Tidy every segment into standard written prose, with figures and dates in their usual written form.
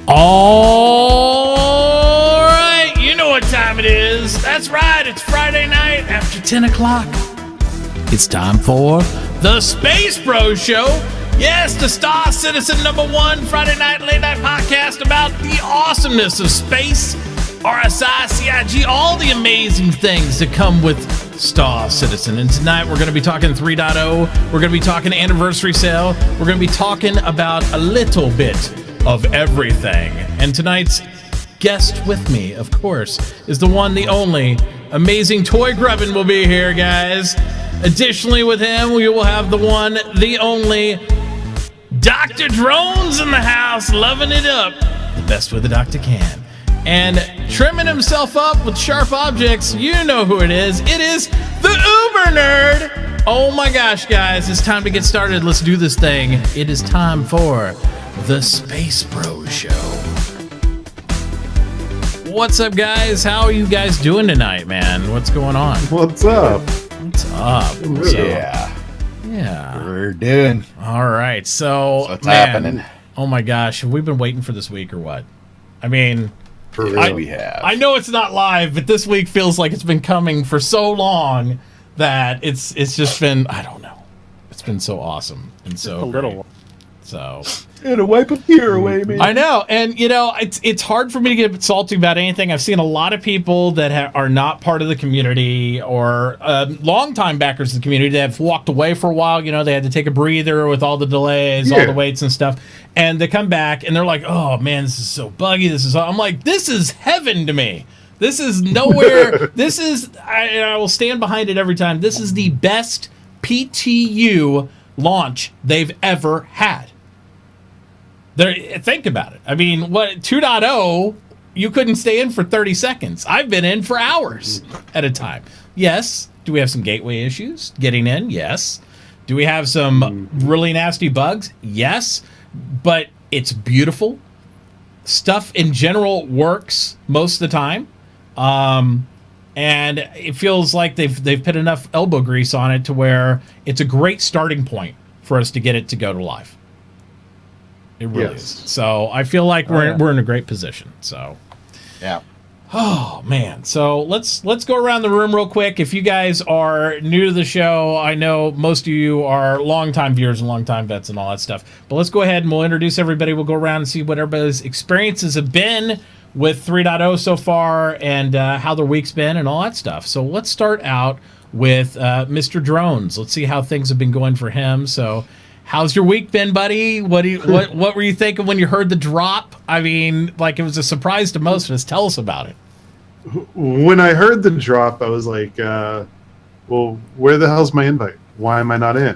All right, you know what time it is. That's right, it's Friday night after 10 o'clock. It's time for the SpaceBros Show. Yes, the Star Citizen #1 Friday night late night podcast about the awesomeness of space, RSI, CIG, all the amazing things that come with Star Citizen. And tonight we're going to be talking 3.0. We're going to be talking anniversary sale. We're going to be talking about a little bit of everything. And tonight's guest with me, of course, is the one, the only, amazing Toy Grubbin will be here, guys. Additionally, with him, we will have the one, the only, Dr. Drones in the house, loving it up the best way the doctor can. And trimming himself up with sharp objects, you know who it is. It is the Uber Nerd. Oh my gosh, guys, it's time to get started. Let's do this thing. It is time for the SpaceBros Show. What's up, guys? How are you guys doing tonight, man? What's going on? What's up? What's up? Yeah. We're doing. All right. So, what's happening? Oh my gosh, have we been waiting for this week or what? I mean, for real, we have. I know it's not live, but this week feels like it's been coming for so long that it's just been, I don't know. It's been so awesome and so just a little one. So to wipe a tear away, man. I know, and you know, it's hard for me to get salty about anything. I've seen a lot of people that are not part of the community or longtime backers of the community that have walked away for a while. You know, they had to take a breather with all the delays, all the waits and stuff, and they come back and they're like, "Oh man, this is so buggy. I'm like, this is heaven to me. This is nowhere. This is I will stand behind it every time. This is the best PTU launch they've ever had. Think about it. I mean, 2.0, you couldn't stay in for 30 seconds. I've been in for hours at a time. Yes. Do we have some gateway issues getting in? Yes. Do we have some really nasty bugs? Yes. But it's beautiful. Stuff in general works most of the time. And it feels like they've put enough elbow grease on it to where it's a great starting point for us to get it to go to live. It really is. So I feel like we're in a great position. So yeah. Oh man. So let's go around the room real quick. If you guys are new to the show, I know most of you are longtime viewers and longtime vets and all that stuff. But let's go ahead and we'll introduce everybody. We'll go around and see what everybody's experiences have been with 3.0 so far and how their week's been and all that stuff. So let's start out with Mr. Drones. Let's see how things have been going for him. So how's your week been, buddy? What were you thinking when you heard the drop? I mean, like, it was a surprise to most of us. Tell us about it. When I heard the drop, I was like, well, where the hell's my invite? Why am I not in?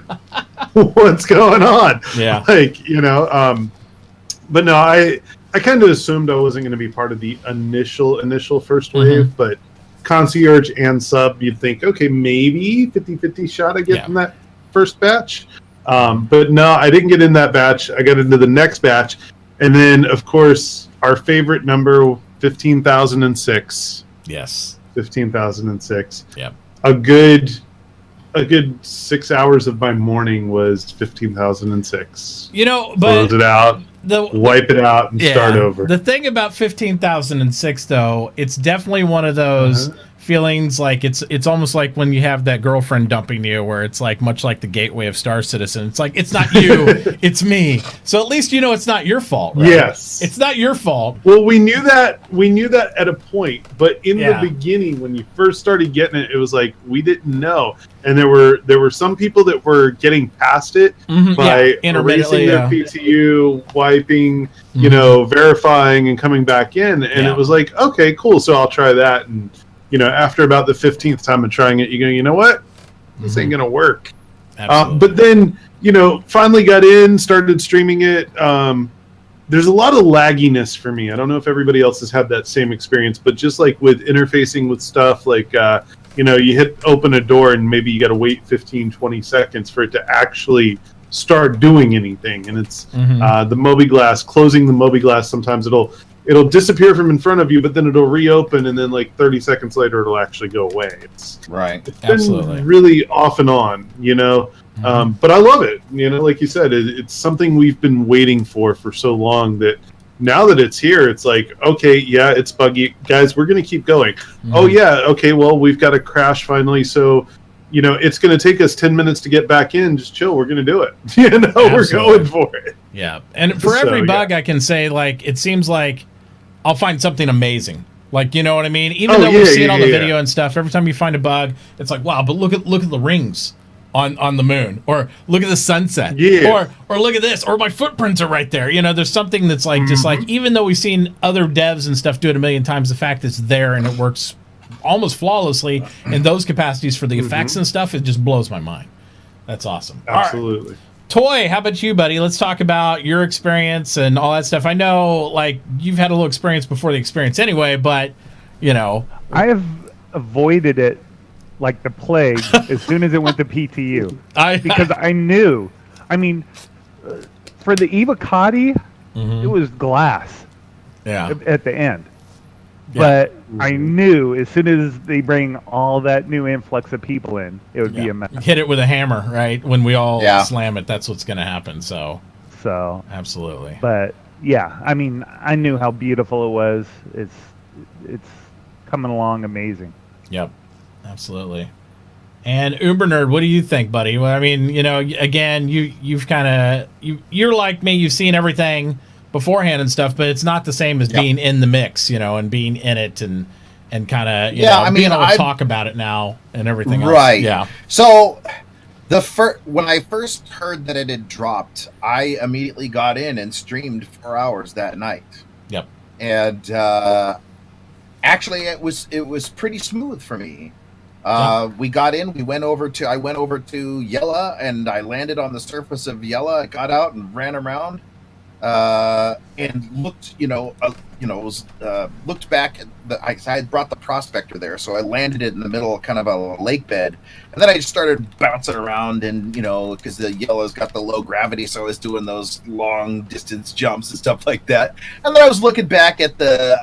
What's going on? Yeah. Like, you know, but no, I kind of assumed I wasn't going to be part of the initial first wave, but concierge and sub, you'd think, okay, maybe 50-50 shot I get from that first batch. But no, I didn't get in that batch. I got into the next batch. And then, of course, our favorite number, 15,006. Yes. 15,006. Yep. A good 6 hours of my morning was 15,006. You know, but close it out, wipe it out, and start over. The thing about 15,006, though, it's definitely one of those feelings like it's almost like when you have that girlfriend dumping you, where it's like much like the gateway of Star Citizen. It's like, it's not you, it's me. So at least you know it's not your fault, right? Yes. It's not your fault. Well, we knew that at a point, but in the beginning, when you first started getting it, it was like we didn't know. And there were some people that were getting past it by erasing their PTU, wiping, you know, verifying and coming back in. And it was like, okay, cool. So I'll try that. And, you know, after about the 15th time of trying it, you go, you know what? This ain't going to work. But then, you know, finally got in, started streaming it. There's a lot of lagginess for me. I don't know if everybody else has had that same experience, but just like with interfacing with stuff, like, you know, you open a door and maybe you got to wait 15, 20 seconds for it to actually start doing anything. And it's the Moby Glass, closing the Moby Glass. Sometimes it'll it'll disappear from in front of you, but then it'll reopen, and then like 30 seconds later, it'll actually go away. It's been really off and on, you know. But I love it, you know. Like you said, it's something we've been waiting for so long that now that it's here, it's like, okay, yeah, it's buggy, guys. We're gonna keep going. Oh yeah, okay. Well, we've got a crash finally, so you know it's gonna take us 10 minutes to get back in. Just chill. We're gonna do it. You know, we're going for it. Yeah, and for every bug, I can say, like, it seems like I'll find something amazing. Like, you know what I mean? Even though we've seen all the video and stuff, every time you find a bug, it's like, wow, but look at the rings on the moon, or look at the sunset, or look at this, or my footprints are right there. You know, there's something that's like just like, even though we've seen other devs and stuff do it a million times, the fact it's there and it works almost flawlessly in those capacities for the effects and stuff, it just blows my mind. That's awesome. Absolutely. Right. Toy, how about you, buddy? Let's talk about your experience and all that stuff. I know, like, you've had a little experience before the experience anyway, but, you know. I have avoided it like the plague as soon as it went to PTU. Because I knew. I mean, for the Evocati, it was glass at the end. But I knew as soon as they bring all that new influx of people in, it would be a mess. Hit it with a hammer, right? When we all slam it, that's what's going to happen. So, absolutely. But yeah, I mean, I knew how beautiful it was. It's coming along amazing. Yep, absolutely. And Uber Nerd, what do you think, buddy? Well, I mean, you know, again, you're like me. You've seen everything beforehand and stuff, but it's not the same as being in the mix, you know, and being in it and kind of being able to talk about it now and everything else. Right. Yeah. So when I first heard that it had dropped, I immediately got in and streamed 4 hours that night. Yep. And actually it was pretty smooth for me. We got in, I went over to Yella, and I landed on the surface of Yella. I got out and ran around. And looked, looked back at I had brought the prospector there, so I landed it in the middle of kind of a lake bed, and then I just started bouncing around, and because the Yellow's got the low gravity, so I was doing those long distance jumps and stuff like that. And then I was looking back at the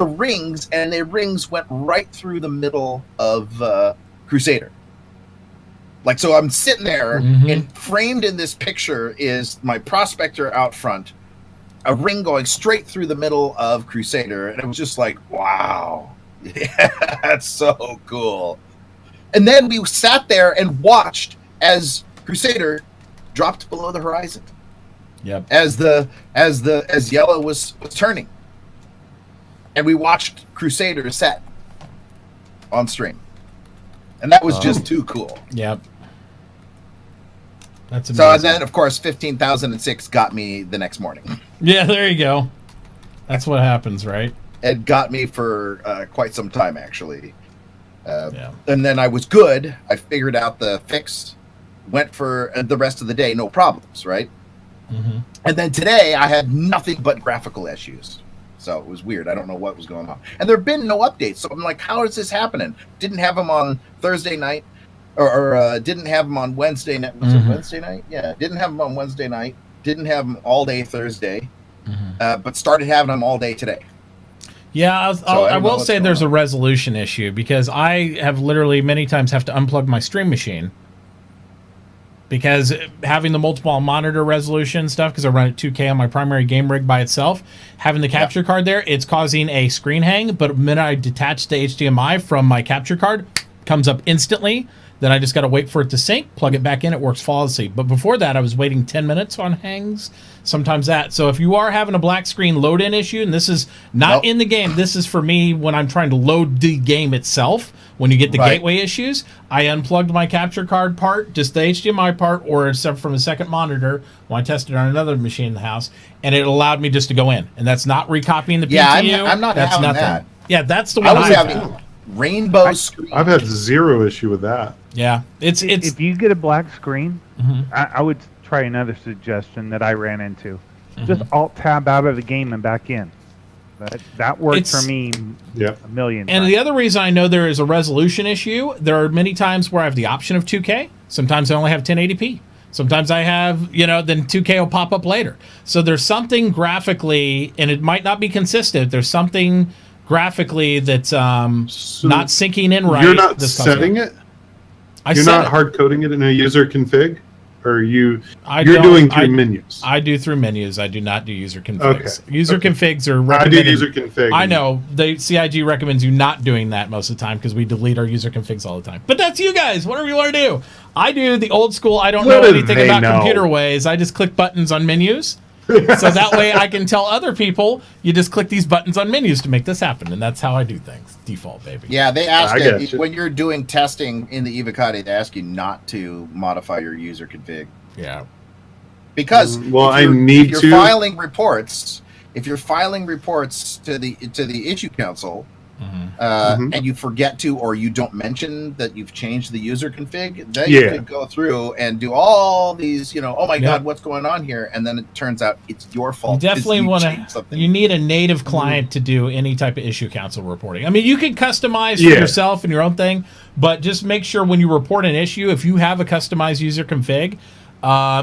rings, and the rings went right through the middle of Crusader. Like, so I'm sitting there, and framed in this picture is my prospector out front, a ring going straight through the middle of Crusader, and it was just like, wow, yeah, that's so cool. And then we sat there and watched as Crusader dropped below the horizon. Yep. As Yellow was turning, and we watched Crusader set on stream, and that was just too cool. Yep. That's amazing. So, and then, of course, 15,006 got me the next morning. Yeah, there you go. That's what happens, right? It got me for quite some time, actually. And then I was good. I figured out the fix, went for the rest of the day, no problems, right? And then today, I had nothing but graphical issues. So it was weird. I don't know what was going on. And there have been no updates. So I'm like, how is this happening? Didn't have them on Thursday night. Or didn't have them on Wednesday night. Was it Wednesday night? Yeah, didn't have them on Wednesday night. Didn't have them all day Thursday, but started having them all day today. Yeah, I will say there's a resolution issue, because I have literally many times have to unplug my stream machine, because having the multiple monitor resolution stuff, because I run at 2K on my primary game rig by itself, having the capture card there, it's causing a screen hang. But the minute I detach the HDMI from my capture card, comes up instantly. Then I just got to wait for it to sync, plug it back in, it works flawlessly. But before that, I was waiting 10 minutes on hangs, sometimes that. So if you are having a black screen load-in issue, and this is not in the game, this is for me when I'm trying to load the game itself, when you get the gateway issues, I unplugged my capture card part, just the HDMI part, or except from the second monitor, when I tested on another machine in the house, and it allowed me just to go in. And that's not recopying the PTU. Yeah, I'm not that's having nothing. that. Yeah, that's the one I was having rainbow screen. I've had zero issue with that. Yeah, it's if you get a black screen, I would try another suggestion that I ran into. Just alt tab out of the game and back in. That worked for me a million times. And the other reason I know there is a resolution issue, there are many times where I have the option of 2K. Sometimes I only have 1080p. Sometimes I have, then 2K will pop up later. So there's something graphically, and it might not be consistent. There's something graphically that's not syncing in right. You're not setting it? You're not hard coding it in a user config? Or you're doing through menus? I do through menus. I do not do user configs. Okay. User configs are recommended. I do user config. I know. The CIG recommends you not doing that most of the time because we delete our user configs all the time. But that's you guys. Whatever you want to do. I do the old school, I don't know anything about computer ways. I just click buttons on menus. So that way I can tell other people, you just click these buttons on menus to make this happen. And that's how I do things. Default, baby. Yeah, they ask when you're doing testing in the Evocati, they ask you not to modify your user config. Yeah. Because if you're filing reports to the issue council, and you forget to, or you don't mention that you've changed the user config, then you could go through and do all these, oh my God, what's going on here? And then it turns out it's your fault. You definitely want to, you need a native client to do any type of issue council reporting. I mean, you can customize for yourself and your own thing, but just make sure when you report an issue, if you have a customized user config,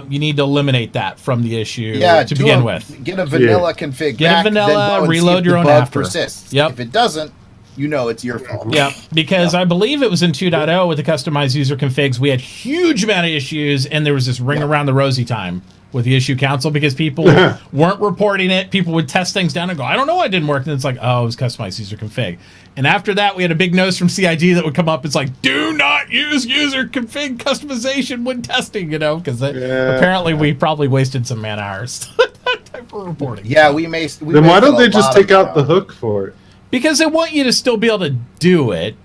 you need to eliminate that from the issue to begin with. Get a vanilla config. Get a vanilla, reload your own after. Persists. Yep. If it doesn't, it's your fault. Yeah, because I believe it was in 2.0 with the customized user configs, we had huge amount of issues, and there was this ring around the rosy time with the issue council because people weren't reporting it. People would test things down and go, I don't know why it didn't work. And it's like, oh, it was customized user config. And after that, we had a big notice from CIG that would come up. It's like, do not use user config customization when testing, because apparently we probably wasted some man hours. That type of reporting. Yeah, we may. Then why don't they just take out the hook for it? Because they want you to still be able to do it.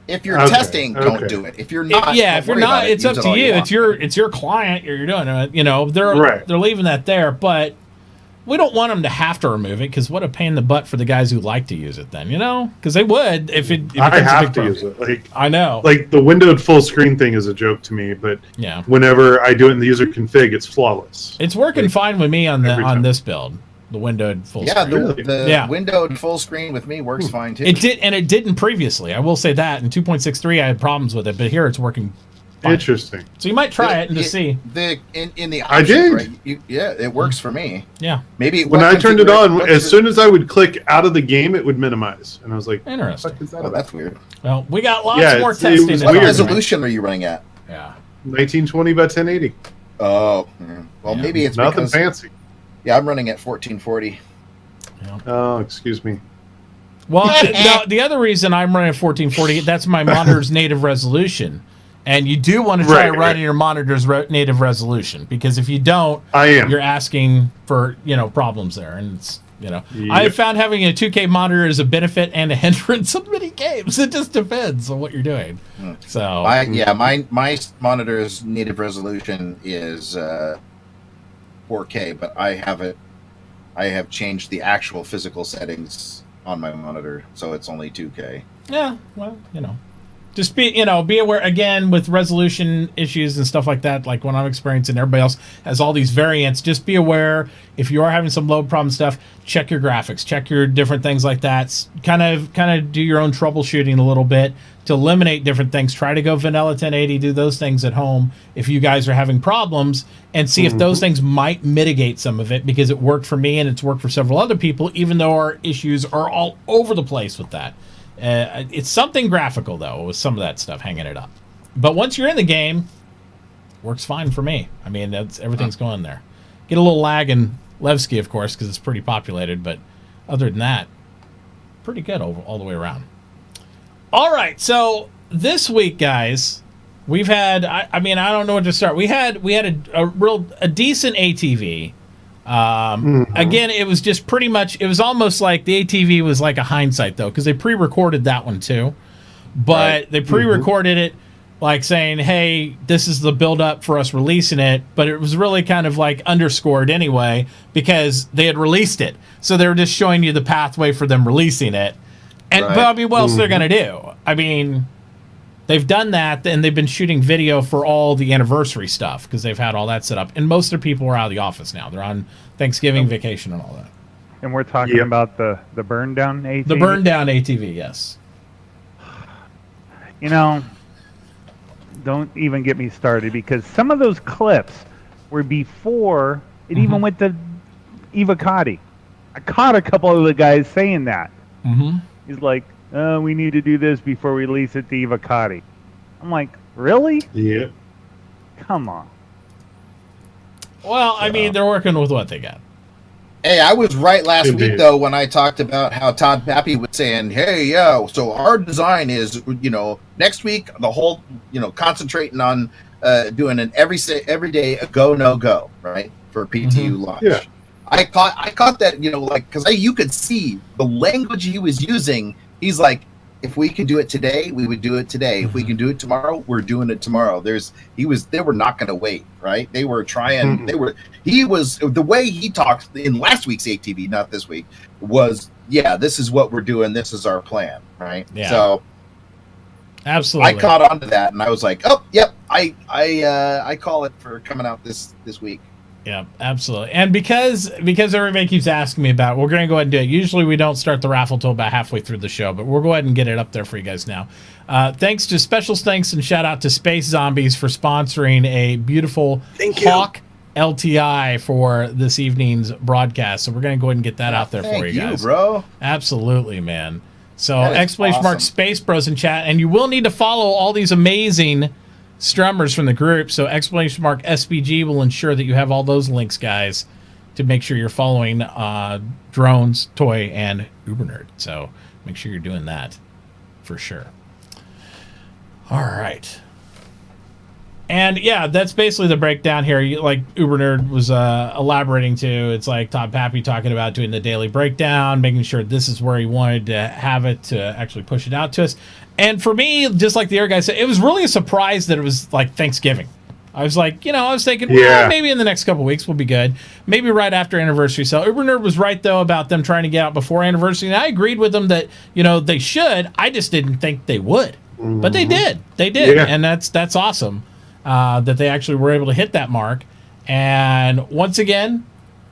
If you're testing, don't do it. If you're not, if you're not, it's up to you. It's your client. You're doing it. They're leaving that there, but we don't want them to have to remove it because what a pain in the butt for the guys who like to use it. Then because they would if it. I have to use it. I know. Like the windowed full screen thing is a joke to me, but whenever I do it in the user config, it's flawless. It's working fine with me on this build. The windowed full screen. The windowed full screen with me works fine too. It did, and it didn't previously. I will say that in 2.63 I had problems with it, but here it's working fine. Interesting. So you might try it and just see. In the options, I did. Right? It works for me. Yeah. Maybe when I turned it on, as soon as I would click out of the game, it would minimize, and I was like, interesting. What the fuck is that that's weird. Well, we got lots more testing. What resolution are you running at? Yeah. 1920 by 1080. Oh, well, maybe it's nothing fancy. Yeah, I'm running at 1440. Oh, excuse me. Well, the other reason I'm running at 1440, that's my monitor's native resolution. And you do want to try running your monitor's native resolution because if you don't, you're asking for, problems there. And it's, I found having a 2K monitor is a benefit and a hindrance of many games. It just depends on what you're doing. So my monitor's native resolution is 4K, but I have changed the actual physical settings on my monitor, so it's only 2K. Yeah, well, just be aware again with resolution issues and stuff like that. Like when I'm experiencing, everybody else has all these variants. Just be aware if you are having some load problem stuff. Check your graphics, check your different things like that. Kind of do your own troubleshooting a little bit to eliminate different things. Try to go vanilla 1080, do those things at home if you guys are having problems, and see if those things might mitigate some of it because it worked for me and it's worked for several other people. Even though our issues are all over the place with that. It's something graphical though with some of that stuff hanging it up, but once you're in the game, works fine for me. I mean, everything's going there. Get a little lag in Levski, of course, because it's pretty populated, but other than that, pretty good all the way around. All right, so this week, guys, we've had. I mean, I don't know where to start. We had a decent ATV. Again, it was just pretty much, it was almost like the ATV was like a hindsight though, because they pre-recorded that one too, but they pre-recorded it like saying, hey, this is the build up for us releasing it, but it was really kind of like underscored anyway because they had released it. So they were just showing you the pathway for them releasing it. And but I mean, what else they're going to do? I mean, they've done that, and they've been shooting video for all the anniversary stuff because they've had all that set up. And most of the people are out of the office now. They're on Thanksgiving vacation and all that. And we're talking about the burn down ATV? The burn down ATV, yes. don't even get me started, because some of those clips were before it even went to Evocati. I caught a couple of the guys saying that. He's like, "Oh, we need to do this before we release it to Evocati." I'm like, really? Yeah. Come on. Well, I mean, they're working with what they got. Hey, I was right last week, though, when I talked about how Todd Pappy was saying, hey, yeah, so our design is, next week, the whole, concentrating on doing an every day a go, no go, right, for PTU launch. Yeah. I caught that, because you could see the language he was using. He's like, if we could do it today, we would do it today. If we can do it tomorrow, we're doing it tomorrow. They were not going to wait, right? They were trying. The way he talked in last week's ATV, not this week, was, yeah, this is what we're doing. This is our plan, right? Yeah. So absolutely, I caught on to that, and I was like, oh, yep, I call it for coming out this week. Yeah, absolutely. And because everybody keeps asking me about it, we're going to go ahead and do it. Usually we don't start the raffle till about halfway through the show, but we'll go ahead and get it up there for you guys now. Special thanks and shout out to Space Zombies for sponsoring a beautiful Hawk LTI for this evening's broadcast. So we're going to go ahead and get that out there for you guys. Bro. Absolutely, man. So exclamation mark SpaceBros in chat, and you will need to follow all these amazing strummers from the group, so exclamation mark SBG will ensure that you have all those links, guys, to make sure you're following Drones, Toy, and Ubernerd. So make sure you're doing that for sure. All right. And yeah, that's basically the breakdown here. Like Ubernerd was elaborating to, it's like Todd Pappy talking about doing the daily breakdown, making sure this is where he wanted to have it to actually push it out to us. And for me, just like the other guy said, it was really a surprise that it was like Thanksgiving. I was like, I was thinking, well, maybe in the next couple of weeks we'll be good. Maybe right after anniversary. So Ubernerd was right, though, about them trying to get out before anniversary. And I agreed with them that, they should. I just didn't think they would. But they did. They did. Yeah. And that's awesome that they actually were able to hit that mark. And once again,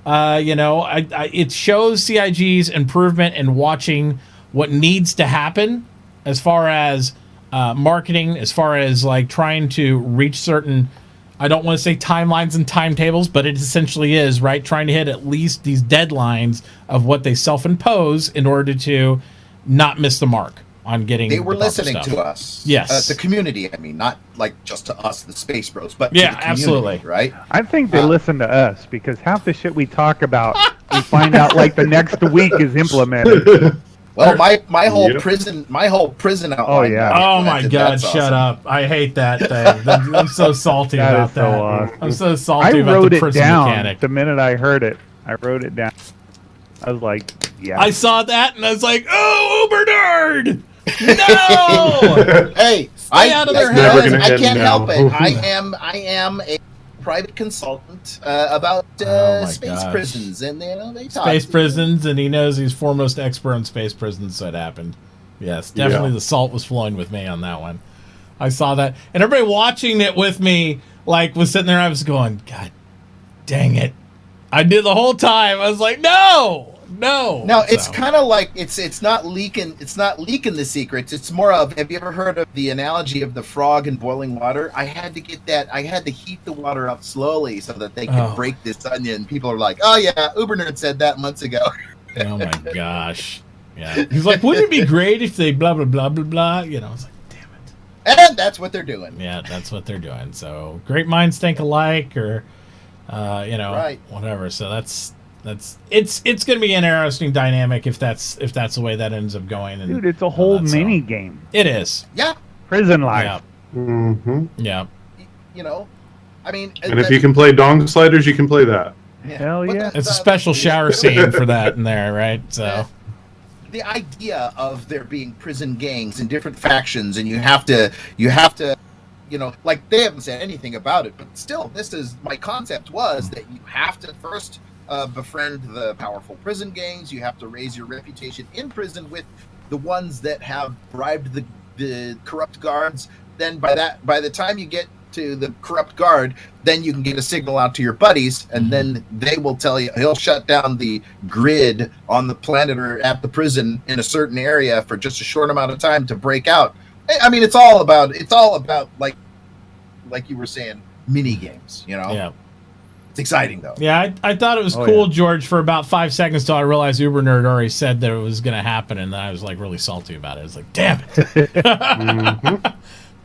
it shows CIG's improvement in watching what needs to happen as far as marketing, as far as like trying to reach certain, I don't want to say timelines and timetables, but it essentially is, right? Trying to hit at least these deadlines of what they self-impose in order to not miss the mark on getting. They were listening to us. Yes. The community, I mean, not like just to us, the SpaceBros, but yeah, to the community, absolutely. Right? I think they listen to us, because half the shit we talk about, we find out like the next week is implemented. Well, my whole prison outline. Oh yeah. Oh my God! Shut up! I hate that thing. I'm so salty about that. Awesome. I'm so salty about the prison mechanic. The minute I heard it, I wrote it down. I was like, yeah. I saw that and I was like, oh, Ubernerd! No! Hey, stay out of their heads. I can't help it. I am a private consultant about space prisons, and they talk space prisons, and he knows he's foremost expert on space prisons, so it happened. Yes, definitely the salt was flowing with me on that one. I saw that, and everybody watching it with me was sitting there. I was going, God dang it! I did the whole time. I was like, no. It's kind of like it's not leaking the secrets. It's more of, have you ever heard of the analogy of the frog in boiling water? I had to heat the water up slowly so that they could break this onion. People are like, oh yeah, Ubernerd said that months ago. Oh my gosh. Yeah. He's like, wouldn't it be great if they blah blah blah blah blah? I was like, damn it. And that's what they're doing. Yeah, that's what they're doing. So great minds think alike, or right. Whatever. So it's going to be an interesting dynamic if that's the way that ends up going. And, dude, it's a whole mini game. It is. Yeah. Prison life. Yeah. Mm-hmm. Yeah. I mean, and if you can play dong sliders, you can play that. Yeah. Hell yeah. It's a special shower scene for that in there, right? So the idea of there being prison gangs and different factions, and you have to like, they haven't said anything about it, but still, my concept was that you have to first befriend the powerful prison gangs. You have to raise your reputation in prison with the ones that have bribed the corrupt guards. Then by the time you get to the corrupt guard, then you can get a signal out to your buddies, and then they will tell you, he'll shut down the grid on the planet or at the prison in a certain area for just a short amount of time to break out. I mean, it's all about like like you were saying, mini games. Yeah. It's exciting though. Yeah, I thought it was cool, George, for about 5 seconds till I realized Uber Nerd already said that it was going to happen, and then I was like really salty about it. I was like, damn it.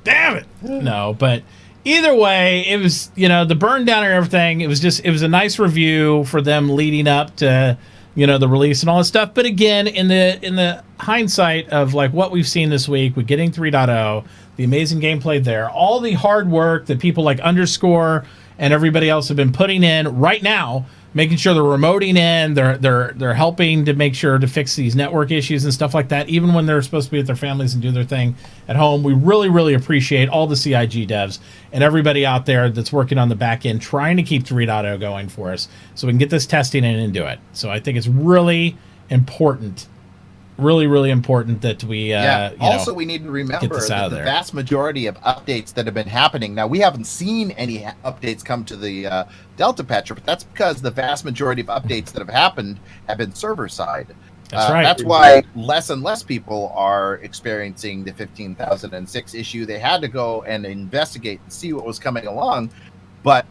Damn it. No, but either way, it was, the burn down and everything. It was a nice review for them leading up to, the release and all this stuff. But again, in the hindsight of like what we've seen this week with getting 3.0, the amazing gameplay there, all the hard work that people like Underscore and everybody else have been putting in right now, making sure they're remoting in, they're helping to make sure to fix these network issues and stuff like that, even when they're supposed to be with their families and do their thing at home. We really, really appreciate all the CIG devs and everybody out there that's working on the back end, trying to keep 3.0 going for us so we can get this testing in and do it. So I think it's really important. Really, really important that we also, we need to remember that the vast majority of updates that have been happening. Now, we haven't seen any updates come to the Delta patcher, but that's because the vast majority of updates that have happened have been server side. That's right. That's why less and less people are experiencing the 15,006 issue. They had to go and investigate and see what was coming along. But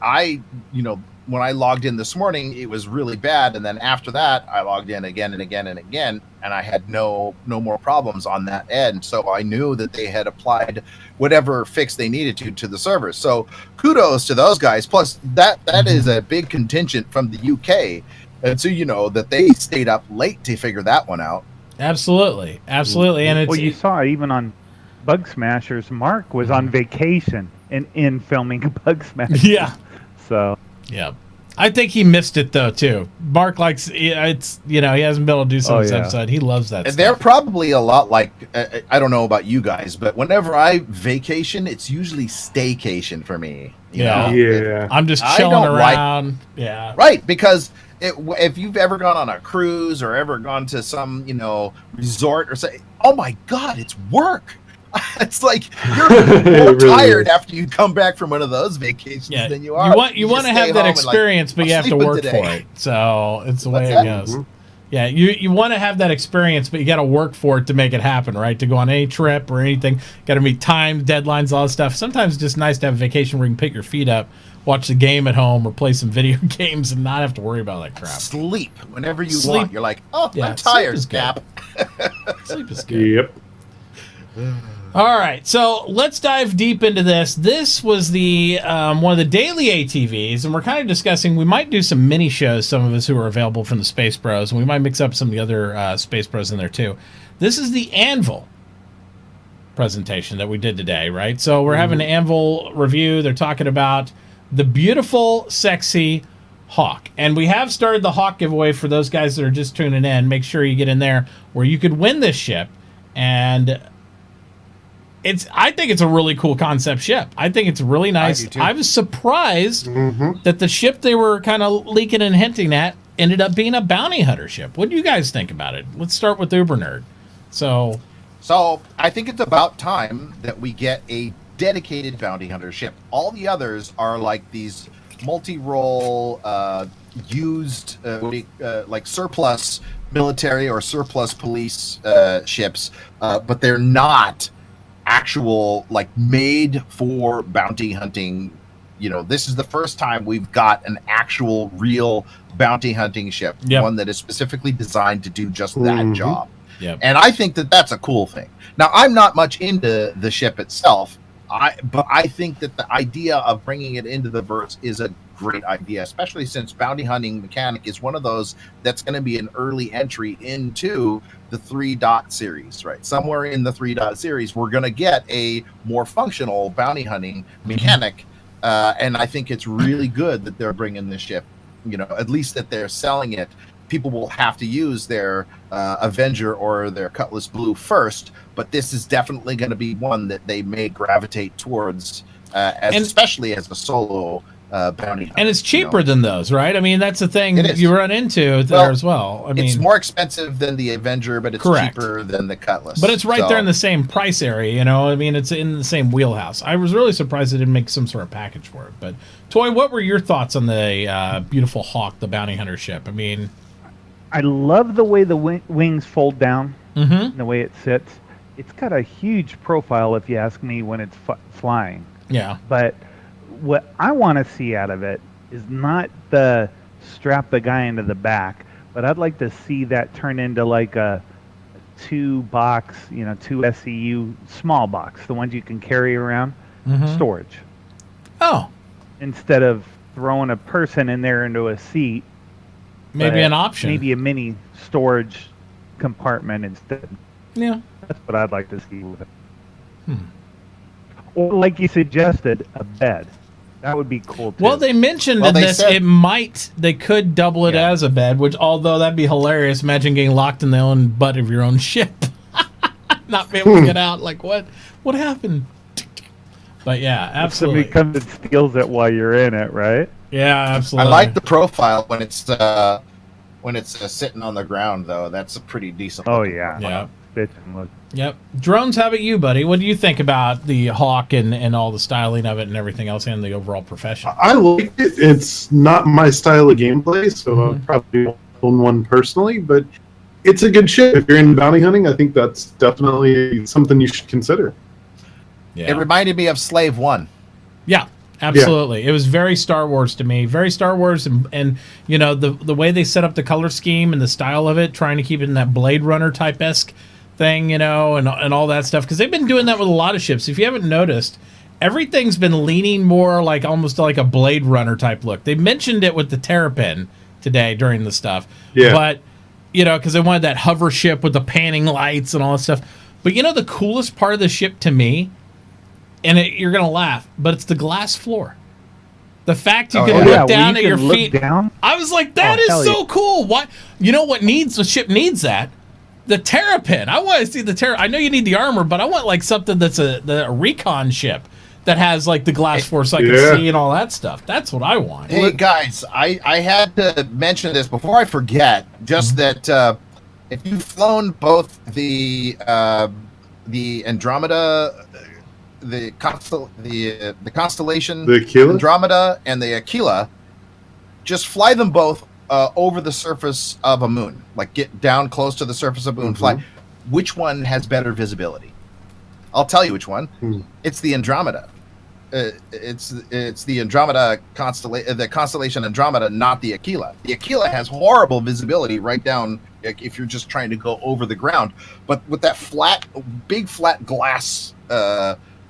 when I logged in this morning, it was really bad. And then after that, I logged in again and again and again, and I had no more problems on that end. So I knew that they had applied whatever fix they needed to the servers. So kudos to those guys. Plus, that is a big contingent from the UK. And so, that they stayed up late to figure that one out. Absolutely. Absolutely. And you saw even on Bug Smashers, Mark was on vacation and in filming Bug Smashers. Yeah. So... Yeah, I think he missed it though too. Mark likes he hasn't been able to do some of this episode. He loves that. And stuff. they're probably a lot like I don't know about you guys, but whenever I vacation, it's usually staycation for me. You know? I'm just chilling around. Right, because if you've ever gone on a cruise or ever gone to some resort or say, oh my God, it's work. It's like you're more tired after you come back from one of those vacations than you are. You want to have that experience, but you have to work for it. So it's the way it goes. Mm-hmm. Yeah, you want to have that experience, but you got to work for it to make it happen, right? To go on any trip or anything, got to meet time, deadlines, all that stuff. Sometimes it's just nice to have a vacation where you can pick your feet up, watch the game at home, or play some video games and not have to worry about that crap. Sleep whenever you want. You're like, I'm tired, Cap. Sleep is good. Yep. All right, so let's dive deep into this. This was the one of the daily ATVs, and we're kind of discussing, we might do some mini shows, some of us who are available from the SpaceBros, and we might mix up some of the other SpaceBros in there too. This is the Anvil presentation that we did today, right? So we're having an Anvil review. They're talking about the beautiful, sexy Hawk. And we have started the Hawk giveaway for those guys that are just tuning in. Make sure you get in there where you could win this ship, and... I think it's a really cool concept ship. I think it's really nice. I was surprised that the ship they were kind of leaking and hinting at ended up being a bounty hunter ship. What do you guys think about it? Let's start with Uber Nerd. So I think it's about time that we get a dedicated bounty hunter ship. All the others are like these multi-role, used, like surplus military or surplus police ships, but they're not actual, like, made for bounty hunting. This is the first time we've got an actual real bounty hunting ship, one that is specifically designed to do just that job. And I think that that's a cool thing. Now, I'm not much into the ship itself, but I think that the idea of bringing it into the verse is a great idea, especially since bounty hunting mechanic is one of those that's going to be an early entry into the 3. series, right? Somewhere in the 3. series, we're going to get a more functional bounty hunting mechanic, and I think it's really good that they're bringing this ship, at least that they're selling it. People will have to use their Avenger or their Cutlass Blue first, but this is definitely going to be one that they may gravitate towards, especially as a solo bounty hunter. And it's cheaper than those, right? I mean, that's the thing that you run into there as well. I mean, it's more expensive than the Avenger, but it's cheaper than the Cutlass. But it's right there in the same price area, I mean, it's in the same wheelhouse. I was really surprised they didn't make some sort of package for it. But, Toy, what were your thoughts on the beautiful Hawk, the bounty hunter ship? I mean... I love the way the wings fold down, the way it sits. It's got a huge profile, if you ask me, when it's flying. Yeah. But what I want to see out of it is not the strap the guy into the back, but I'd like to see that turn into like a 2-box, 2 SCU small box, the ones you can carry around, storage. Oh. Instead of throwing a person in there into a seat. Maybe an option. Maybe a mini storage compartment instead. Yeah. That's what I'd like to see with it. Or like you suggested, a bed. That would be cool too. Well, they mentioned in this they could double it as a bed, which although that'd be hilarious. Imagine getting locked in the own butt of your own ship. Not be able to get out. Like what happened? But yeah, absolutely. Somebody comes and steals it while you're in it, right? Yeah, absolutely. I like the profile when it's sitting on the ground, though. That's a pretty decent. Oh yeah, yeah. Look. Yep. Drones, how about you, buddy? What do you think about the Hawk and all the styling of it and everything else and the overall profession? I like it. It's not my style of gameplay, so I probably won't own one personally, but it's a good ship. If you're into bounty hunting, I think that's definitely something you should consider. Yeah. It reminded me of Slave 1. Yeah, absolutely. Yeah. It was very Star Wars to me. Very Star Wars, and the way they set up the color scheme and the style of it, trying to keep it in that Blade Runner type-esque thing, and all that stuff. Because they've been doing that with a lot of ships. If you haven't noticed, everything's been leaning more like almost like a Blade Runner type look. They mentioned it with the Terrapin today during the stuff. Yeah. But, because they wanted that hover ship with the panning lights and all that stuff. But the coolest part of the ship to me, and you're going to laugh, but it's the glass floor. The fact you can look down at your feet. Down? I was like, that is so cool. What? What the ship needs that? The Terrapin. I want to see the Terrapin. I know you need the armor, but I want like something that's a recon ship that has like the glass floor so I can see and all that stuff. That's what I want. Hey guys, I had to mention this before I forget. Just that if you've flown both the Andromeda, the constellation, the Aquila? Andromeda, and the Aquila, just fly them both over the surface of a moon. Like get down close to the surface of a moon, fly. Which one has better visibility? I'll tell you which one. It's the Andromeda. It's the Andromeda constellation, the constellation Andromeda, not the Aquila. The Aquila has horrible visibility right down if you're just trying to go over the ground. But with that big flat glass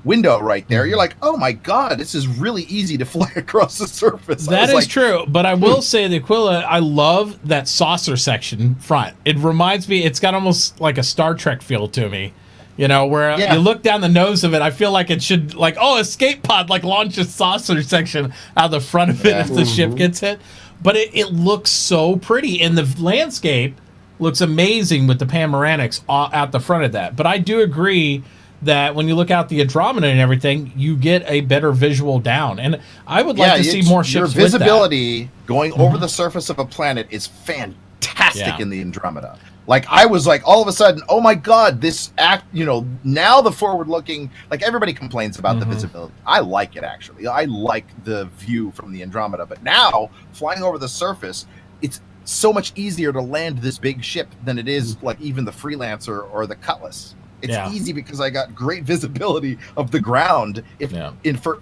window right there, you're like, oh my god, this is really easy to fly across the surface. That is true, but I will say the Aquila, I love that saucer section front. It reminds me, it's got almost like a Star Trek feel to me. Where you look down the nose of it, I feel like it should, escape pod, launch a saucer section out the front of it if the ship gets hit. But it looks so pretty, and the landscape looks amazing with the panoramics out the front of that. But I do agree that when you look out the Andromeda and everything, you get a better visual down. And I would like to see more ships with that. Your visibility going over the surface of a planet is fantastic in the Andromeda. I was like, all of a sudden, oh my god, this now the forward-looking, everybody complains about the visibility. I like it, actually. I like the view from the Andromeda. But now, flying over the surface, it's so much easier to land this big ship than it is, even the Freelancer or the Cutlass. It's easy because I got great visibility of the ground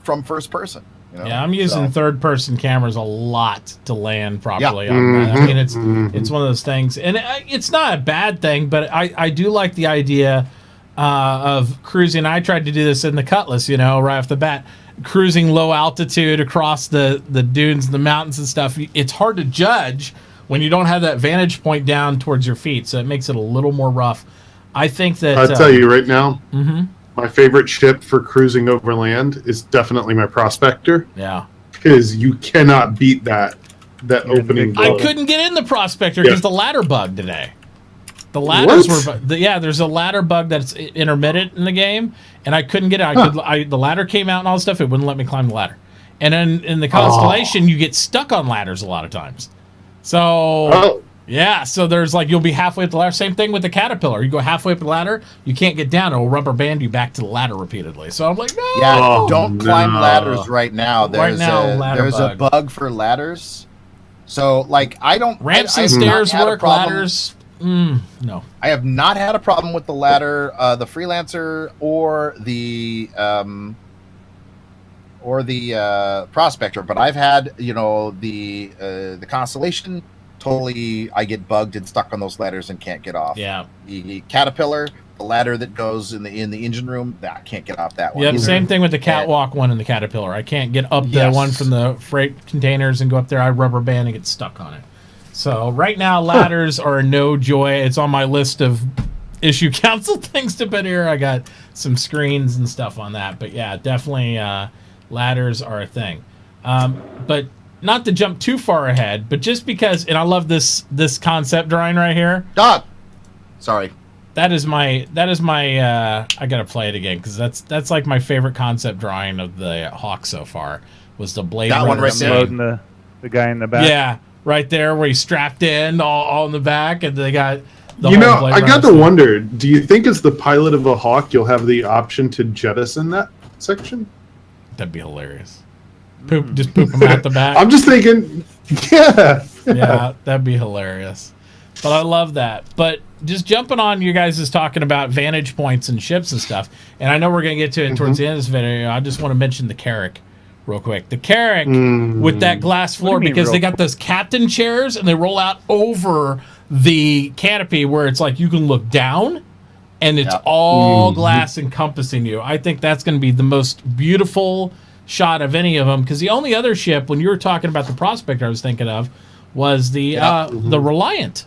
from first person. Yeah, I'm using third-person cameras a lot to land properly on that. I mean, it's one of those things, and it's not a bad thing, but I do like the idea of cruising. I tried to do this in the Cutlass, right off the bat, cruising low altitude across the dunes and the mountains and stuff. It's hard to judge when you don't have that vantage point down towards your feet, so it makes it a little more rough. I think that I'll tell you right now. My favorite ship for cruising overland is definitely my Prospector. Yeah. Because you cannot beat that opening. I couldn't get in the Prospector because the ladder bug today. The ladders were there's a ladder bug that's intermittent in the game, and I couldn't get it. The ladder came out and all this stuff. It wouldn't let me climb the ladder. And then in the Constellation, you get stuck on ladders a lot of times. So so there's you'll be halfway up the ladder. Same thing with the Caterpillar. You go halfway up the ladder, you can't get down. It'll rubber band you back to the ladder repeatedly. So I'm like, no. Yeah, don't climb ladders right now. There's a bug for ladders. So I don't. Ramps and stairs work. Ladders. No. I have not had a problem with the ladder, the Freelancer, or the or the Prospector, but I've had, the Constellation. Totally, I get bugged and stuck on those ladders and can't get off. Yeah. The Caterpillar, the ladder that goes in the engine room, I can't get off that one. Yeah, same thing with the catwalk one in the Caterpillar. I can't get up the one from the freight containers and go up there. I rubber band and get stuck on it. So right now, ladders are no joy. It's on my list of issue council things to put here. I got some screens and stuff on that. But yeah, definitely ladders are a thing. But not to jump too far ahead, but just because, and I love this concept drawing right here. Dog. Sorry. That is my I gotta play it again because that's like my favorite concept drawing of the Hawk so far was the Blade That Runner one right scene. there. Loading the guy in the back. Yeah, right there where he's strapped in all in the back, and they got the You whole know, Blade I got Runner to scene. wonder, do you think as the pilot of a Hawk you'll have the option to jettison that section? That'd be hilarious. Just poop him out the back. I'm just thinking, yeah. Yeah, that'd be hilarious. But I love that. But just jumping on you guys is talking about vantage points and ships and stuff. And I know we're going to get to it towards the end of this video. I just want to mention the Carrack real quick. The Carrack with that glass floor, because they got those captain chairs and they roll out over the canopy where it's like you can look down and it's all glass encompassing you. I think that's going to be the most beautiful shot of any of them, because the only other ship, when you were talking about the Prospector, I was thinking of was the Reliant.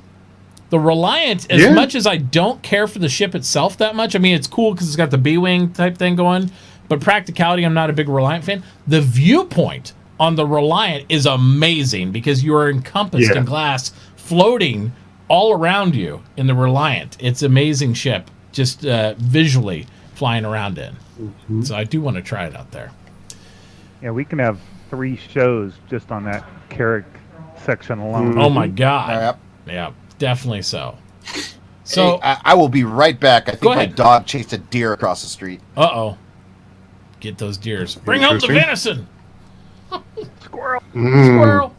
The Reliant, as much as I don't care for the ship itself that much, I mean, it's cool because it's got the B-Wing type thing going, but practicality, I'm not a big Reliant fan. The viewpoint on the Reliant is amazing because you are encompassed in glass floating all around you in the Reliant. It's an amazing ship, just visually flying around in. So I do want to try it out there. Yeah, we can have 3 shows just on that Carrack section alone. Oh my God. Yeah, definitely so. So hey, I will be right back. I think Go my ahead. dog chased a deer across the street. Uh-oh. Get those deers. Bring home the venison. Squirrel. Squirrel.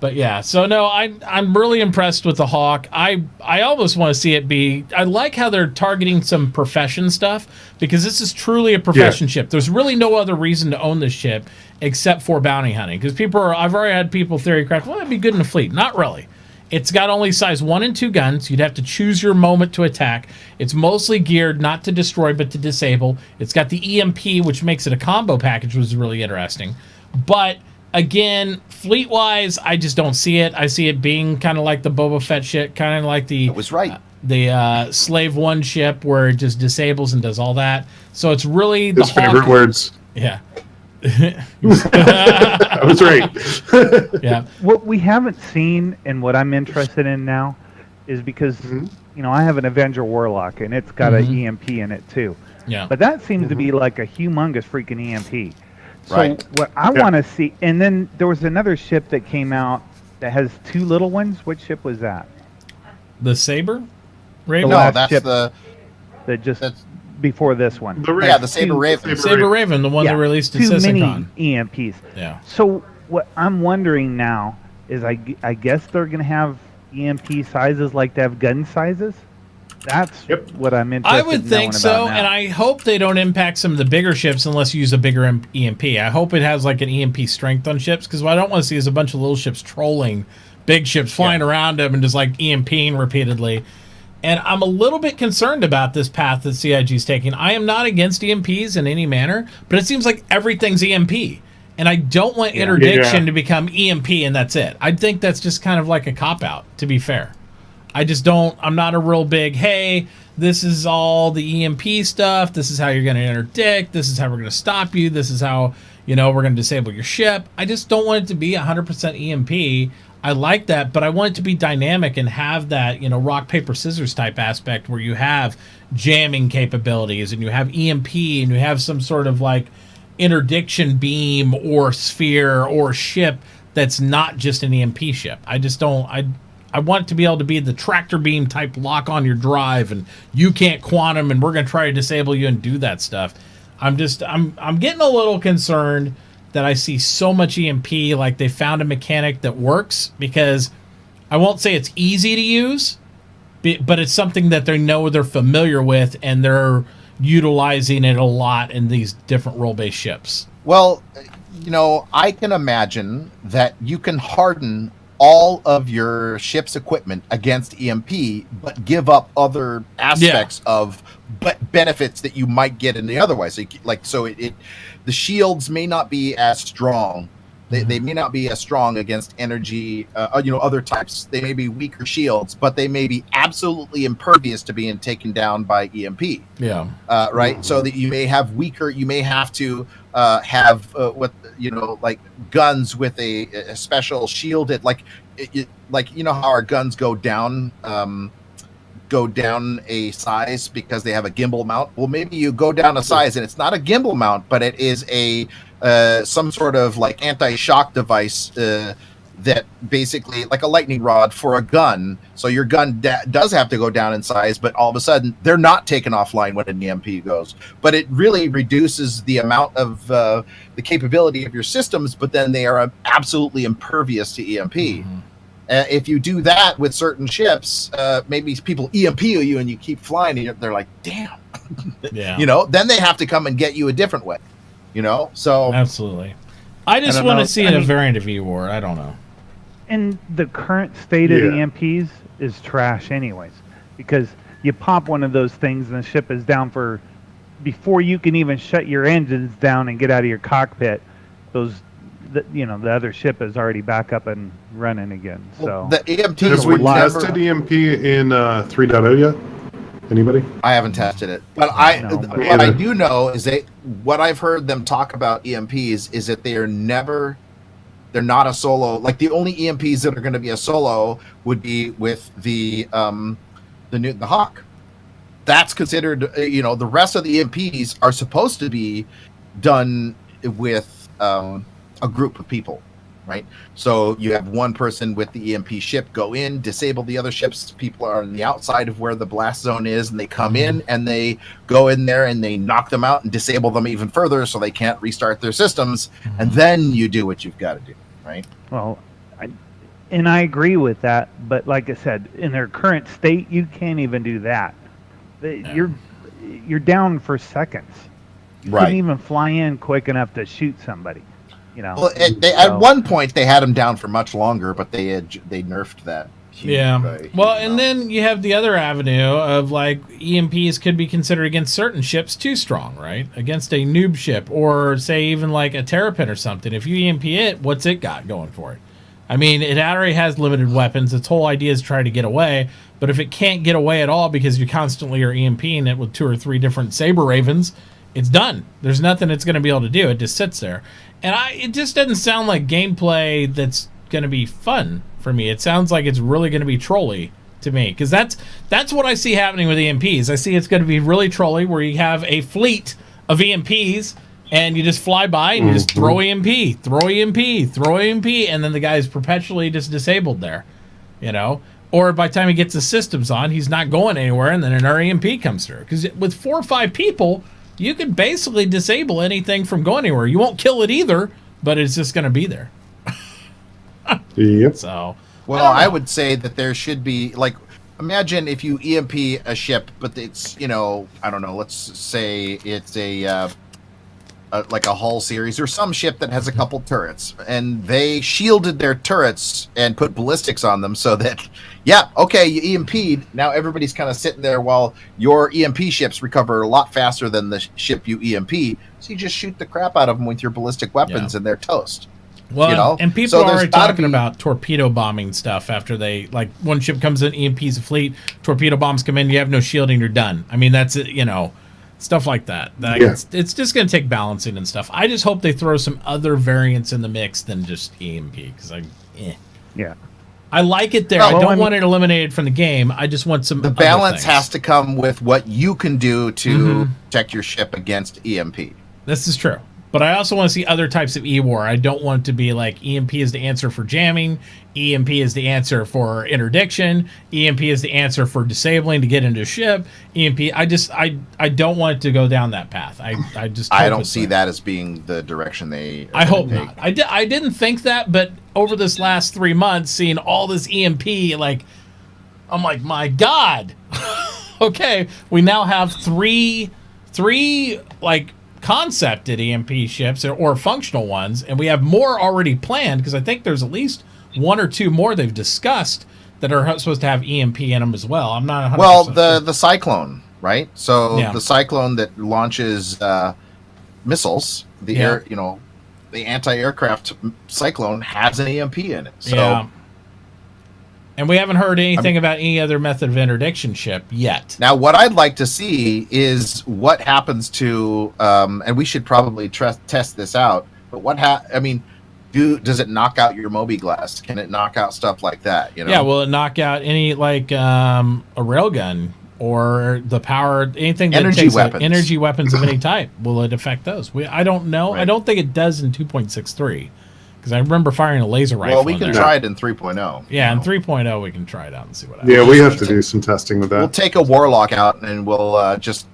But yeah, so no, I'm really impressed with the Hawk. I almost want to see it be. I like how they're targeting some profession stuff, because this is truly a profession ship. There's really no other reason to own this ship except for bounty hunting. Because I've already had people theory craft, well, it'd be good in a fleet. Not really. It's got only size 1 and 2 guns. You'd have to choose your moment to attack. It's mostly geared not to destroy but to disable. It's got the EMP, which makes it a combo package, which is really interesting. But again, fleet-wise, I just don't see it. I see it being kind of like the Boba Fett shit, kind of like the... That was right. The Slave 1 ship where it just disables and does all that. So it's really the His favorite Hawk. words. Yeah. I was right. Yeah. What we haven't seen and what I'm interested in now is because, I have an Avenger Warlock and it's got an EMP in it too. Yeah. But that seems to be like a humongous freaking EMP. So Right. what I want to see, and then there was another ship that came out that has 2 little ones. Which ship was that? The Saber? Raven? The No, last that's ship the that's before this one. the Saber Raven. Saber Raven, the one that released at 2 mini Sisicon. EMPs. Yeah. So what I'm wondering now is I guess they're going to have EMP sizes like they have gun sizes. That's what I'm interested I in would think knowing so, about now. and I hope they don't impact some of the bigger ships unless you use a bigger EMP. I hope it has like an EMP strength on ships, because what I don't want to see is a bunch of little ships trolling big ships, flying around them and just like EMPing repeatedly. And I'm a little bit concerned about this path that CIG is taking. I am not against EMPs in any manner, but it seems like everything's EMP. And I don't want interdiction to become EMP and that's it. I think that's just kind of like a cop-out, to be fair. I just don't, I'm not a real big, hey, this is all the EMP stuff. This is how you're going to interdict. This is how we're going to stop you. This is how, we're going to disable your ship. I just don't want it to be 100% EMP. I like that, but I want it to be dynamic and have that, rock, paper, scissors type aspect where you have jamming capabilities and you have EMP and you have some sort of like interdiction beam or sphere or ship that's not just an EMP ship. I just don't, I want it to be able to be the tractor beam type lock on your drive and you can't quantum and we're going to try to disable you and do that stuff. I'm getting a little concerned that I see so much EMP, like they found a mechanic that works, because I won't say it's easy to use, but it's something that they know they're familiar with, and they're, utilizing it a lot in these different role-based ships. Well, I can imagine that you can harden all of your ship's equipment against EMP, but give up other aspects of benefits that you might get in the otherwise. The shields may not be as strong. They may not be as strong against energy, other types. They may be weaker shields, but they may be absolutely impervious to being taken down by EMP. Yeah. Right. So that you may have to have guns with a special shielded, how our guns go down a size because they have a gimbal mount. Well, maybe you go down a size and it's not a gimbal mount, but it is some sort of anti-shock device that basically like a lightning rod for a gun. So your gun does have to go down in size, but all of a sudden they're not taken offline when an EMP goes. But it really reduces the amount of the capability of your systems, but then they are absolutely impervious to EMP. Mm-hmm. If you do that with certain ships, maybe people EMP you and you keep flying and they're like, damn. Yeah. Then they have to come and get you a different way. So absolutely. I just want to see a variant of E-War. I don't know. And the current state of the EMPs is trash anyways, because you pop one of those things and the ship is down before you can even shut your engines down and get out of your cockpit. The other ship is already back up and running again. So the EMPs have we tested EMP in 3.0 yet? Anybody? I haven't tested it, but what I do know is what I've heard them talk about EMPs is that they're not a solo. Like the only EMPs that are going to be a solo would be with the Hawk. That's considered. The rest of the EMPs are supposed to be done with a group of people. Right, so you have one person with the EMP ship go in, disable the other ships. People are on the outside of where the blast zone is, and they come in and they go in there and they knock them out and disable them even further, so they can't restart their systems. And then you do what you've got to do, right? Well, I agree with that, but like I said, in their current state, you can't even do that. You're down for seconds. You couldn't even fly in quick enough to shoot somebody. Well, at one point they had them down for much longer, but they nerfed that. And then you have the other avenue of EMPs could be considered against certain ships too strong, right? Against a noob ship, or say even like a Terrapin or something. If you EMP it, what's it got going for it? I mean, it already has limited weapons. Its whole idea is to try to get away. But if it can't get away at all because you constantly are EMPing it with 2 or 3 different Saber Ravens, it's done. There's nothing it's going to be able to do. It just sits there. And it just doesn't sound like gameplay that's going to be fun for me. It sounds like it's really going to be trolly to me, because that's what I see happening with EMPs. I see it's going to be really trolly, where you have a fleet of EMPs and you just fly by and you just throw EMP, and then the guy is perpetually just disabled there, Or by the time he gets the systems on, he's not going anywhere, and then an EMP comes through. Because with 4 or 5 people, you can basically disable anything from going anywhere. You won't kill it either, but it's just going to be there. Yep. So, I would say that there should be, imagine if you EMP a ship, but it's, I don't know, let's say it's a Hull series or some ship that has a couple turrets, and they shielded their turrets and put ballistics on them so that, you EMP'd. Now everybody's kind of sitting there while your EMP ships recover a lot faster than the ship you EMP. So you just shoot the crap out of them with your ballistic weapons and they're toast. Well, and people are already talking about torpedo bombing stuff after they, one ship comes in, EMPs a fleet, torpedo bombs come in, you have no shielding, you're done. I mean, that's it, stuff like that. It's just going to take balancing and stuff. I just hope they throw some other variants in the mix than just EMP, because I like it there. I don't want it eliminated from the game. I just want some. The balance has to come with what you can do to protect your ship against EMP. This is true. But I also want to see other types of E-War. I don't want it to be like EMP is the answer for jamming, EMP is the answer for interdiction, EMP is the answer for disabling to get into a ship, EMP. I don't want it to go down that path. I don't see that as being the direction they. I hope not. I didn't think that, but over this last 3 months, seeing all this EMP, I'm like, my God. Okay, we now have three 3 like concepted EMP ships or functional ones, and we have more already planned because I think there's at least 1 or 2 more they've discussed that are supposed to have EMP in them as well. I'm not 100% well, sure. the Cyclone, right? So the Cyclone that launches missiles, the air, the anti-aircraft Cyclone has an EMP in it. So, and we haven't heard anything about any other method of interdiction ship yet. Now, what I'd like to see is what happens to, and we should probably test this out. But does it knock out your Moby glass? Can it knock out stuff like that? Yeah, will it knock out any like a railgun or the power, anything that energy takes weapons? Energy weapons of any type? Will it affect those? I don't know. Right. I don't think it does in 2.63 because I remember firing a laser rifle. Well, we can try it in 3.0. Yeah, in 3.0 we can try it out and see what happens. Yeah, we have to do some testing with that. We'll take a Warlock out and we'll just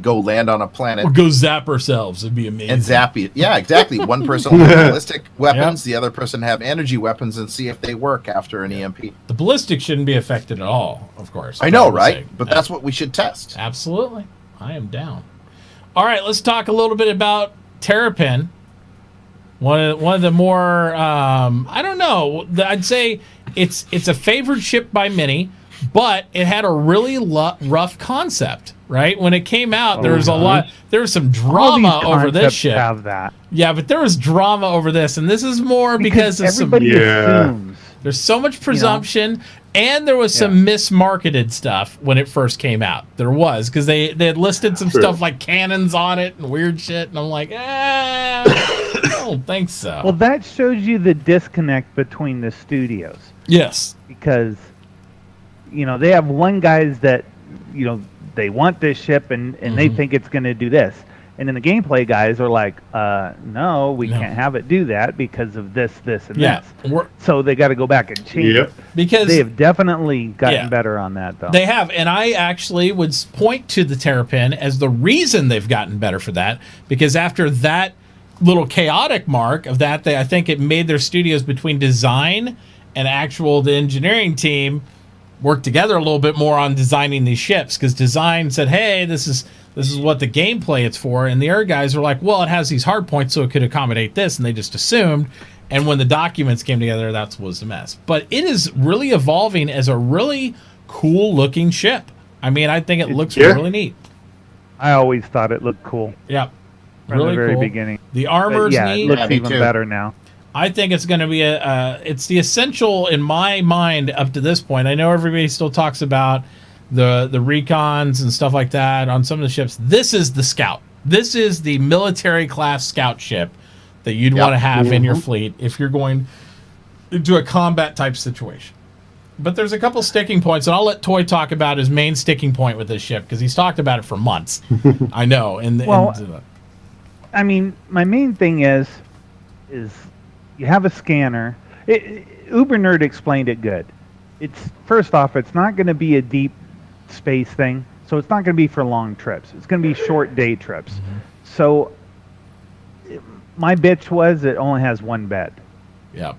go land on a planet. Or go zap ourselves. It'd be amazing. And zap it. Yeah, exactly. One person will have ballistic weapons, the other person have energy weapons, and see if they work after an EMP. The ballistic shouldn't be affected at all, of course. I know, right? But that's what we should test. Absolutely. I am down. All right, let's talk a little bit about Terrapin. One of the more, I don't know, I'd say it's a favored ship by many, but it had a really rough concept. Right when it came out, there was there was some drama over this ship. Have that. Yeah, but there was drama over this, and this is more because of everybody assumes. There's so much presumption, and there was some mismarketed stuff when it first came out. There was because they had listed some stuff like cannons on it and weird shit, and I'm like, I don't think so. Well, that shows you the disconnect between the studios. Yes, because they have one guys that they want this ship and they think it's going to do this. And then the gameplay guys are like, no, we can't have it do that because of this, and this. So they got to go back and change it. Because they have definitely gotten better on that, though. They have. And I actually would point to the Terrapin as the reason they've gotten better for that. Because after that little chaotic mark of that, I think it made their studios between design and the engineering team work together a little bit more on designing these ships, because design said, hey, this is what the gameplay it's for, and the air guys were like, well, it has these hard points so it could accommodate this, and they just assumed, and when the documents came together, that was a mess. But it is really evolving as a really cool looking ship. I mean, I think it looks really neat. I always thought it looked cool. Yeah, from the very beginning. The armor's neat. It looks even better now. I think it's going to be it's the essential in my mind up to this point. I know everybody still talks about the recons and stuff like that on some of the ships. This is the Scout. This is the military class scout ship that you'd want to have in your fleet if you're going into a combat type situation. But there's a couple sticking points, and I'll let Toy talk about his main sticking point with this ship because he's talked about it for months. I know. I mean, my main thing is you have a scanner. Uber Nerd explained it good. First off, it's not going to be a deep space thing, so it's not going to be for long trips. It's going to be short day trips. Mm-hmm. So my bitch was it only has one bed. Yeah.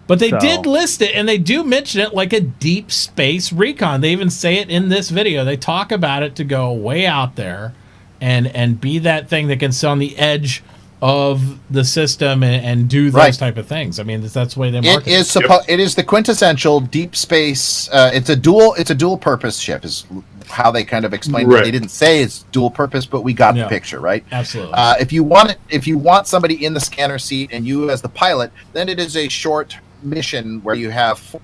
But they did list it, and they do mention it like a deep space recon. They even say it in this video. They talk about it to go way out there and be that thing that can sit on the edge of the system and do those type of things. I mean, that's the way they market it. It is the quintessential deep space. It's a dual purpose ship is how they kind of explained it. They didn't say it's dual purpose, but we got the picture, right? Absolutely. If you want somebody in the scanner seat and you as the pilot, then it is a short mission where you have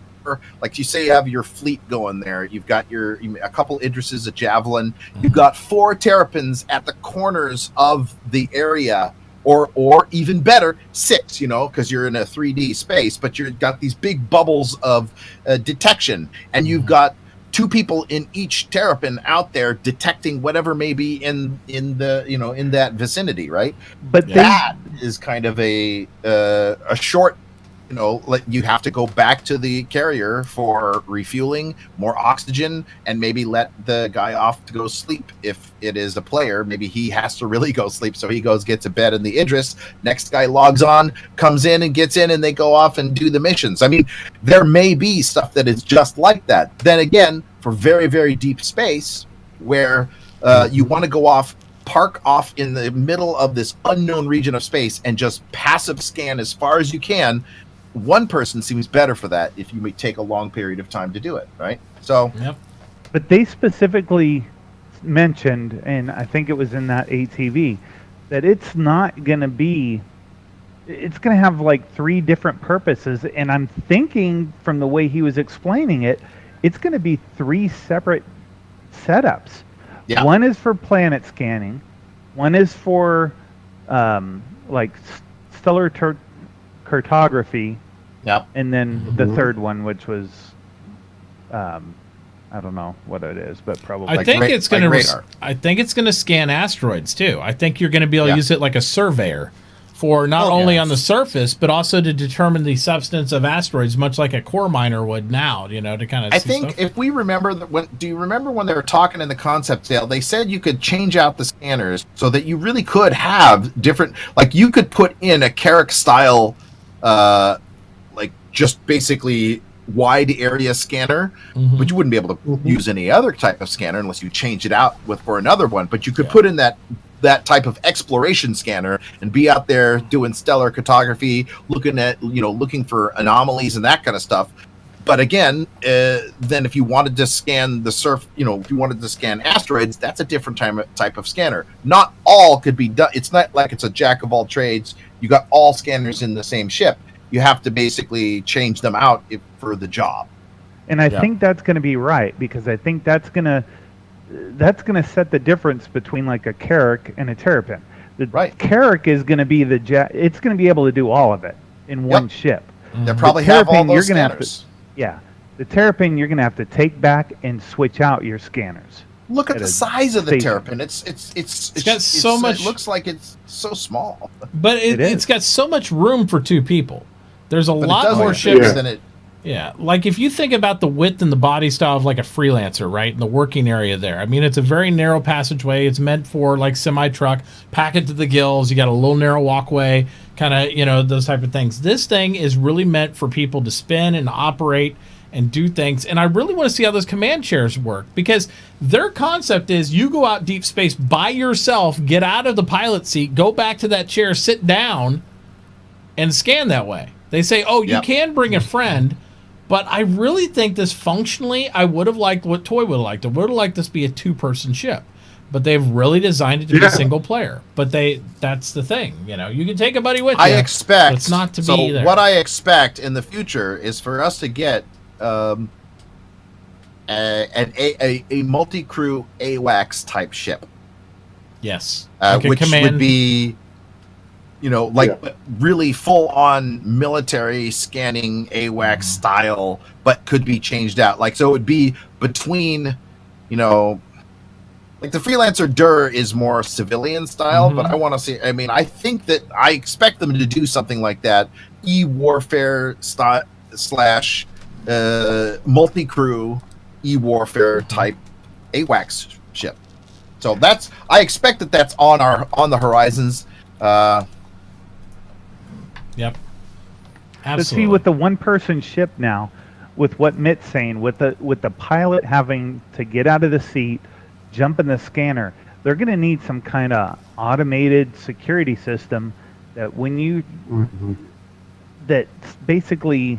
like you say, you have your fleet going there. You've got a couple Idrises, a Javelin. You've got 4 Terrapins at the corners of the area. Or even better, 6, because you're in a 3D space, but you've got these big bubbles of detection, and you've got 2 people in each Terrapin out there detecting whatever may be in that vicinity, right? But that is kind of a short. You have to go back to the carrier for refueling, more oxygen, and maybe let the guy off to go sleep. If it is a player, maybe he has to really go sleep. So he gets a bed in the Idris. Next guy logs on, comes in and gets in, and they go off and do the missions. I mean, there may be stuff that is just like that. Then again, for very, very deep space, where you want to go off park off in the middle of this unknown region of space and just passive scan as far as you can. One person seems better for that if you may take a long period of time to do it, right? So, but they specifically mentioned, and I think it was in that ATV, that it's not going to be, it's going to have like 3 different purposes. And I'm thinking from the way he was explaining it, it's going to be 3 separate setups. Yeah. One is for planet scanning, one is for like stellar cartography, and then the third one, which was I don't know what it is, but probably I think it's going to I think it's going to scan asteroids too. I think you're going to be able to use it like a surveyor for not only on the surface, but also to determine the substance of asteroids, much like a core miner would now, you know, to kind of I think stuff. If we remember, do you remember when they were talking in the concept sale, they said you could change out the scanners so that you really could have different, like you could put in a Carrack style, like just basically wide area scanner, but you wouldn't be able to use any other type of scanner unless you change it out for another one. But you could put in that type of exploration scanner and be out there doing stellar cartography, looking for anomalies and that kind of stuff. But again, then if you wanted to scan if you wanted to scan asteroids, that's a different type of scanner. Not all could be done. It's not like it's a jack of all trades. You got all scanners in the same ship. You have to basically change them out for the job. And I think that's going to be right, because I think that's going to set the difference between like a Carrack and a Terrapin. The Carrack is going to be it's going to be able to do all of it in one ship. They probably have all those scanners. The Terrapin you're going to have to take back and switch out your scanners. Look at the size of the Terrapin. It's got so much. It looks like it's so small. But it's got so much room for 2 people. There's a lot more ships than it. Yeah, like if you think about the width and the body style of like a Freelancer, right, in the working area there. I mean, it's a very narrow passageway. It's meant for like semi-truck, pack it to the gills. You got a little narrow walkway, kind of, those type of things. This thing is really meant for people to spin and operate and do things. And I really want to see how those command chairs work, because their concept is you go out deep space by yourself, get out of the pilot seat, go back to that chair, sit down, and scan that way. They say, you can bring a friend, but I really think this functionally, I would have liked what Toy would have liked. I would have liked this to be a 2-person ship, but they've really designed it to be single player. But that's the thing, you can take a buddy with you. I expect it's not to be there. What I expect in the future is for us to get a multi-crew AWACS type ship. Yes, like which would be. Really full-on military scanning AWACS style, but could be changed out. Like, so it would be between, like the Freelancer Dur is more civilian style, but I want to see, I think that I expect them to do something like that, e-warfare slash multi-crew e-warfare type AWACS ship. So I expect that's on the horizons. Yep. Absolutely. But see, with the 1-person ship now, with what Mitt's saying, with the pilot having to get out of the seat, jump in the scanner, they're going to need some kind of automated security system that that's basically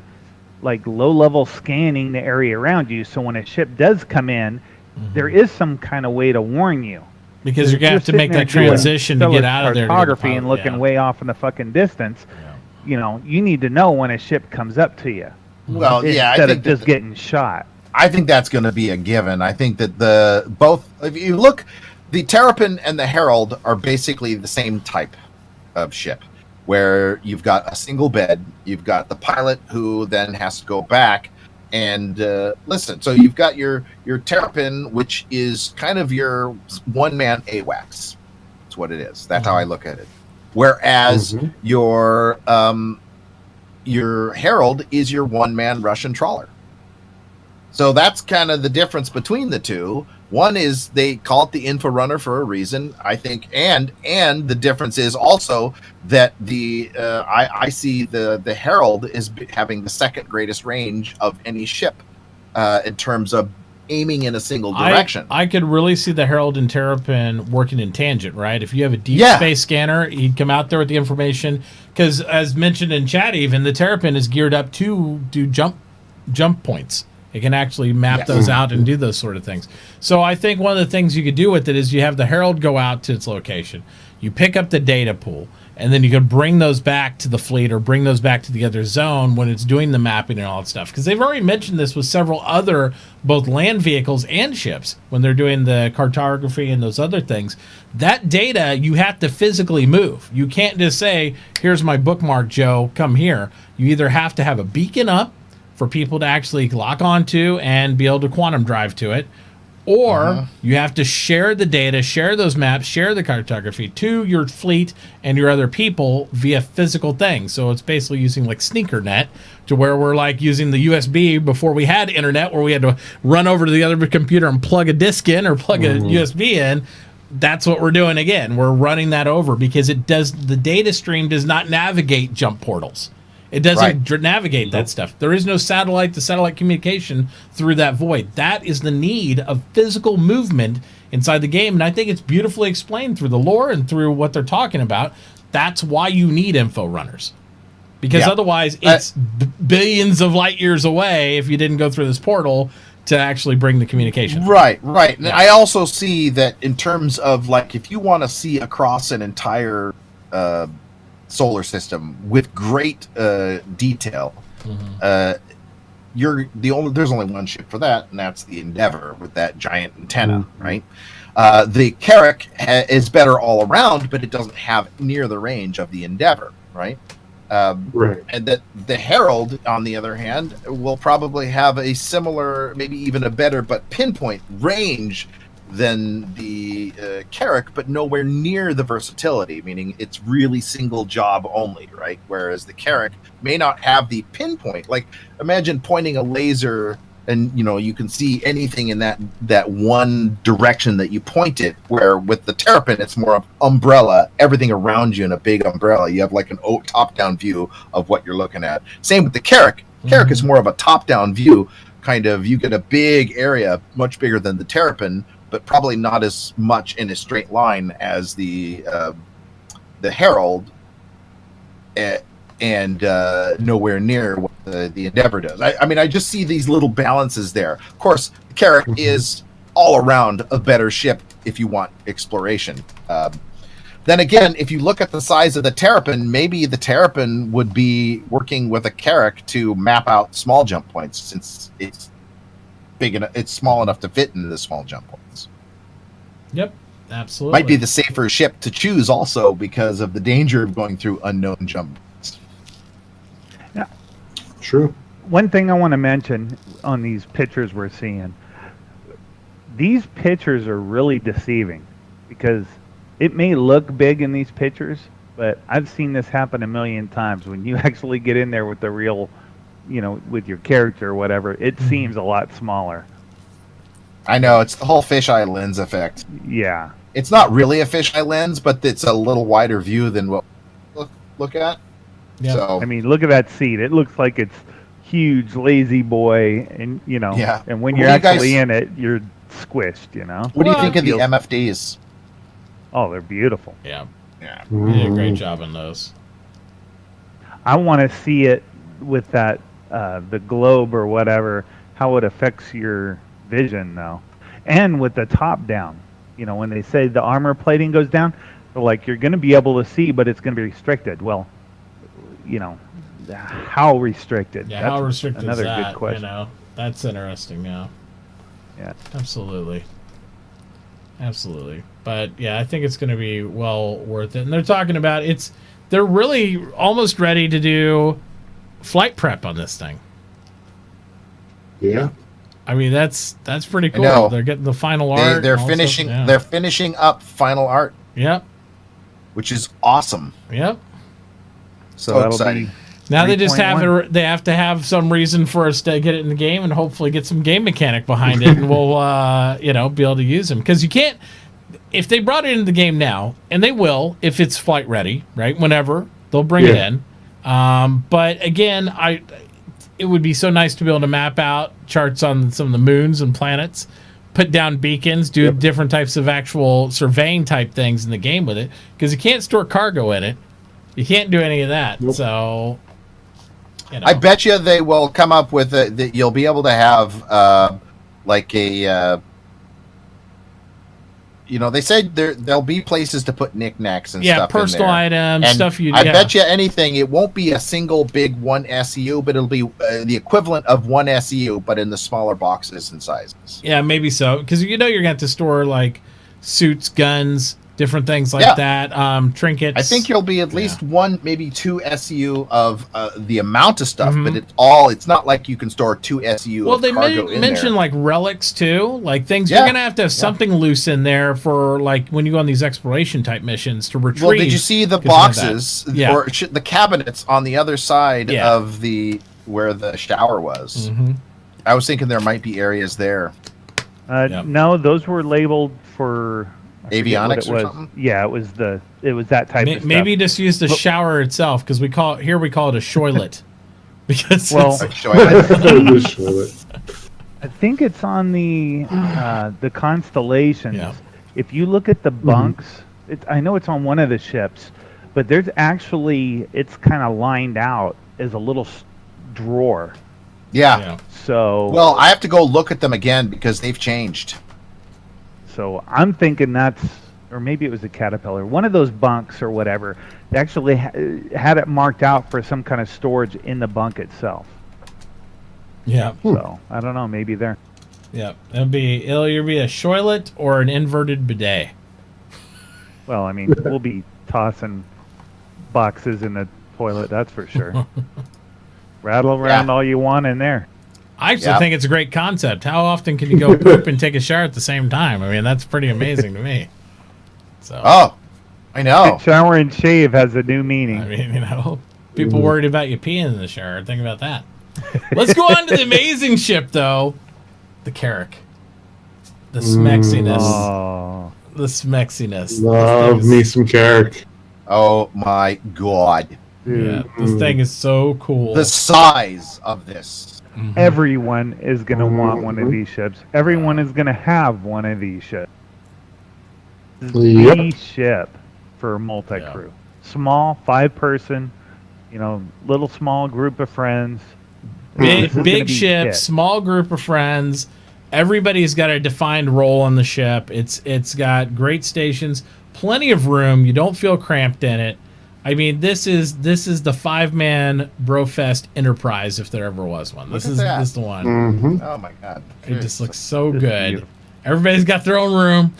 like low-level scanning the area around you. So when a ship does come in, there is some kind of way to warn you. Because you're going to have to make that transition to get out of there. Photography and looking way off in the fucking distance. Yeah. You need to know when a ship comes up to you. Well, instead of just getting shot. I think that's going to be a given. I think that if you look, the Terrapin and the Herald are basically the same type of ship, where you've got a single bed, you've got the pilot who then has to go back and listen. So you've got your Terrapin, which is kind of your one-man AWACS. That's what it is. That's how I look at it. Whereas your Herald is your one-man Russian trawler. So that's kind of the difference between the two. One is they call it the Inforunner for a reason, I think, and the difference is also that I see the Herald is having the second greatest range of any ship in terms of aiming in a single direction. I could really see the Herald and Terrapin working in tangent, right? If you have a deep space scanner, he'd come out there with the information. Because as mentioned in chat, even the Terrapin is geared up to do jump points. It can actually map those out and do those sort of things. So I think one of the things you could do with it is you have the Herald go out to its location. You pick up the data pool, and then you can bring those back to the fleet or bring those back to the other zone when it's doing the mapping and all that stuff. Because they've already mentioned this with several other both land vehicles and ships when they're doing the cartography and those other things. That data you have to physically move. You can't just say, here's my bookmark, Joe, come here. You either have to have a beacon up for people to actually lock onto and be able to quantum drive to it, or you have to share the data, share those maps, share the cartography to your fleet and your other people via physical things. So it's basically using like SneakerNet to where we're like using the USB before we had internet, where we had to run over to the other computer and plug a disk in or plug a USB in. That's what we're doing again. We're running that over because the data stream does not navigate jump portals. It doesn't navigate that stuff. There is no satellite-to-satellite communication through that void. That is the need of physical movement inside the game, and I think it's beautifully explained through the lore and through what they're talking about. That's why you need info runners. Because otherwise, it's billions of light years away if you didn't go through this portal to actually bring the communication. Right. And I also see that in terms of, like, if you want to see across an entire solar system with great detail, there's only one ship for that, and that's the Endeavor with that giant antenna, right? The Carrack is better all around, but it doesn't have near the range of the Endeavor, right? And that the Herald, on the other hand, will probably have a similar, maybe even a better, but pinpoint range than the Carrack, but nowhere near the versatility, meaning it's really single job only, right? Whereas the Carrack may not have the pinpoint. Like, imagine pointing a laser and, you can see anything in that one direction that you point it, where with the Terrapin, it's more of umbrella, everything around you in a big umbrella. You have like an top-down view of what you're looking at. Same with the Carrack. Carrack is more of a top-down view, kind of. You get a big area, much bigger than the Terrapin, but probably not as much in a straight line as the Herald, and nowhere near what the Endeavor does. I mean, I just see these little balances there. Of course, the Carrack is all around a better ship if you want exploration. Then again, if you look at the size of the Terrapin, maybe the Terrapin would be working with a Carrack to map out small jump points, since it's big enough, it's small enough to fit into the small jump points. Yep, absolutely. Might be the safer ship to choose also because of the danger of going through unknown jump points. Yeah, true. One thing I want to mention on these pictures we're seeing, these pictures are really deceiving, because it may look big in these pictures, but I've seen this happen a million times. When you actually get in there with the real, with your character or whatever, it seems a lot smaller. I know, it's the whole fisheye lens effect. Yeah. It's not really a fisheye lens, but it's a little wider view than what we look at. Yeah. So, I mean, look at that seat. It looks like it's huge, lazy boy, and and when you're actually in it, you're squished, What do you think of the MFDs? Oh, they're beautiful. Yeah. You did a great job on those. I want to see it with that the globe or whatever, how it affects your vision though, and with the top down. When they say the armor plating goes down, they're like, you're going to be able to see, but it's going to be restricted. Well, how restricted? Yeah, how restricted another is that? Good question. That's interesting now. Yeah, absolutely. But yeah, I think it's going to be well worth it. And they're talking about they're really almost ready to do flight prep on this thing. Yeah. I mean, that's pretty cool. They're getting the final art. They're finishing. They're finishing up final art. Yep. Which is awesome. Yep. So exciting. Now they just have to have some reason for us to get it in the game, and hopefully get some game mechanic behind it, and we'll be able to use them. Because you can't, if they brought it into the game now, and they will if it's flight ready, right? Whenever they'll bring it in. But again, it would be so nice to be able to map out charts on some of the moons and planets, put down beacons, do different types of actual surveying type things in the game with it, because you can't store cargo in it. You can't do any of that. Nope. So, you know. I bet you they will come up with that. You'll be able to have like a. They said there'll be places to put knickknacks and stuff. Yeah, personal items, and stuff you. I bet you anything, it won't be a single big 1 SEU, but it'll be the equivalent of 1 SEU, but in the smaller boxes and sizes. Yeah, maybe so, because you're going to have to store like suits, guns, different things like that, trinkets. I think you'll be at least 1, maybe 2 SEU of the amount of stuff, but it's not like you can store 2 SEU of cargo in there. Mention like relics too, like things you're gonna have something loose in there for like when you go on these exploration type missions to retrieve. Well, did you see the boxes or the cabinets on the other side of where the shower was? I was thinking there might be areas there. No, those were labeled for avionics or something. Yeah, it was that type of stuff. Maybe just use the shower itself, because we call it a shoilet. Because I think it's on the constellations. Yeah. If you look at the bunks, I know it's on one of the ships, but there's actually, it's kind of lined out as a little drawer. Yeah. So. Well, I have to go look at them again because they've changed. So I'm thinking or maybe it was a Caterpillar, one of those bunks or whatever, they actually had it marked out for some kind of storage in the bunk itself. Yeah. So I don't know, maybe there. Yeah, it'll either be a shoilet or an inverted bidet. Well, I mean, we'll be tossing boxes in the toilet, that's for sure. Rattle around all you want in there. I actually think it's a great concept. How often can you go poop and take a shower at the same time? I mean, that's pretty amazing to me. So. Oh, I know. Shower and shave has a new meaning. I mean, people worried about you peeing in the shower. Think about that. Let's go on to the amazing ship, though. The Carrack. The smexiness. Oh. The smexiness. Love me some Carrack. Oh, my God. Yeah, this thing is so cool. The size of this. Everyone is going to want one of these ships. Everyone is going to have one of these ships. The ship for multi-crew. Small, 5-person, little small group of friends. Big ship, small group of friends. Everybody's got a defined role on the ship. It's got great stations, plenty of room. You don't feel cramped in it. I mean, this is the 5-man Brofest Enterprise, if there ever was one. This is the one. Oh my God! It just looks so good. Beautiful. Everybody's got their own room.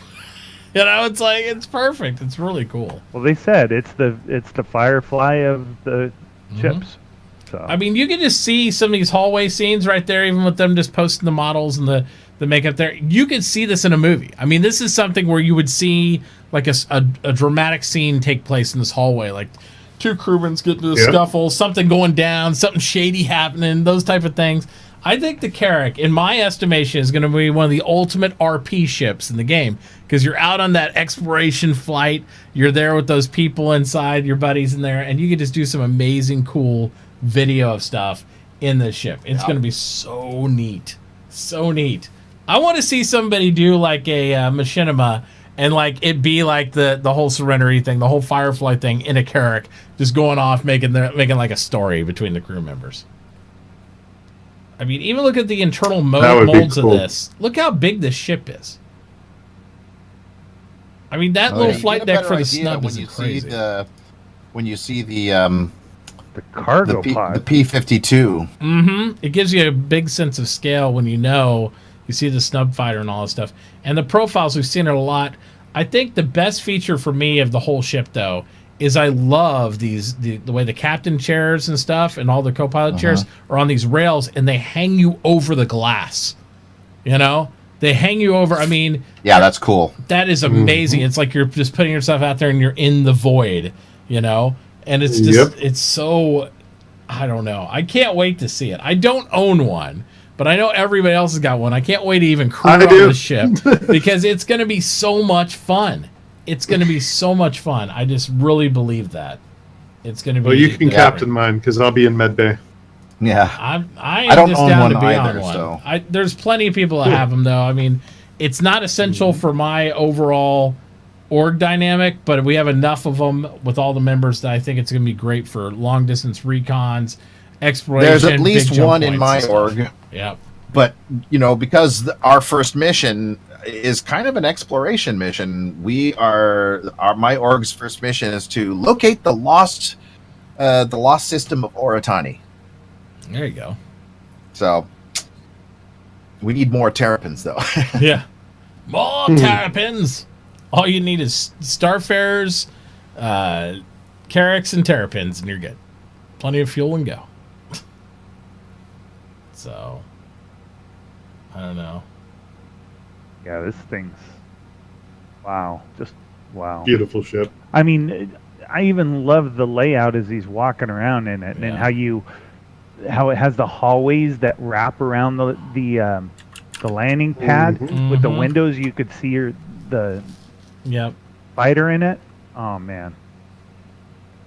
It's perfect. It's really cool. Well, they said it's the Firefly of the ships. So I mean, you can just see some of these hallway scenes right there, even with them just posting the models and the makeup there. You could see this in a movie. I mean, this is something where you would see like a dramatic scene take place in this hallway, like 2 crewmen get into a scuffle, something going down, something shady happening, those type of things. I think the Carrack, in my estimation, is going to be one of the ultimate RP ships in the game, because you're out on that exploration flight, you're there with those people inside, your buddies in there, and you can just do some amazing, cool video of stuff in this ship. It's going to be so neat. So neat. I want to see somebody do like a machinima, and like it be like the whole Serenity thing, the whole Firefly thing in a Carrack, just going off making like a story between the crew members. I mean, even look at the internal molds of this. Look how big this ship is. I mean, that little flight deck for the snub is crazy. When you see the cargo pod, the P-52. It gives you a big sense of scale when you see the snub fighter and all this stuff. And the profiles, we've seen it a lot. I think the best feature for me of the whole ship, though, is I love the way the captain chairs and stuff and all the co-pilot chairs are on these rails, and they hang you over the glass. They hang you over. I mean, yeah, that's cool. That is amazing. It's like you're just putting yourself out there and you're in the void, and it's just it's so, I don't know. I can't wait to see it. I don't own one, but I know everybody else has got one. I can't wait to even crew on the ship because it's going to be so much fun. It's going to be so much fun. I just really believe that. It's going to be... Well, you can captain mine because I'll be in med bay. Yeah. I don't just own down one to be either, on one. so. There's plenty of people that have them, though. I mean, it's not essential for my overall org dynamic, but we have enough of them with all the members that I think it's going to be great for long distance recons, exploration. There's at least big jump one in my points org. Yep. But, because our first mission is kind of an exploration mission, my org's first mission is to locate the lost system of Oratani. There you go. So we need more Terrapins, though. Yeah. More Terrapins. All you need is Starfarers, Carracks, and Terrapins, and you're good. Plenty of fuel and go. So, I don't know. Yeah, this thing's wow, just wow. Beautiful ship. I mean, I even love the layout as he's walking around in it, and how it has the hallways that wrap around the landing pad with the windows. You could see the fighter in it. Oh man.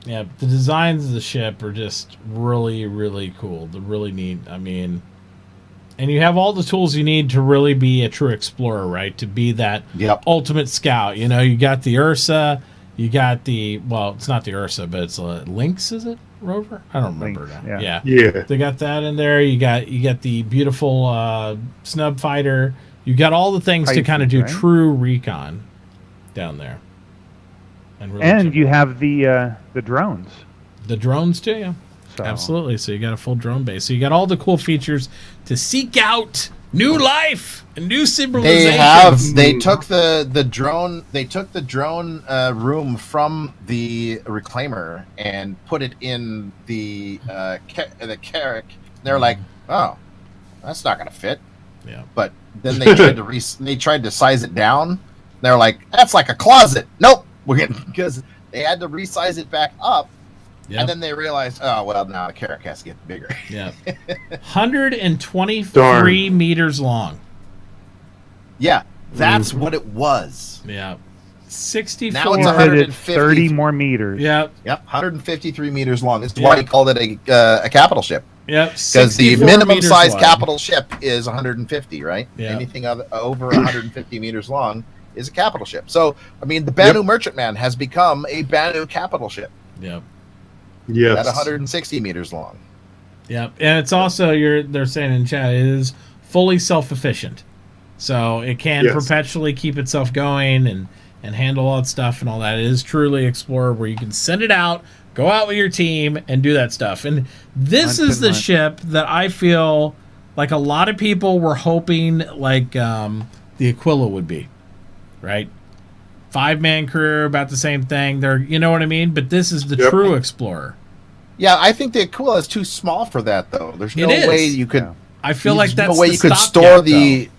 Yeah, the designs of the ship are just really, really cool. They're really neat. I mean, and you have all the tools you need to really be a true explorer, right? To be that ultimate scout. You got the Ursa, you got it's not the Ursa, but it's a Lynx, is it? Rover? I don't remember now. Yeah. They got that in there. You got the beautiful snub fighter. You got all the things to kind of do true recon down there. And you have the drones. The drones too, yeah. So. Absolutely. So you got a full drone base. So you got all the cool features to seek out new life and new civilizations. They took the drone room from the Reclaimer and put it in the Carrack. They're like, oh, that's not going to fit. Yeah. But then they tried to size it down. They're like, that's like a closet. Nope. Because they had to resize it back up, and then they realized, oh well, now the Carrack has to get bigger. Yeah, 123 meters long. Yeah, that's what it was. Yeah, 64. Now it's 150. 30 more meters. Yep, 153 meters long. This is why he called it a capital ship. Yep, because the minimum size capital ship is 150, right? Yep. Anything over 150 meters long is a capital ship. So, I mean, the Banu Merchantman has become a Banu capital ship. Yep. Yes. At 160 meters long. Yep. And it's also, they're saying in chat, it is fully self-efficient. So it can perpetually keep itself going and handle all that stuff and all that. It is truly Explorer where you can send it out, go out with your team, and do that stuff. And this is the ship that I feel like a lot of people were hoping like the Aquila would be. Right, 5-man crew, about the same thing. They're, you know what I mean. But this is the true Explorer. Yeah, I think the Aquila is too small for that, though. There's no way you could. I feel like that's no way you could store the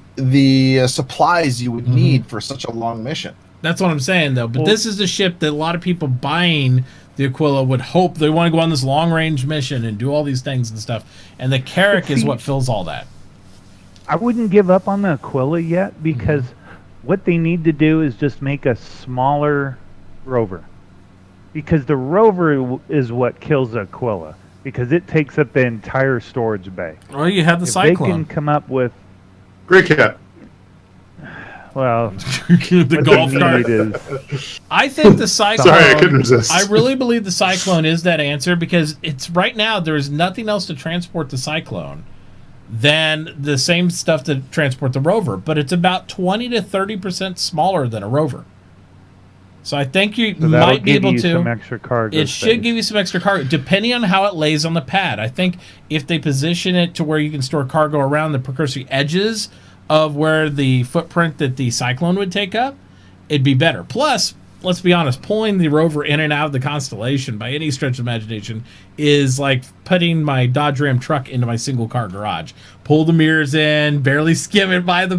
supplies you would need for such a long mission. That's what I'm saying, though. But this is the ship that a lot of people buying the Aquila would hope they want to go on this long range mission and do all these things and stuff. And the Carrack is what fills all that. I wouldn't give up on the Aquila yet because. What they need to do is just make a smaller rover. Because the rover is what kills the Aquila. Because it takes up the entire storage bay. Well, you have the Cyclone. They can come up with... Great cat. Well... the golf cart. I think the Cyclone... Sorry, I couldn't resist. I really believe the Cyclone is that answer because it's right now there's nothing else to transport the Cyclone than the same stuff to transport the rover, but it's about 20 to 30% smaller than a rover. So I think you might be able to. Some extra cargo it should give you some extra cargo, depending on how it lays on the pad. I think if they position it to where you can store cargo around the precursory edges of where the footprint that the Cyclone would take up, it'd be better. Plus, let's be honest, pulling the rover in and out of the Constellation by any stretch of imagination is like putting my Dodge Ram truck into my single car garage. Pull the mirrors in, barely skim it by the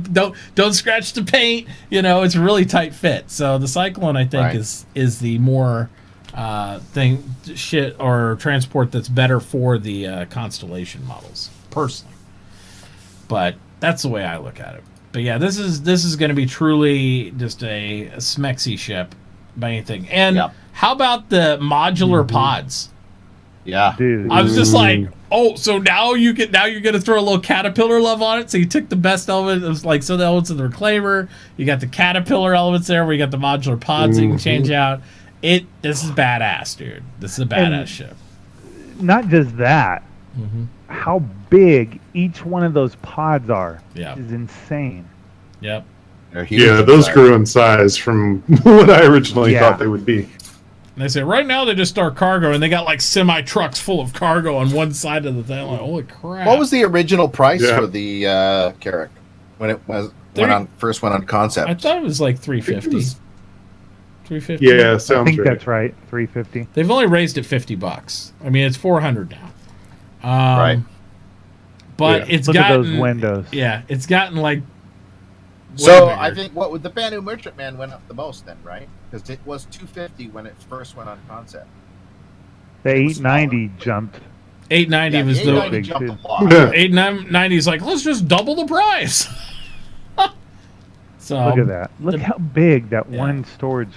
don't scratch the paint. It's a really tight fit. So the Cyclone, I think, is the more transport that's better for the Constellation models, personally. But that's the way I look at it. But yeah, this is going to be truly just a smexy ship by anything. And how about the modular pods? Yeah, dude. I was just like, Oh, so now you're gonna throw a little Caterpillar love on it. So you took the best element. It was like some of the elements of the Reclaimer. You got the Caterpillar elements there, where you got the modular pods you can change out. This is badass, dude. This is a badass ship. Not just that. How big each one of those pods are is insane. Yep. Yeah, those grew in size from what I originally thought they would be. And they say right now they just start cargo, and they got like semi trucks full of cargo on one side of the thing. I'm like, holy crap! What was the original price for the Carrack when it first went on concept? I thought it was like $350. $350. Yeah, sounds right. I think that's right. $350. They've only raised it $50. I mean, it's $400 now. Right. But it's Look gotten at those windows. Yeah, it's gotten like. So I think the Banu Merchantman went up the most then, right? Because it was $250 when it first went on concept. The 890 jumped. 890 was the 890 jumped a lot. 890 is like, let's just double the price. So look at that. Look how big that one storage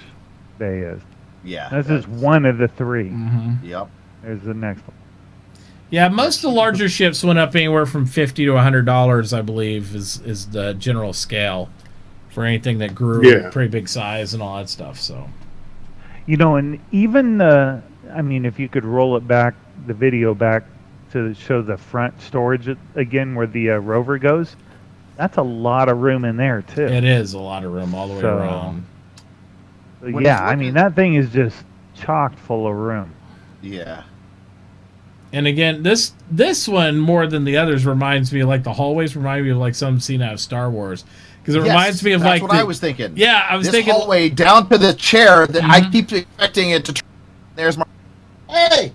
bay is. Yeah. This is one of the three. Yep. There's the next one. Yeah, most of the larger ships went up anywhere from $50 to $100, I believe, is the general scale for anything that grew pretty big size and all that stuff. So, and even if you could roll it back, the video back to show the front storage again, where the rover goes, that's a lot of room in there too. It is a lot of room all the way around. That thing is just chock full of room. Yeah. And again, this one more than the others reminds me of like the hallways remind me of like some scene out of Star Wars, because it reminds me of that's like what I was thinking. Yeah, I was thinking hallway down to the chair that I keep expecting it to. There's my hey.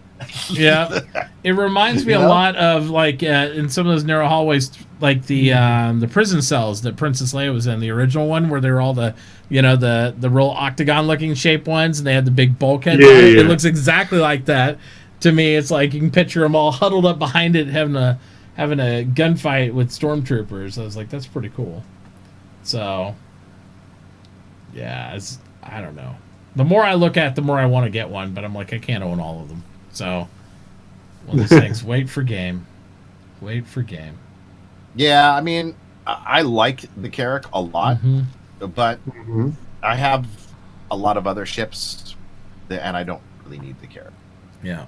Yeah, it reminds me a lot of like in some of those narrow hallways, like the prison cells that Princess Leia was in, the original one, where they're all the the real octagon looking shape ones, and they had the big bulkhead. It looks exactly like that. To me, it's like you can picture them all huddled up behind it, having a gunfight with stormtroopers. I was like, that's pretty cool. So, yeah, I don't know. The more I look at, the more I want to get one, but I'm like, I can't own all of them. So, one of those things. Wait for game. Yeah, I mean, I like the Carrack a lot, but I have a lot of other ships, and I don't really need the Carrack. Yeah.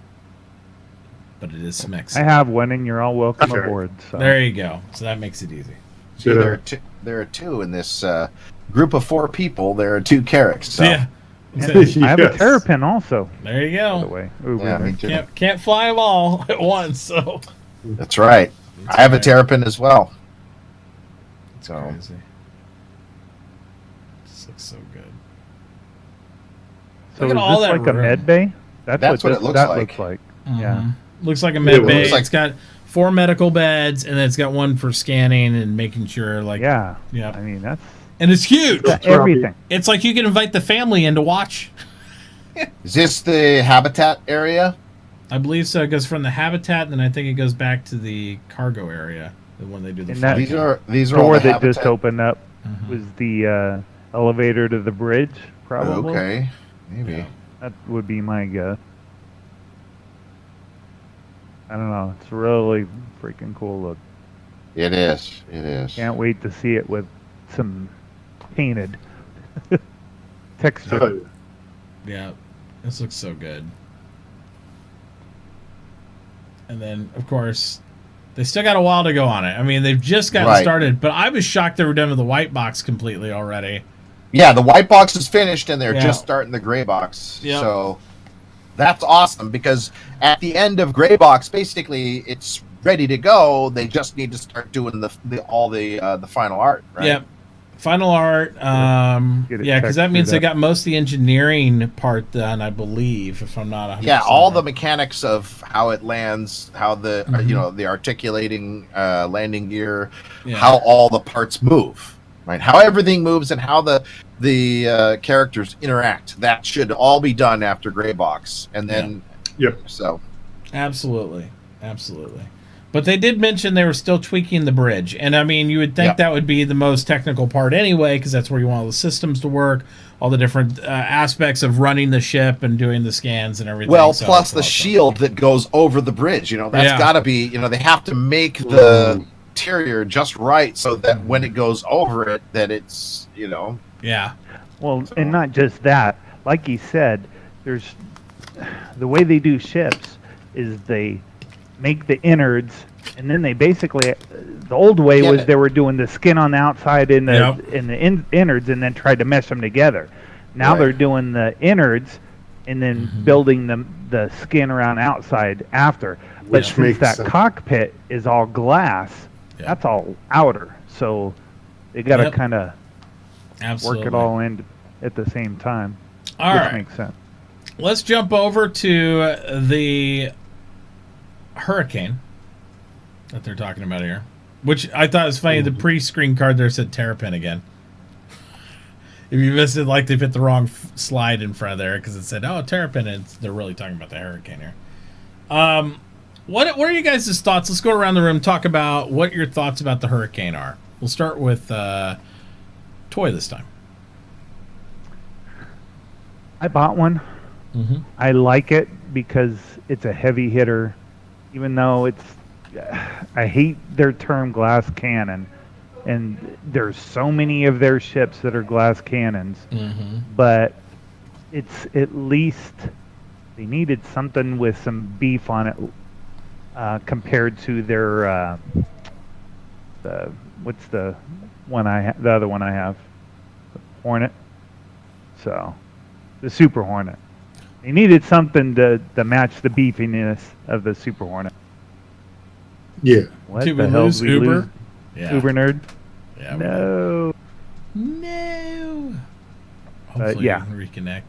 But it is Smex. I have one, and you're all welcome aboard. So. There you go. So that makes it easy. See, there are two in this group of 4 people. There are 2 Carracks. So. Yeah. I have a Terrapin also. There you go. By the way. Me too. Can't fly them all at once. So that's right. I have a Terrapin as well. It's crazy. This looks so good. So look at all that like room. A med bay? That's what it looks like. Yeah. Looks like a med bay. It's got 4 medical beds, and then it's got one for scanning and making sure, like... Yeah. I mean, that's... And it's huge. Everything. It's like you can invite the family in to watch. Is this the habitat area? I believe so. It goes from the habitat, and then I think it goes back to the cargo area when they do the flight. These are door all the that habitat. Just opened up was the elevator to the bridge, probably. Okay. Maybe. Yeah. That would be my guess. I don't know. It's really freaking cool look. It is. Can't wait to see it with some painted texture. Yeah, this looks so good. And then, of course, they still got a while to go on it. I mean, they've just gotten started, but I was shocked they were done with the white box completely already. Yeah, the white box is finished, and they're just starting the gray box. Yep. So that's awesome, because at the end of gray box, basically, it's ready to go. They just need to start doing the final art, right? Yep. Final art, because that means they got most of the engineering part done, I believe, if I'm not 100%. Yeah, all the mechanics of how it lands, how the the articulating landing gear, how all the parts move, right? How everything moves and how the characters interact. That should all be done after gray box, and then Yep. So absolutely. But they did mention they were still tweaking the bridge. And, I mean, you would think that would be the most technical part anyway, because that's where you want all the systems to work, all the different aspects of running the ship and doing the scans and everything. Well, plus the shield that goes over the bridge. That's got to be, they have to make the interior just right so that when it goes over it, that it's, Yeah. Well, and not just that. Like you said, there's the way they do ships is they make the innards, and then they basically the old way was they were doing the skin on the outside and the innards, and then tried to mesh them together. Now they're doing the innards and then building the skin around outside after. But since that cockpit is all glass, that's all outer. So they got to kind of work it all in at the same time. All right, makes sense. Let's jump over to the Hurricane that they're talking about here, which I thought was funny. The pre-screen card there said Terrapin again. If you missed it, like they put the wrong slide in front of there because it said, Terrapin, and they're really talking about the Hurricane here. What are you guys' thoughts? Let's go around the room, talk about what your thoughts about the Hurricane are. We'll start with Toy this time. I bought one. I like it because it's a heavy hitter. Even though I hate their term glass cannon, and there's so many of their ships that are glass cannons, but it's at least they needed something with some beef on it compared to their what's the other one I have, Hornet. So the Super Hornet. They needed something to match the beefiness of the Super Hornet. Yeah. What Did the we hell lose did we Uber? lose? Yeah. Uber nerd? Yeah. No. Hopefully we can reconnect.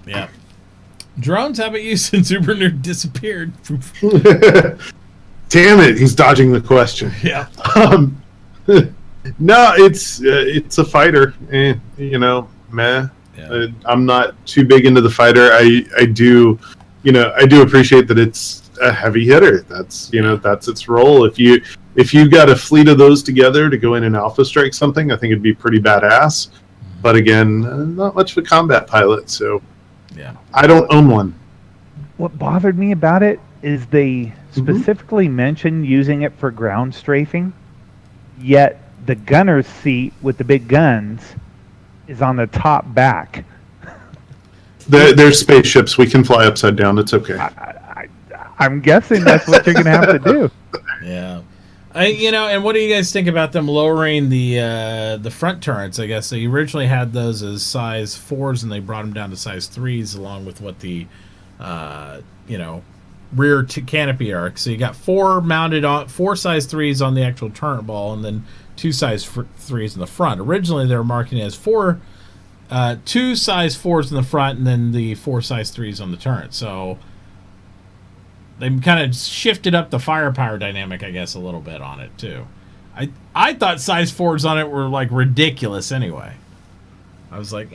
Yeah. Drones, how about you since Uber nerd disappeared? Damn it, he's dodging the question. Yeah. No, it's a fighter. Meh. Yeah. I'm not too big into the fighter. I do appreciate that it's a heavy hitter. That's that's its role. If you got a fleet of those together to go in and alpha strike something, I think it'd be pretty badass. But again, not much of a combat pilot, so I don't own one. What bothered me about it is they specifically mentioned using it for ground strafing, yet the gunner's seat with the big guns is on the top back. They're spaceships. We can fly upside down. It's okay. I'm guessing that's what you're going to have to do. Yeah. And what do you guys think about them lowering the front turrets? I guess they originally had those as size 4s, and they brought them down to size 3s, along with what the rear canopy are. So you got 4 size 3s on the actual turret ball, and then 2 size 3s in the front. Originally, they were marketing as 2 size 4s in the front, and then the 4 size 3s on the turret. So they kind of shifted up the firepower dynamic, I guess, a little bit on it too. I thought size 4s on it were like ridiculous anyway. I was like,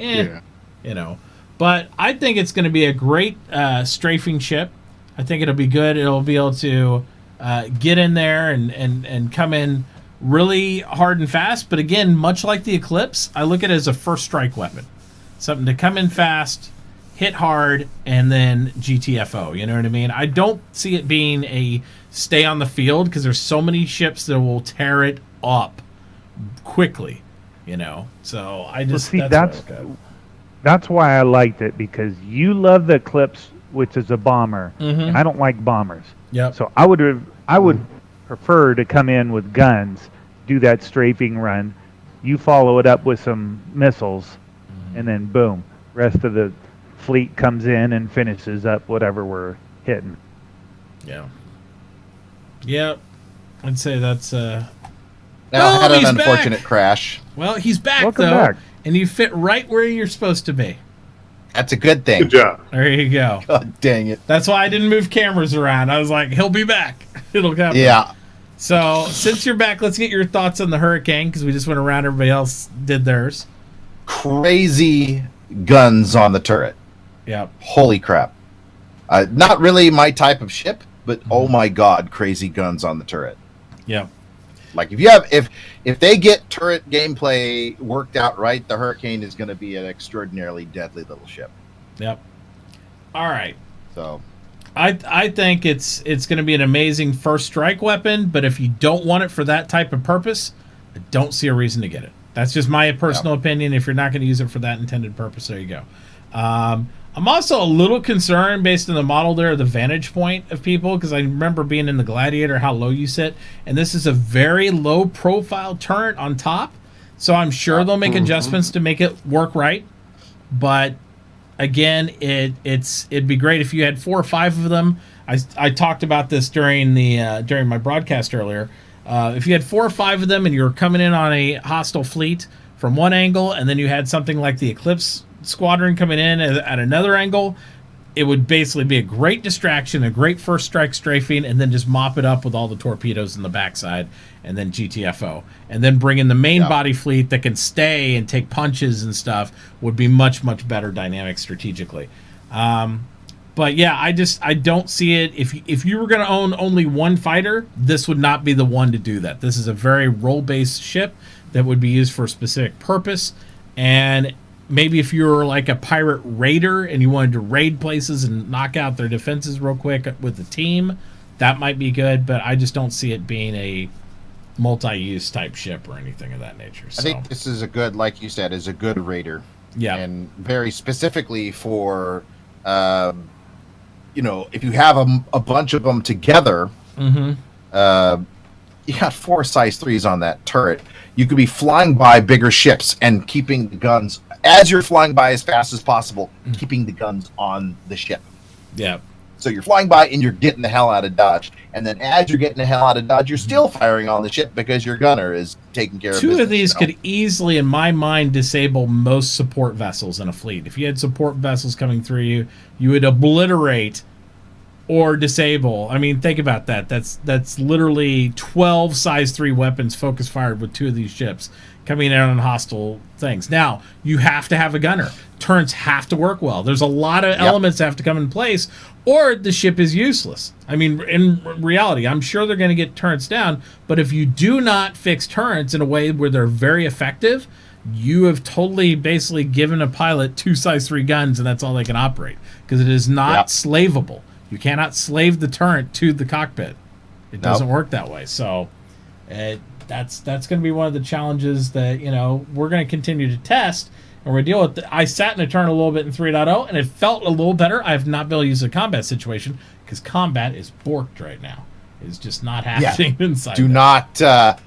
But I think it's going to be a great strafing ship. I think it'll be good. It'll be able to get in there and come in really hard and fast. But again, much like the Eclipse, I look at it as a first strike weapon. Something to come in fast, hit hard, and then GTFO. You know what I mean? I don't see it being a stay on the field because there's so many ships that will tear it up quickly. So I just that's why I liked it, because you love the Eclipse, which is a bomber, and I don't like bombers. Yeah. So I would prefer to come in with guns, do that strafing run. You follow it up with some missiles, and then boom, rest of the fleet comes in and finishes up whatever we're hitting. Yeah. Yeah. I'd say that's now had an unfortunate crash. Well, he's back. Welcome though, back. And you fit right where you're supposed to be. That's a good thing. Good job. There you go. God dang it. That's why I didn't move cameras around. I was like, he'll be back. It'll come. Yeah. So, since you're back, let's get your thoughts on the Hurricane, because we just went around. Everybody else did theirs. Crazy guns on the turret. Yeah. Holy crap. Not really my type of ship, but oh my god, crazy guns on the turret. Yeah. Like if they get turret gameplay worked out right, the Hurricane is going to be an extraordinarily deadly little ship. Yep. All right. So I think it's going to be an amazing first strike weapon, but if you don't want it for that type of purpose, I don't see a reason to get it. That's just my personal opinion. If you're not going to use it for that intended purpose, there you go. I'm also a little concerned based on the model there, the vantage point of people, because I remember being in the Gladiator, how low you sit, and this is a very low profile turret on top, so I'm sure they'll make adjustments to make it work right. But again, it'd be great if you had 4 or 5 of them. I talked about this during my broadcast earlier. If you had 4 or 5 of them and you were coming in on a hostile fleet from one angle, and then you had something like the Eclipse Squadron coming in at another angle, it would basically be a great distraction, a great first strike strafing, and then just mop it up with all the torpedoes in the backside, and then GTFO. And then bring in the main body fleet that can stay and take punches and stuff would be much, much better dynamic strategically. But yeah, I don't see it. If you were going to own only one fighter, this would not be the one to do that. This is a very role-based ship that would be used for a specific purpose. And maybe if you were like a pirate raider and you wanted to raid places and knock out their defenses real quick with the team, that might be good. But I just don't see it being a multi-use type ship or anything of that nature. So. I think this is a good, like you said, is a good raider. Yeah. And very specifically for, if you have a bunch of them together, you got 4 size 3s on that turret. You could be flying by bigger ships and keeping the guns, as you're flying by as fast as possible, keeping the guns on the ship. Yeah. So you're flying by and you're getting the hell out of Dodge. And then as you're getting the hell out of Dodge, you're still firing on the ship because your gunner is taking care of business. 2 of these could easily, in my mind, disable most support vessels in a fleet. If you had support vessels coming through you, you would obliterate or disable. I mean, think about that. That's literally 12 size 3 weapons focus fired with 2 of these ships coming in on hostile things. Now, you have to have a gunner. Turrets have to work well. There's a lot of elements that have to come in place, or the ship is useless. I mean, in reality, I'm sure they're going to get turrets down, but if you do not fix turrets in a way where they're very effective, you have totally basically given a pilot 2 size 3 guns, and that's all they can operate, because it is not slavable. You cannot slave the turret to the cockpit. It doesn't work that way. So that's going to be one of the challenges that we're going to continue to test, and we're dealing with. I sat in a turn a little bit in 3.0, and it felt a little better. I have not been able to use a combat situation because combat is borked right now. It's just not happening inside. Do not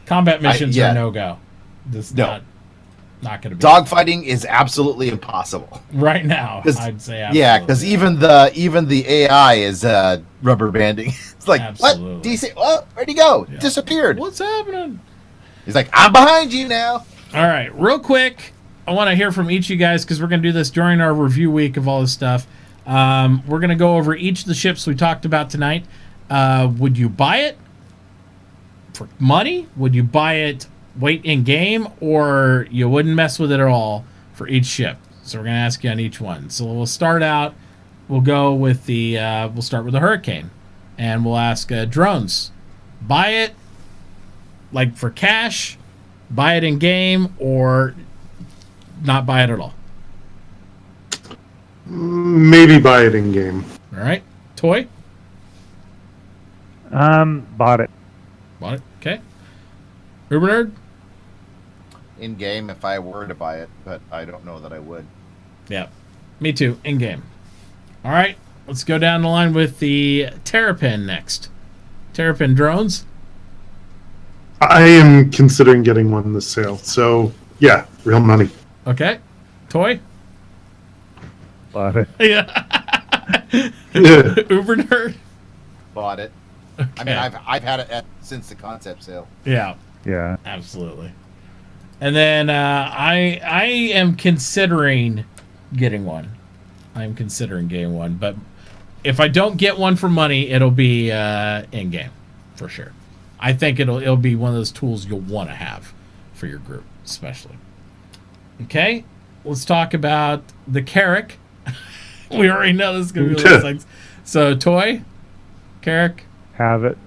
combat missions are no go. Not going to be. Dogfighting is absolutely impossible right now. I'd say absolutely. Yeah, because even the AI is rubber banding. It's like, absolutely. What? DC? Oh, where'd he go? Yeah. Disappeared. What's happening? He's like, I'm behind you now. All right, real quick, I want to hear from each of you guys because we're going to do this during our review week of all this stuff. We're going to go over each of the ships we talked about tonight. Would you buy it for money? Would you buy it wait in game, or you wouldn't mess with it at all for each ship? So we're going to ask you on each one. So we'll start out. We'll go with we'll start with the Hurricane, and we'll ask drones. Buy it like for cash, buy it in game, or not buy it at all? Maybe buy it in game. All right, Toy. Bought it. Bought it. Okay. Uber Nerd. In game, if I were to buy it, but I don't know that I would. Yeah, me too. In game. All right, let's go down the line with the Terrapin next. Terrapin drones. I am considering getting one this sale, so yeah, real money. Okay, Toy. Bought it. Yeah. Uber Nerd. Bought it. Okay. I mean, I've had it since the concept sale. Yeah. Yeah. Absolutely. And then I am considering getting one. I'm considering getting one, but if I don't get one for money, it'll be in game for sure. I think it'll be one of those tools you'll want to have for your group, especially. Okay, let's talk about the Carrack. We already know this is gonna be one of those things. So, Toy, Carrick? Have it.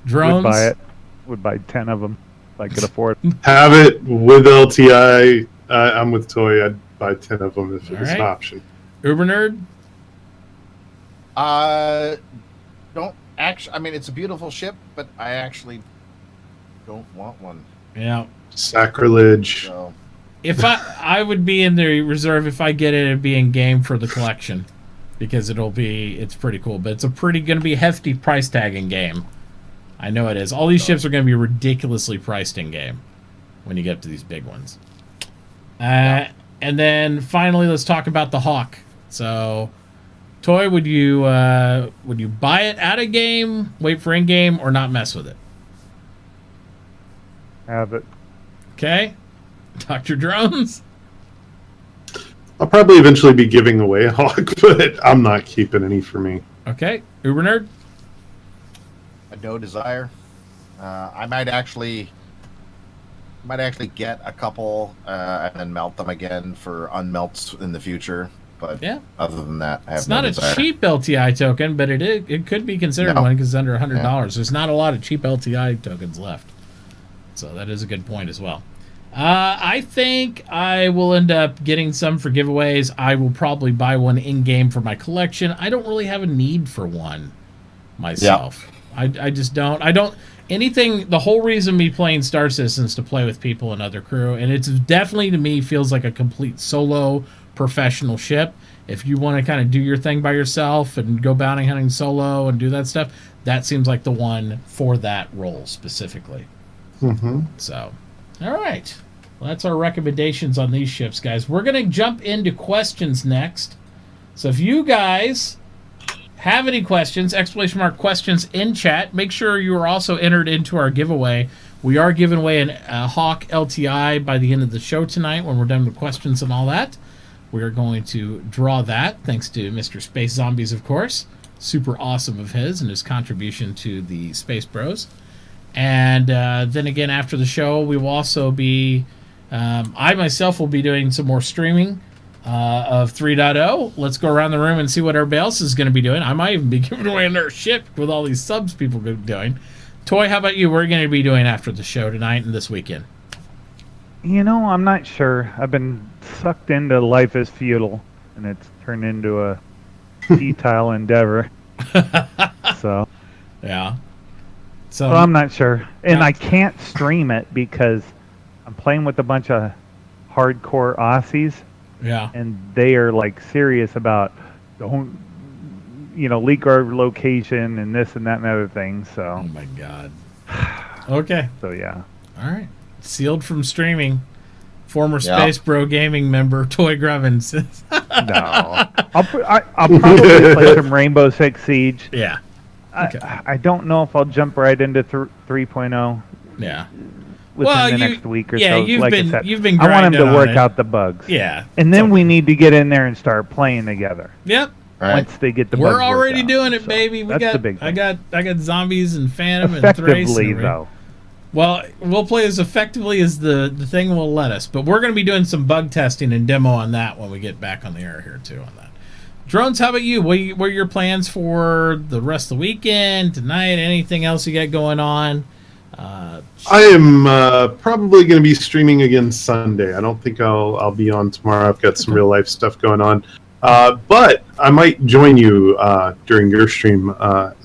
Drones? Would buy it. Would buy 10 of them if I could afford it. Have it with LTI. I'm with Toy. I'd buy 10 of them if it was an option. Uber Nerd? Don't actually. I mean, it's a beautiful ship, but I actually don't want one. Yeah. Sacrilege. So. If I would be in the reserve if I get it, it'd be in game for the collection because it's pretty cool, but it's going to be a hefty price tag in game. I know it is. All these ships are going to be ridiculously priced in game when you get to these big ones. And then finally, let's talk about the Hawk. So, Toy, would you buy it out of game, wait for in game, or not mess with it? Have it. Okay. Dr. Drones? I'll probably eventually be giving away a Hawk, but I'm not keeping any for me. Okay. Uber Nerd? No desire. I might actually get a couple and then melt them again for unmelts in the future. But other than that, I have it's not a cheap LTI token, but it could be considered one because it's under $100. Yeah. There's not a lot of cheap LTI tokens left. So that is a good point as well. I think I will end up getting some for giveaways. I will probably buy one in-game for my collection. I don't really have a need for one myself. I just don't. The whole reason me playing Star Citizen is to play with people and other crew, and it's definitely, to me, feels like a complete solo professional ship. If you want to kind of do your thing by yourself and go bounty hunting solo and do that stuff, that seems like the one for that role specifically. Mm-hmm. So, all right. Well, that's our recommendations on these ships, guys. We're going to jump into questions next. So if you guys have any questions, !questions in chat, make sure you are also entered into our giveaway. We are giving away a Hawk LTI by the end of the show tonight when we're done with questions and all that. We are going to draw that, thanks to Mr. Space Zombies, of course. Super awesome of his and his contribution to the SpaceBros. And then again, after the show, we will also be... I myself will be doing some more streaming of 3.0. Let's go around the room and see what everybody else is going to be doing. I might even be giving away another ship with all these subs people are doing. Toy, how about you? What are you going to be doing after the show tonight and this weekend? I'm not sure. I've been sucked into Life is Feudal, and it's turned into a futile endeavor. So, yeah. So I'm not sure. And I can't stream it because I'm playing with a bunch of hardcore Aussies. Yeah. And they are like serious about don't leak our location and this and that and other thing. So oh my god. Okay. So yeah. All right. Sealed from streaming. Former Space Bro gaming member Toy Grevins. No. I'll probably play some Rainbow Six Siege. Yeah. Okay. I don't know if I'll jump right into 3.0. Yeah. Within the next week or so. You've been I want him to work out the bugs. Yeah. And then we need to get in there and start playing together. Yep. Once they get the bugs. We're already out, doing it, baby. That's the big thing. I got zombies and Phantom and Thrace. Effectively, though. Well, we'll play as effectively as the thing will let us. But we're going to be doing some bug testing and demo on that when we get back on the air here, too, on that. Drones, how about you? What are your plans for the rest of the weekend, tonight? Anything else you got going on? I am probably going to be streaming again Sunday. I don't think I'll be on tomorrow. I've got some real life stuff going on. But I might join you during your stream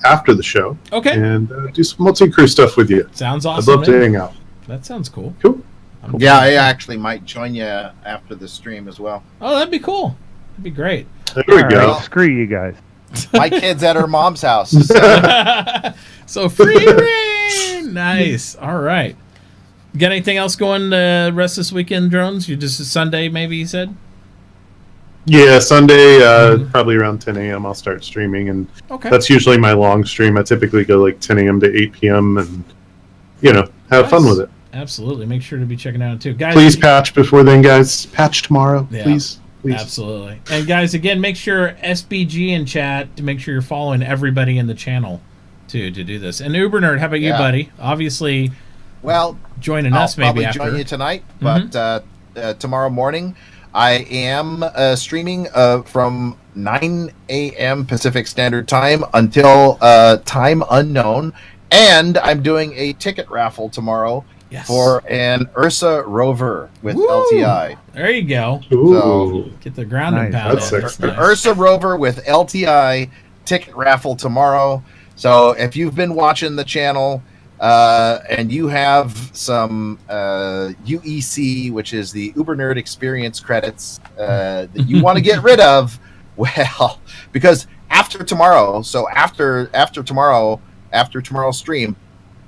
after the show. Okay. And do some multi-crew stuff with you. Sounds awesome. I'd love to hang out. That sounds cool. Cool. Yeah, I actually might join you after the stream as well. Oh, that'd be cool. That'd be great. There we go. Right, screw you guys. My kid's at her mom's house. So free reign. Nice. All right. Got anything else going the rest of this weekend, Drones? You just Sunday, maybe you said? Yeah, Sunday, probably around 10 a.m. I'll start streaming, and that's usually my long stream. I typically go like 10 a.m. to 8 p.m. and, have fun with it. Absolutely. Make sure to be checking out it too. Guys, please patch before then, guys. Patch tomorrow, please. Absolutely. And guys, again, make sure SBG in chat to make sure you're following everybody in the channel to do this. And Uber Nerd, how about you, buddy? Obviously, well, joining us maybe after. I'll probably join you tonight, but tomorrow morning I am streaming from 9 a.m. Pacific Standard Time until time unknown. And I'm doing a ticket raffle tomorrow for an Ursa rover with LTI. There you go. So, get the ground and pound. That's nice. Ursa rover with LTI ticket raffle tomorrow. So if you've been watching the channel and you have some UEC, which is the Uber Nerd Experience credits that you want to get rid of, well, because after tomorrow, so after tomorrow's stream,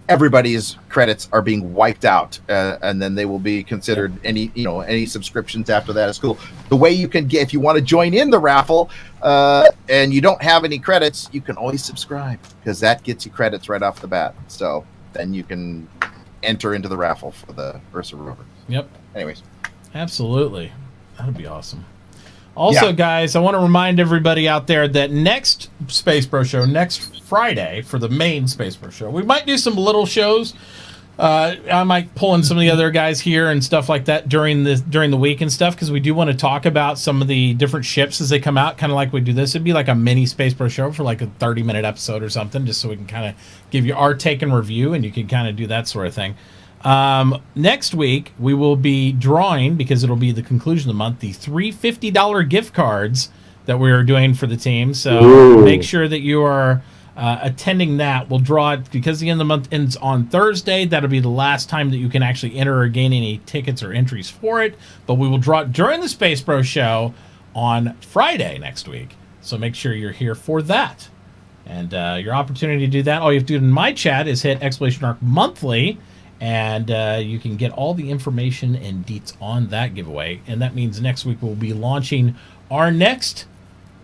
everybody's credits are being wiped out, and then they will be considered any subscriptions after that is cool. The way you can get, if you want to join in the raffle and you don't have any credits, you can always subscribe because that gets you credits right off the bat. So then you can enter into the raffle for the Ursa rover. Yep. Anyways, absolutely, that'd be awesome. Also, guys, I want to remind everybody out there that next SpaceBros show, next Friday, for the main SpaceBros show, we might do some little shows. I might pull in some of the other guys here and stuff like that during the week and stuff, because we do want to talk about some of the different ships as they come out, kind of like we do this. It'd be like a mini SpaceBros show for like a 30-minute episode or something, just so we can kind of give you our take and review, and you can kind of do that sort of thing. Next week, we will be drawing, because it'll be the conclusion of the month, the $3 $50 gift cards that we're doing for the team. So make sure that you are attending that. We'll draw it because the end of the month ends on Thursday. That'll be the last time that you can actually enter or gain any tickets or entries for it. But we will draw it during the SpaceBros show on Friday next week. So make sure you're here for that. And your opportunity to do that, all you have to do in my chat is hit !ARC monthly. And you can get all the information and deets on that giveaway. And that means next week we'll be launching our next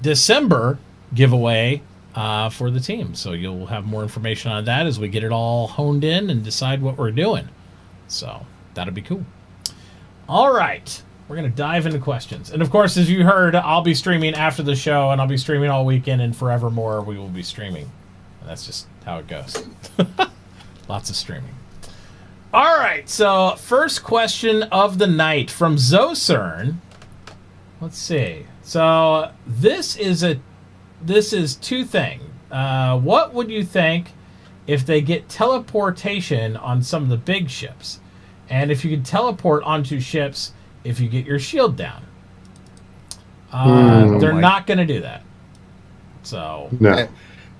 December giveaway for the team. So you'll have more information on that as we get it all honed in and decide what we're doing. So that'll be cool. All right. We're going to dive into questions. And, of course, as you heard, I'll be streaming after the show, and I'll be streaming all weekend, and forevermore we will be streaming. And that's just how it goes. Lots of streaming. All right, so first question of the night from Zocern. Let's see. So this is two things. What would you think if they get teleportation on some of the big ships? And if you could teleport onto ships if you get your shield down? They're not going to do that. So no.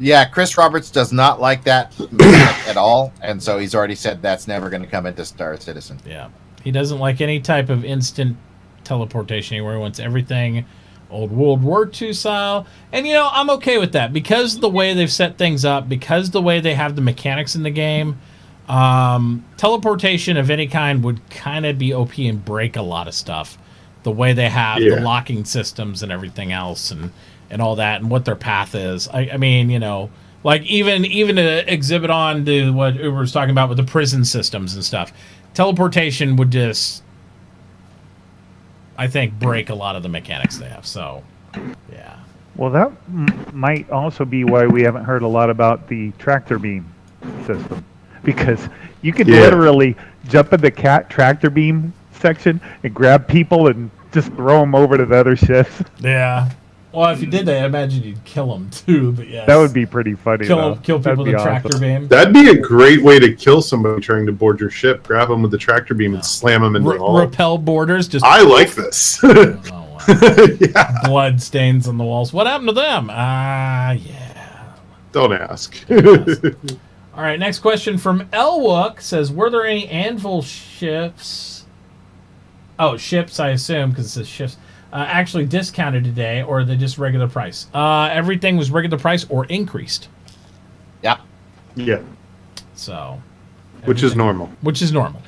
Yeah, Chris Roberts does not like that at all, and so he's already said that's never going to come into Star Citizen. Yeah, he doesn't like any type of instant teleportation anywhere. He wants everything old World War II style, and I'm okay with that because the way they've set things up, because the way they have the mechanics in the game. Teleportation of any kind would kind of be OP and break a lot of stuff. The way they have the locking systems and everything else, and all that, and what their path is. I mean, like even to exhibit on to what Uber was talking about with the prison systems and stuff. Teleportation would just, I think, break a lot of the mechanics they have. So, yeah. Well, that might also be why we haven't heard a lot about the tractor beam system, because you could literally jump in the tractor beam section and grab people and just throw them over to the other ships. Yeah. Well, if you did that, I imagine you'd kill them too. But yeah, that would be pretty funny. Kill people with a tractor beam. That'd be a great way to kill somebody trying to board your ship. Grab them with the tractor beam and slam them into the hull. Repel boarders. Just I like this. Yeah. Blood stains on the walls. What happened to them? Yeah. Don't ask. All right. Next question from Elwook says, "Were there any Anvil ships? Oh, ships. I assume because it says ships." Actually discounted today, or are they just regular price? Everything was regular price or increased. Yeah. Yeah. So. Which is normal. Which is normal.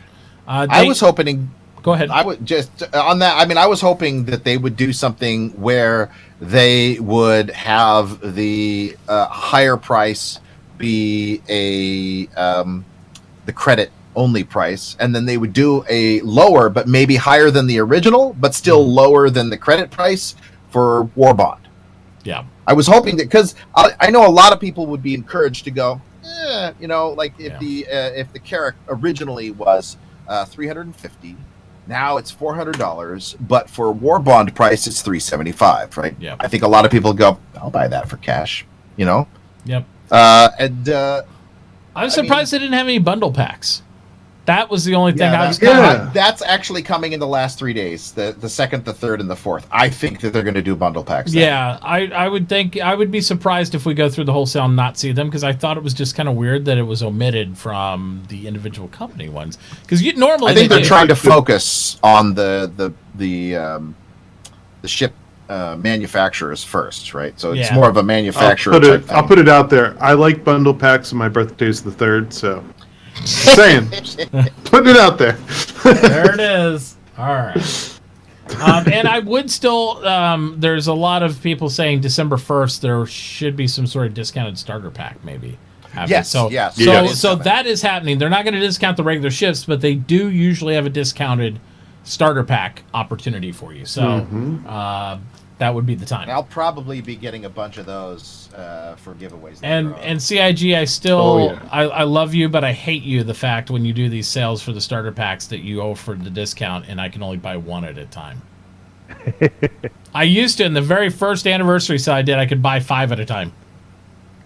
I was hoping. Go ahead. I would just on that. I mean, I was hoping that they would do something where they would have the higher price be the credit only price, and then they would do a lower but maybe higher than the original but still lower than the credit price for War Bond. Yeah, I was hoping that, because I know a lot of people would be encouraged to go, like if the Carrack originally was 350, Now it's $400, but for war bond price, it's $375. Right? Yeah. I think a lot of people go, "I'll buy that for cash." You know. Yep. I'm surprised they didn't have any bundle packs. That was the only thing I was. That's actually coming in the last 3 days. The second, the third, and the fourth. I think that they're going to do bundle packs. Then. Yeah, I would think I would be surprised if we go through the whole sale and not see them, because I thought it was just kind of weird that it was omitted from the individual company ones. Because normally I think they're trying to focus on the ship manufacturers first, right? So it's more of a manufacturer. I'll put it out there. I like bundle packs, and my birthday's the 3rd, so. Saying, putting it out there. There it is. All right. And I would still. There's a lot of people saying December 1st there should be some sort of discounted starter pack, maybe. Yes. So that is happening. They're not going to discount the regular ships, but they do usually have a discounted starter pack opportunity for you. So that would be the time. I'll probably be getting a bunch of those for giveaways. And CIG, I still I love you, but I hate you. The fact when you do these sales for the starter packs that you offer the discount, and I can only buy one at a time. I used to in the very first anniversary sale I did. I could buy 5 at a time.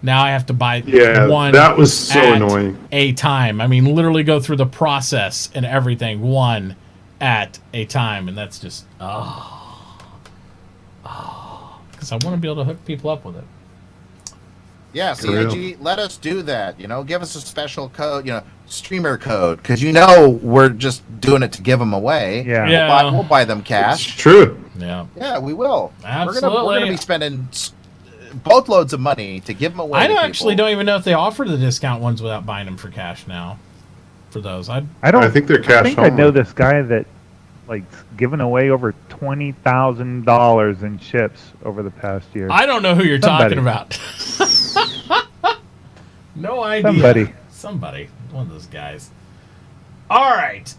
Now I have to buy one. That was so annoying. A time. I mean, literally go through the process and everything one at a time, and that's just because I want to be able to hook people up with it. Yeah, CIG, let us do that. Give us a special code, streamer code, because we're just doing it to give them away. Yeah, we'll buy them cash. It's true. Yeah, we will. Absolutely. We're gonna be spending boatloads of money to give them away. I don't even know if they offer the discount ones without buying them for cash now. For those, I think they're cash. I think I know this guy that given away over $20,000 in chips over the past year. I don't know who you're talking about. No idea. Somebody. One of those guys. All right.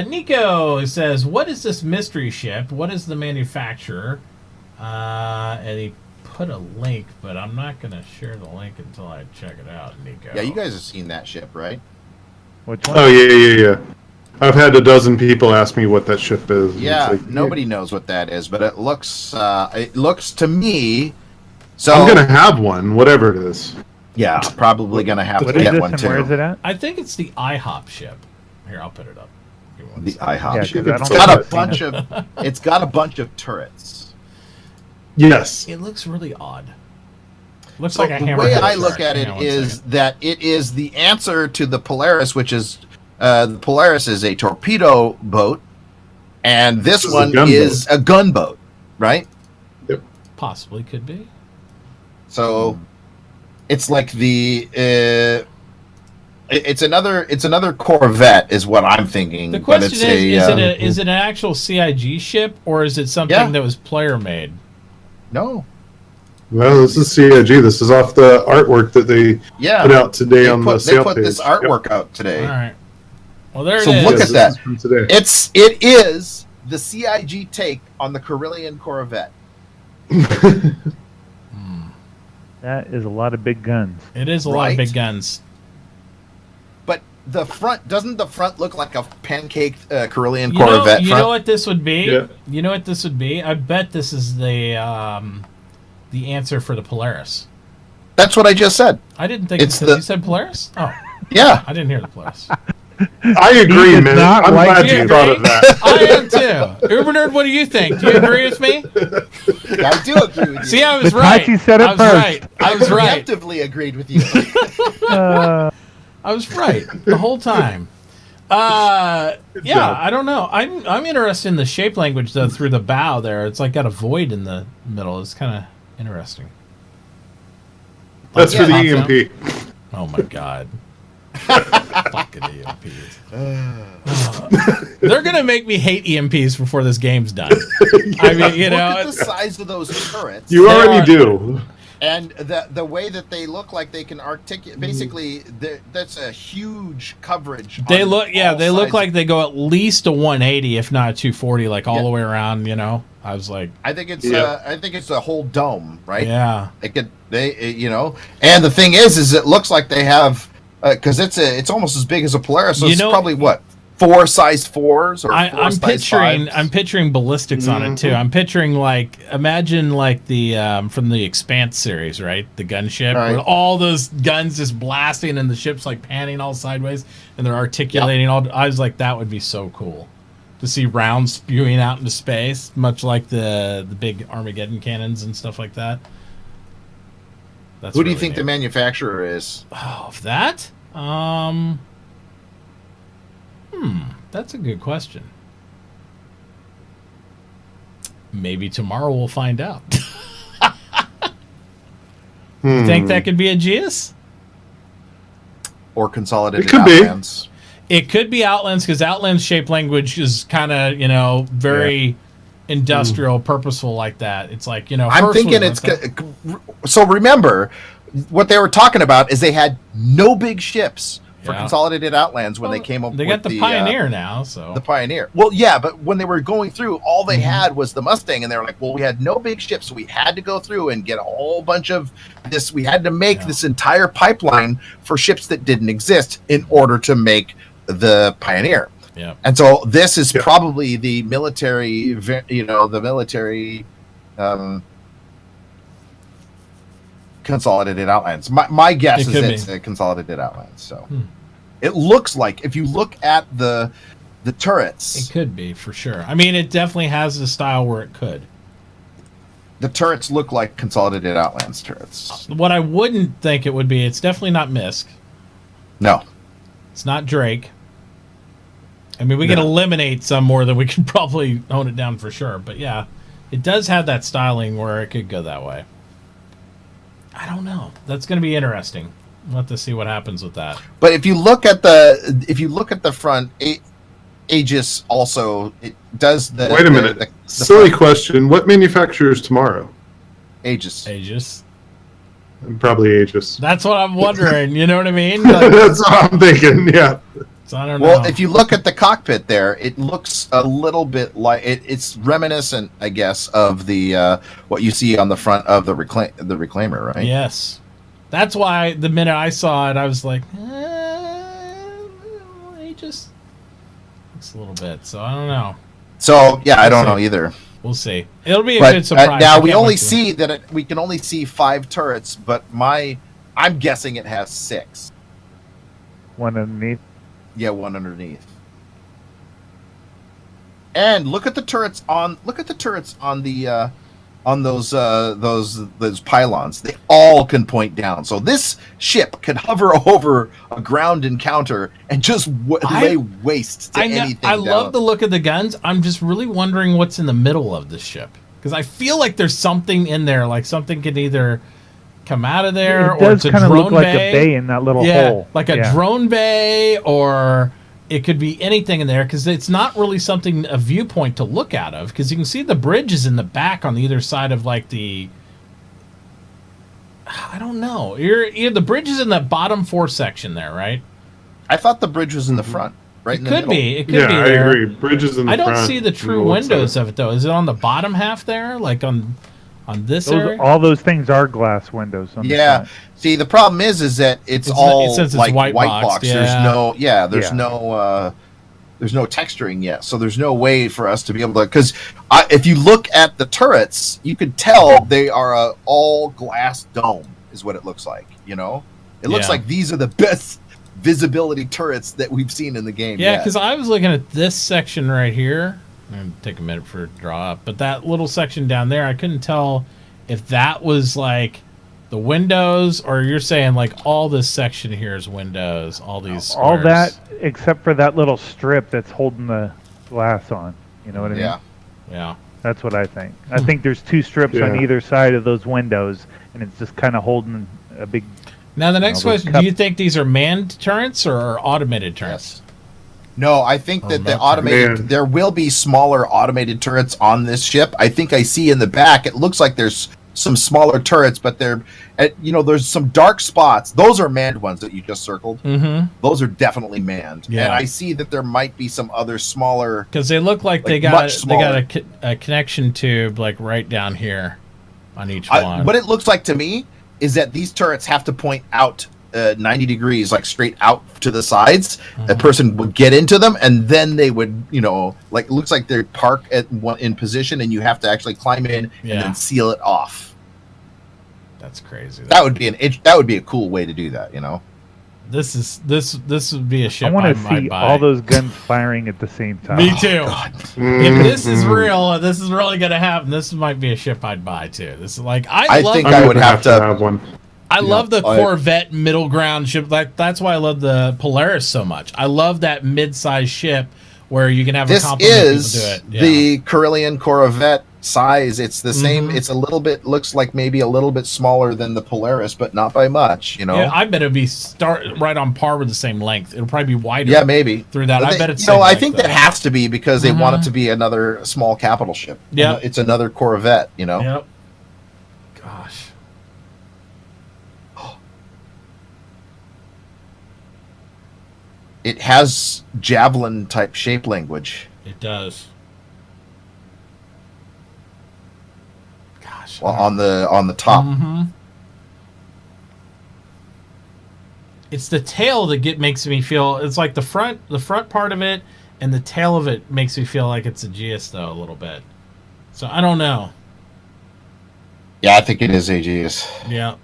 Nico says, what is this mystery ship? What is the manufacturer? And he put a link, but I'm not going to share the link until I check it out, Nico. Yeah, you guys have seen that ship, right? Which one? Oh, yeah. I've had a dozen people ask me what that ship is. Yeah, nobody knows what that is, but it looks to me. So I'm gonna have one, whatever it is. Yeah, probably gonna have to get one too. Where is it at? I think it's the IHOP ship. Here, I'll put it up. The IHOP ship. It's got a bunch of turrets. Yes. It looks really odd. Looks so like a hammerhead. The way I look at it is that it is the answer to the Polaris, which is the Polaris is a torpedo boat, and this one is a gunboat, right? Yep. Possibly could be. So it's like it's another Corvette is what I'm thinking. The question is it an actual CIG ship, or is it something that was player made? No. Well, this is CIG. This is off the artwork that they put out today on the sale page. They put this artwork out today. All right. Well, there it is. So look at that. It is the CIG take on the Carillion Corvette. That is a lot of big guns. It is a lot of big guns. But doesn't the front look like a pancaked Carillion Corvette? You know what this would be? Yeah. You know what this would be? I bet this is the answer for the Polaris. That's what I just said. I didn't think you said Polaris? Oh. Yeah. I didn't hear the Polaris. I agree, man. I'm glad you thought of that. I am too. Uber Nerd, what do you think? Do you agree with me? I do agree with you. See, I was right. Said it I was right. I was right. Preemptively agreed with you. I was right the whole time. I don't know. I'm interested in the shape language though through the bow there. It's like got a void in the middle. It's kind of interesting. That's for the EMP. Oh my god. Fucking EMPs. They're gonna make me hate EMPs before this game's done. I mean, look at the size of those turrets. You already do. And the way that they look like they can articulate, basically, that's a huge coverage. They look like they go at least a 180, if not a 240, like all the way around. I was like, I think it's a whole dome, right? Yeah. And the thing is it looks like they have because it's almost as big as a Polaris. So it's probably what 4 size 4s or I'm picturing 5s. I'm picturing ballistics on it too. I'm picturing imagine the from the Expanse series, right? The gunship, Right. with all those guns just blasting and the ship's like panning all sideways and they're articulating all. I was like, that would be so cool to see rounds spewing out into space, much like the big Armageddon cannons and stuff like that. That's Who do you really think the neat. manufacturer is? Oh, of that? That's a good question. Maybe tomorrow we'll find out. You think that could be a Aegis? Or Consolidated It could be. Outlands? It could be Outlands, because Outlands shape language is kind of, very industrial, purposeful like that. It's like, I'm thinking it's... So remember, what they were talking about is they had no big ships for Consolidated Outlands when they came up with they got the Pioneer now, so... The Pioneer. Well, yeah, but when they were going through, all they had was the Mustang, and they were like, well, we had no big ships, so we had to go through and get a whole bunch of this. We had to make this entire pipeline for ships that didn't exist in order to make the Pioneer. Yeah. And so this is probably the military, Consolidated Outlands. My guess is it's a Consolidated Outlands. So it looks like, if you look at the turrets, it could be for sure. I mean, it definitely has the style where it could. The turrets look like Consolidated Outlands turrets. What I wouldn't think it would be, it's definitely not Misk. No, it's not Drake. I mean, we can eliminate some more than we can probably hone it down for sure. But yeah, it does have that styling where it could go that way. I don't know. That's going to be interesting. We'll have to see what happens with that. But if you look at the front, Aegis also it does the. Wait a minute. Silly question. What manufacturer is tomorrow? Aegis. Probably Aegis. That's what I'm wondering. You know what I mean? Like, that's what I'm thinking. Yeah. So I don't know. Well, if you look at the cockpit there, it looks a little bit like it's reminiscent, I guess, of the what you see on the front of the Reclaimer, right? Yes. That's why the minute I saw it, I was like, Aegis. Looks a little bit. So I don't know. So yeah, I don't know either. We'll see. It'll be a good surprise. Now we only see that we can only see 5 turrets, but I'm guessing it has 6. One underneath. Yeah, one underneath. And look at the turrets on the on those pylons. They all can point down. So this ship could hover over a ground encounter and just lay waste to anything. I love the look of the guns. I'm just really wondering what's in the middle of this ship, because I feel like there's something in there, like something could either come out of there, or it's a drone look bay. Like a bay in that little hole. Like a drone bay, or it could be anything in there, because it's not really something, a viewpoint to look out of, because you can see the bridges in the back on either side of like the, I don't know. The bridge is in the bottom 4 section there, right? I thought the bridge was in the front, right? It could be. It could be I there. agree. Bridges in the front. I don't see the true windows of it though. Is it on the bottom half there, like on this area? All those things are glass windows. On the front. See, the problem is that it's all like white box. Yeah. There's no texturing yet, so there's no way for us to be able to. Because if you look at the turrets, you could tell they are a all glass dome. Is what it looks like. It looks like these are the best visibility turrets that we've seen in the game. Yeah, because I was looking at this section right here. I'm going to take a minute for it to draw up. But that little section down there, I couldn't tell if that was like the windows, or you're saying like all this section here is windows, all these squares. All that except for that little strip that's holding the glass on. You know what I mean? Yeah. That's what I think. I think there's 2 strips on either side of those windows, and it's just kind of holding a big... Now the next question, do you think these are manned turrets or automated turrets? Yes. No, I think that the automated, there will be smaller automated turrets on this ship. I think I see in the back, it looks like there's some smaller turrets, but there's some dark spots. Those are manned ones that you just circled. Mm-hmm. Those are definitely manned. Yeah. And I see that there might be some other smaller, because they look like they got a connection tube like right down here on each one. What it looks like to me is that these turrets have to point out 90 degrees, like straight out to the sides. A person would get into them, and then they would, like it looks like they park in position, and you have to actually climb in and then seal it off. That's crazy. That would be a cool way to do that. This would be a ship. I want to see all those guns firing at the same time. Me too. If this is real, this is really going to happen. This might be a ship I'd buy too. This is like I think I would have to have one. I love the Corvette middle ground ship. That's why I love the Polaris so much. I love that mid-sized ship where you can have a complement of people do it. The Carillion Corvette size. It's the same. It's a little bit, looks like maybe a little bit smaller than the Polaris, but not by much, Yeah, I bet it'd be right on par with the same length. It'll probably be wider. Yeah, maybe. Through that. I bet it's I think that has to be because they want it to be another small capital ship. Yeah. It's another Corvette, Yep. Gosh. It has Javelin type shape language. It does. Well, on the top. It's the tail that makes me feel. It's like the front part of it and the tail of it makes me feel like it's a Aegis though a little bit. So I don't know. Yeah, I think it is Aegis. Yeah.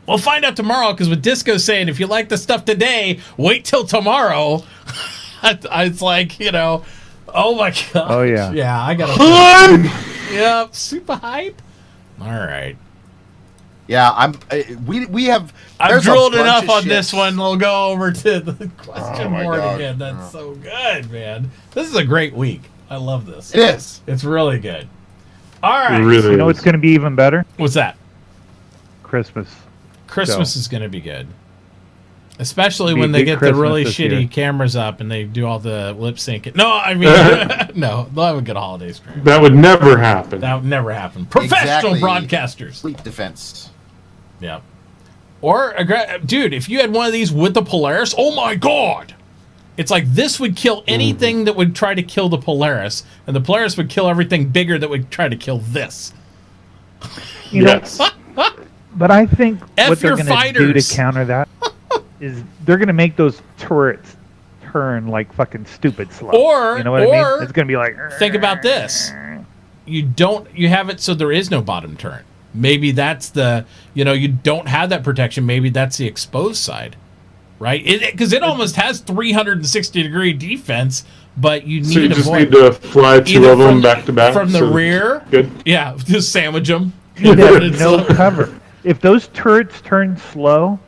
We'll find out tomorrow because with Disco saying if you like the stuff today, wait till tomorrow. It's like, oh my god. Oh yeah. Yeah, I gotta. Yep, super hype. All right. Yeah, we have. I've drilled enough on this one. We'll go over to the question board again. That's so good, man. This is a great week. I love this. It is. It's really good. All right. Really you know what's going to be even better? What's that? Christmas. Christmas is going to be good. Especially when they get the really shitty cameras up and they do all the lip syncing. No, I mean, no, they'll have a good holiday stream. That would never happen. That would never happen. Professional broadcasters. Fleet defense. Yeah. Or, dude, if you had one of these with the Polaris, oh my god! It's like this would kill anything that would try to kill the Polaris, and the Polaris would kill everything bigger that would try to kill this. Yes. But I think what they're going to do to counter that is they're going to make those turrets turn like fucking stupid slow. Or, you know what I mean? It's going to be like... Think about this. You have it so there is no bottom turret. Maybe that's the... you don't have that protection. Maybe that's the exposed side. Right? Because it almost has 360-degree defense, but you need so you just need to fly two of them back to back? From the rear. Good. Yeah, just sandwich them. You'd have no cover. If those turrets turn slow,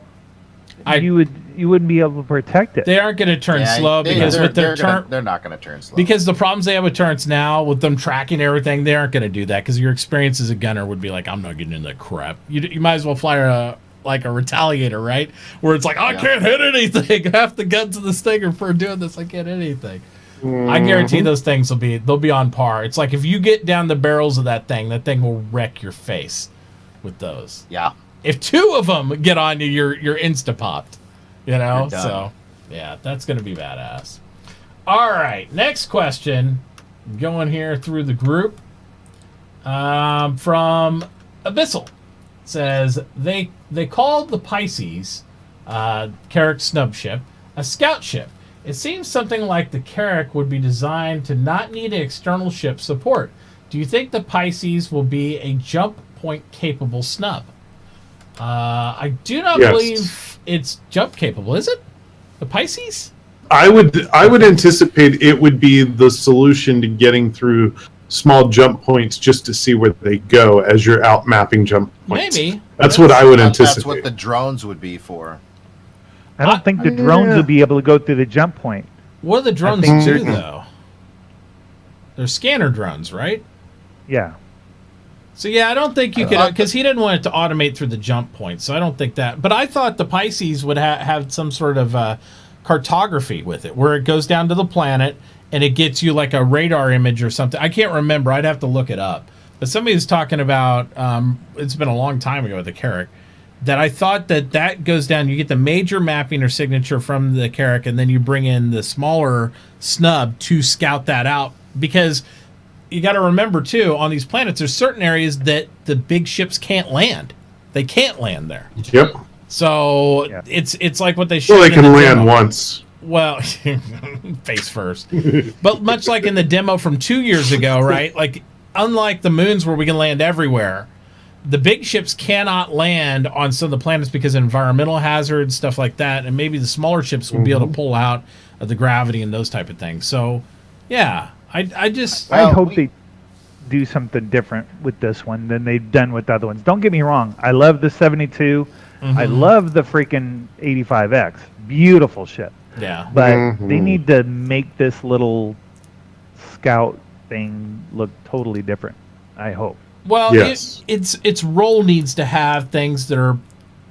you wouldn't be able to protect it. They aren't going to turn slow because with their they're not going to turn slow. Because the problems they have with turrets now, with them tracking everything, they aren't going to do that because your experience as a gunner would be like, I'm not getting in that crap. You might as well fly a Retaliator, right? Where it's like, I can't hit anything. Half the guns in this thing are for doing this. I can't hit anything. I guarantee those things they'll be on par. It's like if you get down the barrels of that thing will wreck your face with those. Yeah. If two of them get on you, you're insta-popped. So yeah, that's going to be badass. All right, next question. Going here through the group. From Abyssal. Says, they called the Pisces, Carrack snub ship, a scout ship. It seems something like the Carrack would be designed to not need external ship support. Do you think the Pisces will be a jump point capable snub? I do not believe it's jump capable. Is it? The Pisces? I would anticipate it would be the solution to getting through small jump points just to see where they go as you're out mapping jump points. Maybe. That's what I would anticipate. That's what the drones would be for. I don't think the drones would be able to go through the jump point. What do the drones do, though? They're scanner drones, right? Yeah. So, yeah, I don't think you could... Because he didn't want it to automate through the jump point, so I don't think that... But I thought the Pisces would have some sort of cartography with it, where it goes down to the planet, and it gets you like a radar image or something. I can't remember. I'd have to look it up. But somebody was talking about... it's been a long time ago with the Carrack, that I thought that goes down. You get the major mapping or signature from the Carrack, and then you bring in the smaller snub to scout that out. Because... you got to remember, too, on these planets, there's certain areas that the big ships can't land. They can't land there. Yep. So it's like what they showed. Well, they can land once. Well, face first. But much like in the demo from 2 years ago, right? Like, unlike the moons where we can land everywhere, the big ships cannot land on some of the planets because of environmental hazards, stuff like that, and maybe the smaller ships will be able to pull out of the gravity and those type of things. So, yeah, I hope they do something different with this one than they've done with the other ones. Don't get me wrong. I love the 72. I love the freaking 85X. Beautiful ship. Yeah. But they need to make this little scout thing look totally different, I hope. Well, its role needs to have things that are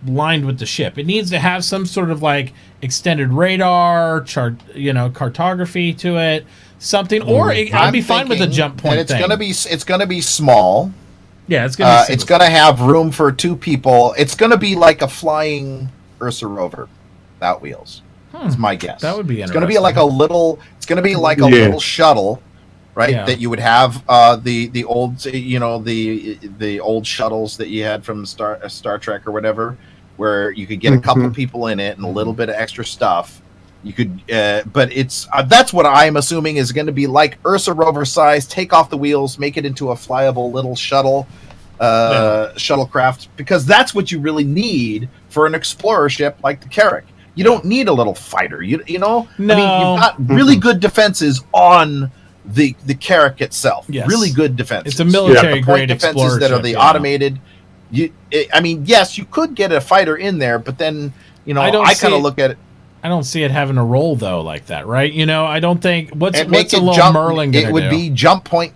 lined with the ship. It needs to have some sort of like extended radar, cartography to it, something. Or I'd be fine with a jump point thing. It's gonna be small. Yeah, it's gonna be it's gonna have room for 2 people. It's gonna be like a flying Ursa rover without wheels. That's my guess. That would be interesting. It's gonna be like a little. It's gonna be like a little shuttle. Right, that you would have the old the old shuttles that you had from Star Trek or whatever, where you could get a couple people in it and a little bit of extra stuff. You could, but it's that's what I'm assuming is going to be like Ursa rover size. Take off the wheels, make it into a flyable little shuttle, shuttlecraft, because that's what you really need for an explorer ship like the Carrack. You don't need a little fighter. You know, no. I mean, you've got really good defenses on the Carrack itself. Yes. Really good defenses. It's a military grade defenses that are the automated. I mean, yes, you could get a fighter in there, but then I kind of look at it. I don't see it having a role though like that, right? I don't think what's a little Merlin gonna do? It would be jump point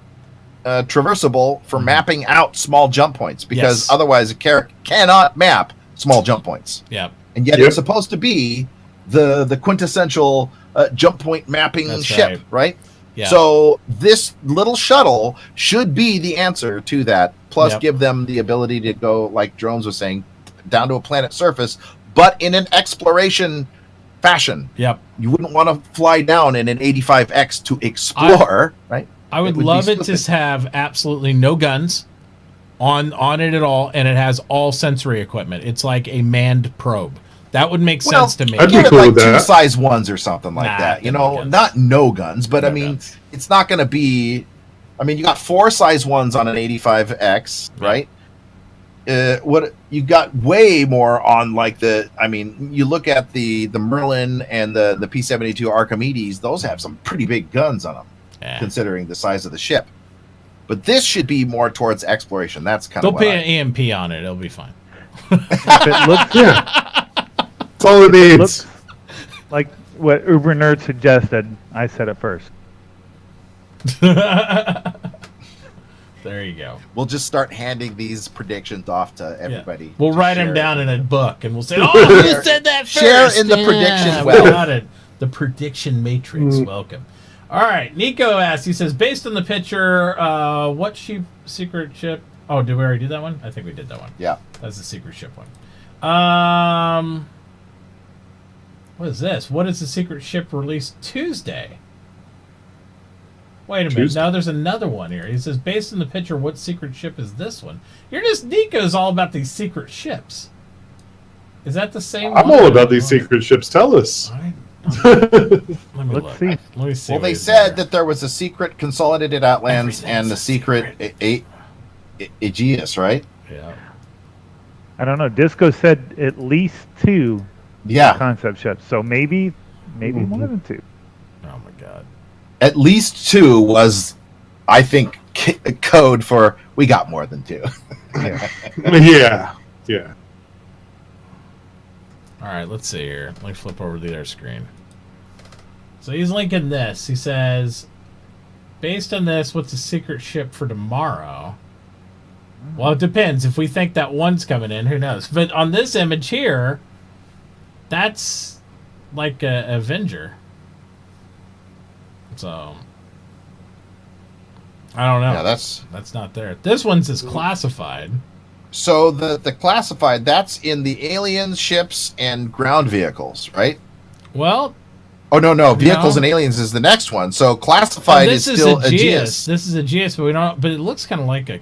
traversable for mapping out small jump points, because otherwise a Carrack cannot map small jump points. Yeah, and yet it's supposed to be the quintessential jump point mapping ship, right? Yeah. So this little shuttle should be the answer to that. Plus, give them the ability to go, like Drones was saying, down to a planet surface, but in an exploration fashion. Yep. You wouldn't want to fly down in an 85X to explore, right? I would love it to have absolutely no guns on it at all, and it has all sensory equipment. It's like a manned probe. That would make sense to me. I'd be Give cool it like with 2 that. size 1s or something like that. Not no guns, but guns. It's not going to be. I mean, you got 4 size 1s on an 85X, right? What you got way more on like the. I mean, you look at the Merlin and the P-72 Archimedes; those have some pretty big guns on them, considering the size of the ship. But this should be more towards exploration. That's kind of. They'll put an EMP on it; it'll be fine. If it looks, That's all it needs. Like what Uber Nerd suggested, I said it first. There you go. We'll just start handing these predictions off to everybody. Yeah. We'll write them down in a book, and we'll say, "Oh, you said that first." Share in the prediction. We got it. The prediction matrix. Welcome. All right. Nico asks. He says, based on the picture, what secret ship? Oh, did we already do that one? I think we did that one. Yeah, that's the secret ship one. What is this? What is the secret ship released Tuesday? Wait a minute. No, there's another one here. He says, based on the picture, what secret ship is this one? Nico's all about these secret ships. Is that the same I'm one? all about these secret ships. Tell us. Let's see. Let me see. Well, they said that there was a secret Consolidated Outlands and the secret Aegeus, right? Yeah. I don't know. Disco said at least 2 concept ships. So maybe more than 2. Oh, my God. At least 2 was, I think, code for we got more than 2. Yeah. All right, let's see here. Let me flip over to the other screen. So he's linking this. He says, based on this, what's the secret ship for tomorrow? Well, it depends. If we think that one's coming in, who knows? But on this image here, that's like a Avenger. So I don't know. Yeah, that's not there. This one's is classified. So the classified, that's in the aliens, ships, and ground vehicles, right? Well, no, vehicles and aliens is the next one. So classified is still Aegeus. This is Aegeus, but we don't. But it looks kind of like a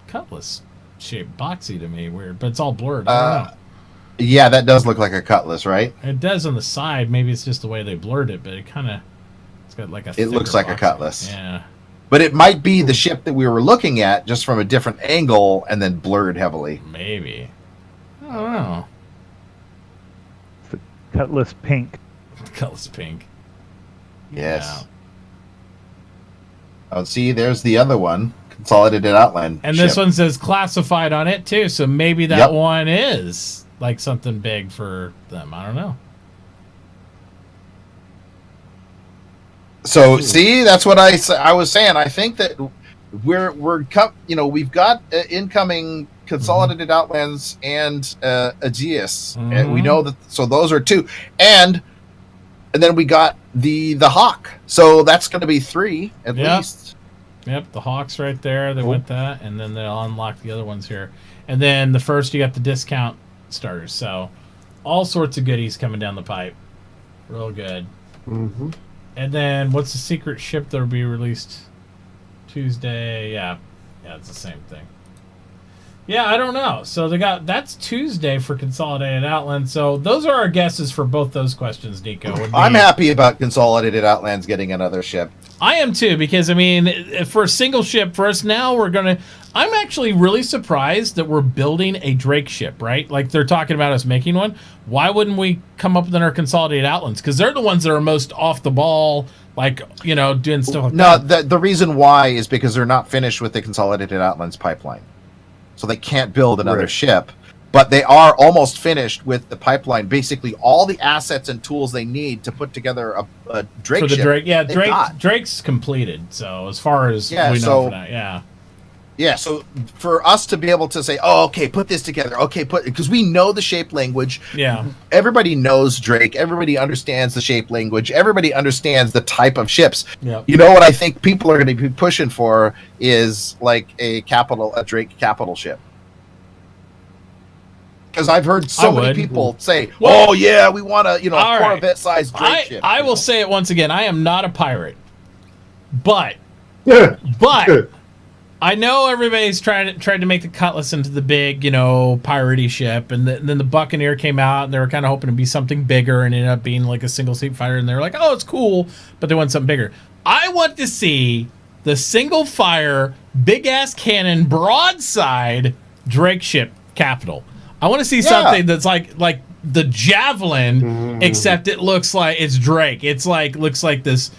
cutlass shaped boxy to me, weird. But it's all blurred. I don't know. Yeah, that does look like a Cutlass, right? It does on the side. Maybe it's just the way they blurred it, but it's got like a. It looks like a Cutlass. Yeah. But it might be the ship that we were looking at, just from a different angle, and then blurred heavily. Maybe. I don't know. It's a Cutlass pink. Cutlass pink. Yes. Yeah. Oh, see, there's the other one. Consolidated Outland. And this one says classified on it, too. So maybe that one is like something big for them. I don't know. So, see, that's what I was saying. I think that we've got incoming Consolidated Outlands and Aegeus. Mm-hmm. And we know that, so those are 2. And then we got the Hawk. So that's going to be 3 at least. Yep, the Hawk's right there. They went that, and then they'll unlock the other ones here. And then the first, you got the discount starters. So all sorts of goodies coming down the pipe. Real good. Mm-hmm. And then what's the secret ship that'll be released Tuesday? Yeah, it's the same thing. Yeah, I don't know. So that's Tuesday for Consolidated Outland. So those are our guesses for both those questions, Nico. I'm happy about Consolidated Outlands getting another ship. I am too, because I mean, for a single ship, for us now, I'm actually really surprised that we're building a Drake ship, right? Like they're talking about us making one. Why wouldn't we come up with our Consolidated Outlands? Because they're the ones that are most off the ball, like, doing stuff like that. No, the reason why is because they're not finished with the Consolidated Outlands pipeline. So they can't build another ship. But they are almost finished with the pipeline. Basically, all the assets and tools they need to put together a Drake for the ship. Drake, yeah, Drake's completed. So as far as we know for that, yeah. So for us to be able to say, "Oh, okay, put this together," because we know the shape language. Yeah, everybody knows Drake. Everybody understands the shape language. Everybody understands the type of ships. Yeah. You know what I think people are going to be pushing for is like a Drake capital ship. Because I've heard so many people say, "Oh yeah, we want a Corvette-sized Drake ship." I will say it once again. I am not a pirate, but I know everybody's tried to make the Cutlass into the big, piratey ship, and then the Buccaneer came out, and they were kind of hoping to be something bigger, and ended up being like a single seat fighter, and they're like, "Oh, it's cool," but they want something bigger. I want to see the single fire, big ass cannon, broadside Drake ship capital. I want to see something that's like the Javelin, except it looks like it's Drake. It's looks like this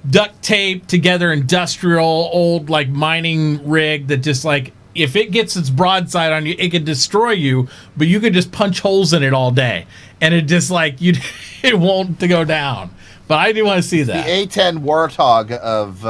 duct tape together industrial old like mining rig that just like, if it gets its broadside on you, it could destroy you, but you could just punch holes in it all day, and it just like it won't go down. But I do want to see that. The A-10 Warthog of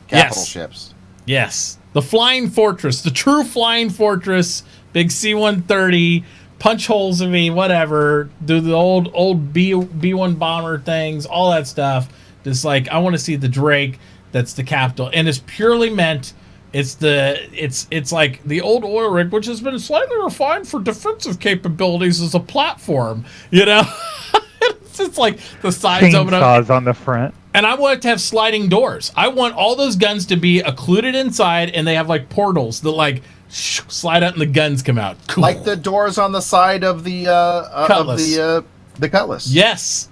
capital ships. Yes, the Flying Fortress, the true Flying Fortress. Big C-130, punch holes in me, whatever. Do the old B-1 bomber things, all that stuff. Just like, I want to see the Drake. That's the capital, and it's purely meant. It's like the old oil rig, which has been slightly refined for defensive capabilities as a platform. It's like the sides open up. Chainsaws on the front. And I want it to have sliding doors. I want all those guns to be occluded inside, and they have like portals that like slide out and the guns come out. Cool. Like the doors on the side of the Cutlass. The Cutlass. Yes.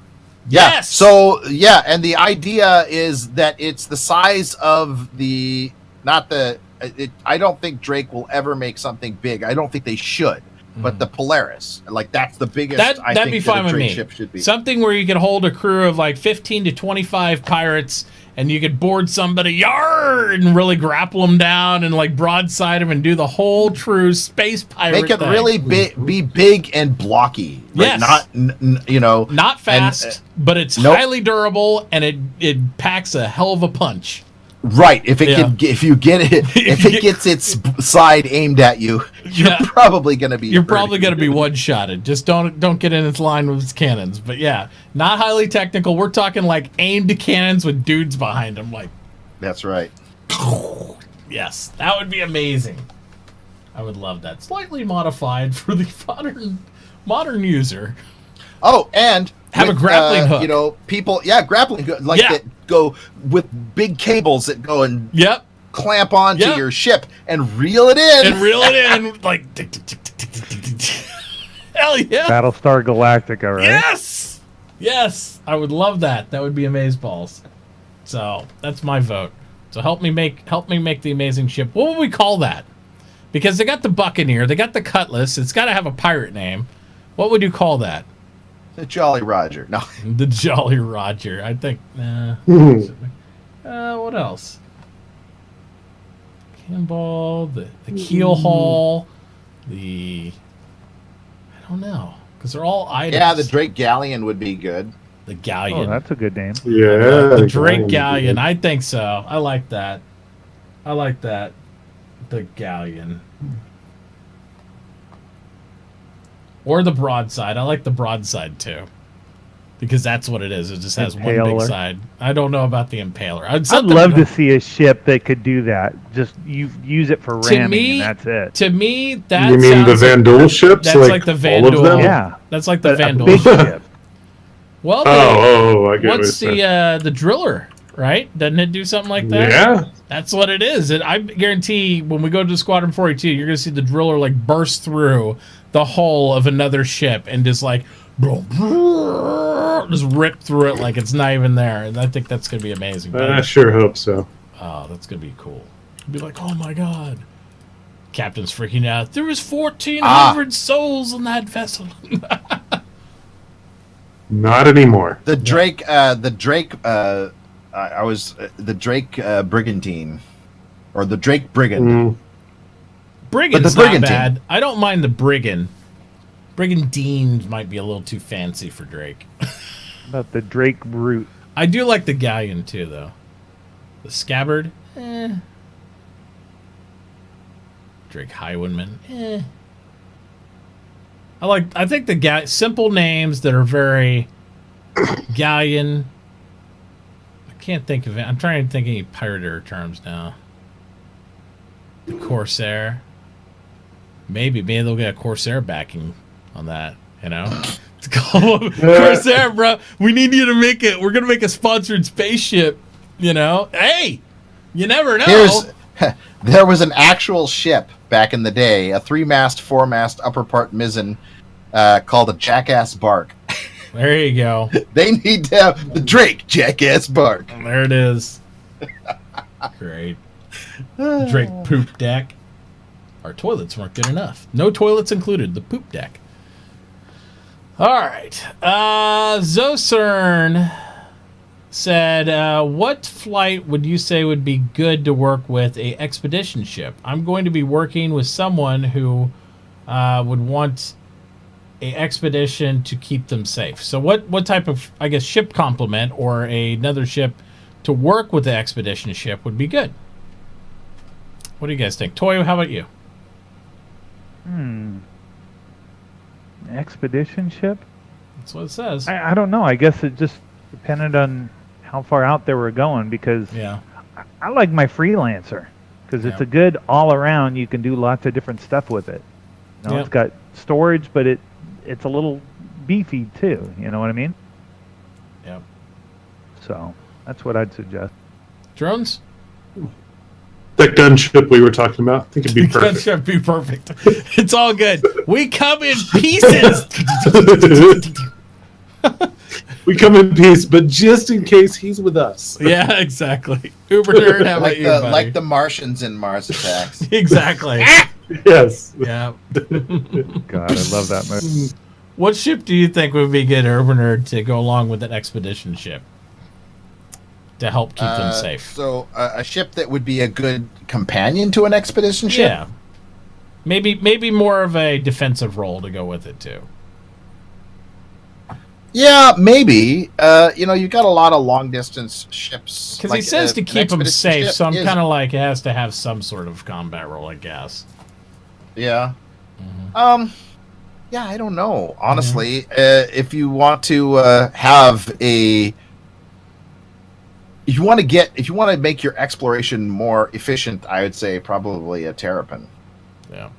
Yeah. Yes. So and the idea is that it's the size of the I don't think Drake will ever make something big. I don't think they should. But the Polaris, like that's the biggest. That'd be fine with me. Ship should be. Something where you could hold a crew of like 15 to 25 pirates, and you could board somebody, yard, and really grapple them down and like broadside them and do the whole true space pirate. Make it thing. really be big and blocky. Right? Yes. Not fast, but it's highly durable, and it packs a hell of a punch. Right. If it gets its side aimed at you, you're probably going to be. You're probably going to be one-shotted. Just don't get in its line with its cannons. But yeah, not highly technical. We're talking like aimed cannons with dudes behind them. Like, that's right. Yes, that would be amazing. I would love that. Slightly modified for the modern user. Oh, and have a grappling hook. People, grappling hook that go with big cables that go and clamp onto your ship and reel it in. Like Hell yeah. Battlestar Galactica, right? Yes! Yes! I would love that. That would be amazeballs. So, that's my vote. So help me make the amazing ship. What would we call that? Because they got the Buccaneer, they got the Cutlass, it's gotta have a pirate name. What would you call that? The Jolly Roger. No. The Jolly Roger. I think what else? Cannonball, the keel haul, I don't know. Because they're all items. Yeah, the Drake Galleon would be good. The Galleon. Oh, that's a good name. Yeah. The Drake Galleon. I think so. I like that. The Galleon. Or the broadside. I like the broadside too. Because that's what it is. It just has one big side. I don't know about the Impaler. I'd love to see a ship that could do that. Just use it for ramming, and that's it. To me, that you mean the Van Duel ships? That's like the Van Duel. Yeah. That's like the Van Duel big ship. Well, I get what's the Driller, right? Doesn't it do something like that? Yeah. That's what it is. And I guarantee when we go to Squadron 42, you're going to see the Driller like burst through the hull of another ship and just like just rip through it like it's not even there. And I think that's going to be amazing. I sure hope so. Oh, that's going to be cool. You'd be like, oh my God. Captain's freaking out. There was 1,400 souls on that vessel. Not anymore. The Drake, the Drake Brigantine, or the Drake Brigand. Brigand's not bad. I don't mind the Brigand. Brigandine might be a little too fancy for Drake. About the Drake Brute. I do like the Galleon too, though. The Scabbard, Drake Highwayman, I think the simple names that are very Galleon. I can't think of it. I'm trying to think of any pirater terms now. The Corsair. Maybe they'll get a Corsair backing on that, you know? It's called Corsair, bro. We need you to make it. We're gonna make a sponsored spaceship, you know? Hey! You never know. There was an actual ship back in the day, a 3-mast, 4-mast upper part mizzen called a Jackass Bark. There you go. They need to have the Drake Jackass Bark. There it is. Great. Drake Poop Deck. Our toilets weren't good enough. No toilets included. The poop deck. All right. Zocern said, what flight would you say would be good to work with a expedition ship? I'm going to be working with someone who would want a expedition to keep them safe. So what type of, I guess, ship complement or another ship to work with the expedition ship would be good? What do you guys think? Toyo, how about you? Expedition ship? That's what it says. I don't know. I guess it just depended on how far out they were going, because I like my Freelancer because it's a good all-around. You can do lots of different stuff with it. You know, it's got storage, but it's a little beefy too. You know what I mean? Yep. So that's what I'd suggest. Drones? That gunship we were talking about, I think it'd be perfect. Gunship be perfect. It's all good. We come in pieces. We come in peace, but just in case he's with us. Yeah, exactly. Uber nerd, how about you, buddy? Like the Martians in Mars Attacks. Exactly. Yes. Yeah. God, I love that movie. What ship do you think would be good, Uber nerd, to go along with an expedition ship to help keep them safe? So a ship that would be a good companion to an expedition ship? Yeah. Maybe more of a defensive role to go with it too. Yeah, maybe. You've got a lot of long distance ships. Because he says to keep them safe, so I'm kind of like it has to have some sort of combat role, I guess. Yeah. Mm-hmm. Yeah, I don't know. Honestly, if you want to have a, if you want to make your exploration more efficient, I would say probably a Terrapin. Yeah.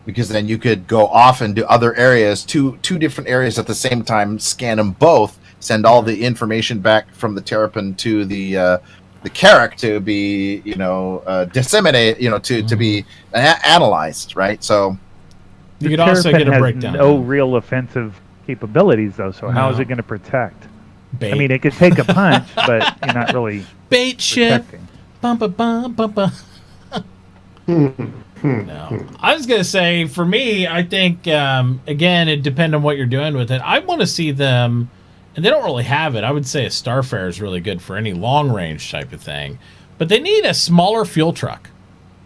Because then you could go off and do other areas, two different areas at the same time, scan them both, send all the information back from the Terrapin to the Carrack to be, disseminated, to be analyzed, right? So You could also get a breakdown. No real offensive capabilities, though. So how is it going to protect? Bait. I mean, it could take a punch, but you're not really bait ship. protecting. No, I was gonna say for me, I think again, it depends on what you're doing with it. I want to see them, and they don't really have it. I would say a Starfarer is really good for any long range type of thing, but they need a smaller fuel truck.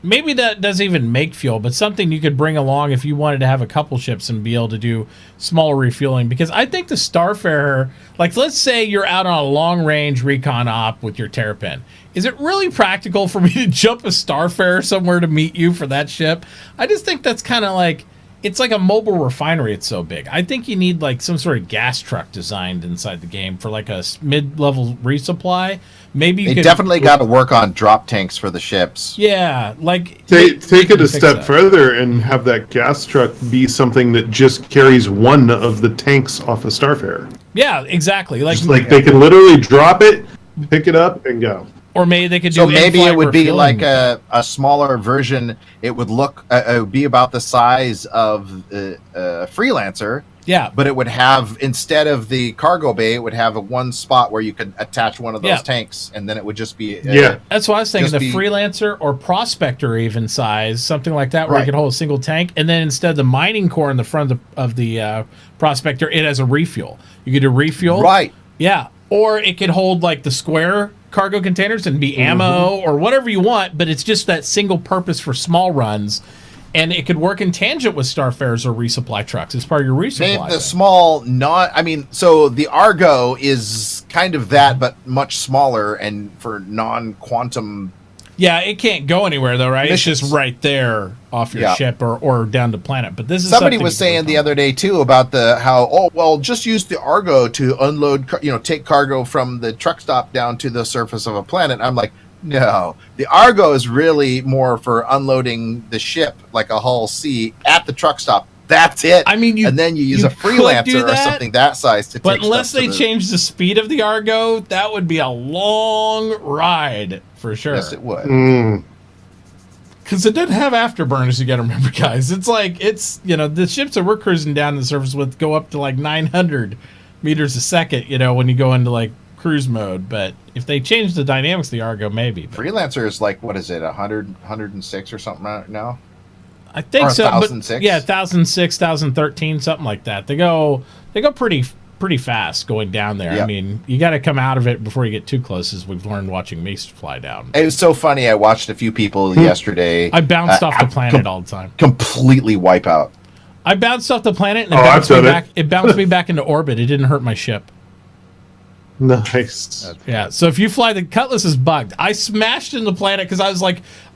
Maybe that doesn't even make fuel, but something you could bring along if you wanted to have a couple ships and be able to do smaller refueling. Because I think the Starfarer, like let's say you're out on a long-range recon op with your Terrapin. Is it really practical for me to jump a Starfarer somewhere to meet you for that ship? I just think that's kind of like, it's like a mobile refinery. It's so big. I think you need like some sort of gas truck designed inside the game for like a mid-level resupply. Maybe you could definitely got to work on drop tanks for the ships. Yeah, like take it a step further and have that gas truck be something that just carries one of the tanks off a Starfarer. Yeah, exactly. Like they can literally drop it, pick it up, and go. Or maybe they could do. So maybe it would be like a smaller version. It would look, it would be about the size of a Freelancer. Yeah, but it would have, instead of the cargo bay, it would have one spot where you could attach one of those tanks, and then it would just be. That's what I was thinking. The Freelancer or Prospector, even size, something like that, where you could hold a single tank, and then instead of the mining core in the front of the Prospector, it has a refuel. You could do refuel. Right. Yeah, or it could hold like the square cargo containers and be ammo or whatever you want, but it's just that single purpose for small runs. And it could work in tangent with Starfarers or resupply trucks as part of your resupply. The small, so the Argo is kind of that, but much smaller and for non-quantum. Yeah, it can't go anywhere though, right? Missions. It's just right there off your ship or down to planet. But this is somebody was saying the other day too about just use the Argo to unload, take cargo from the truck stop down to the surface of a planet. I'm like, no, the Argo is really more for unloading the ship like a Hull C at the truck stop. That's it. I mean, and then you use a Freelancer or something that size to take. But unless they change the speed of the Argo, that would be a long ride for sure. Yes, it would. Because it doesn't have afterburners, you got to remember, guys. It's like, the ships that we're cruising down the surface with go up to like 900 meters a second, when you go into like cruise mode. But if they change the dynamics of the Argo, maybe. But Freelancer is like, what is it, 106 or something right now? I think so. 1006? Yeah, 1006, 1013, something like that. They go pretty fast going down there. Yep. I mean, you got to come out of it before you get too close, as we've learned watching me fly down. It was so funny. I watched a few people yesterday. I bounced off the planet all the time. Completely wipe out. I bounced off the planet and it bounced me back into orbit. It didn't hurt my ship. Nice. Yeah. So if you fly, the Cutlass is bugged. I smashed into the planet because I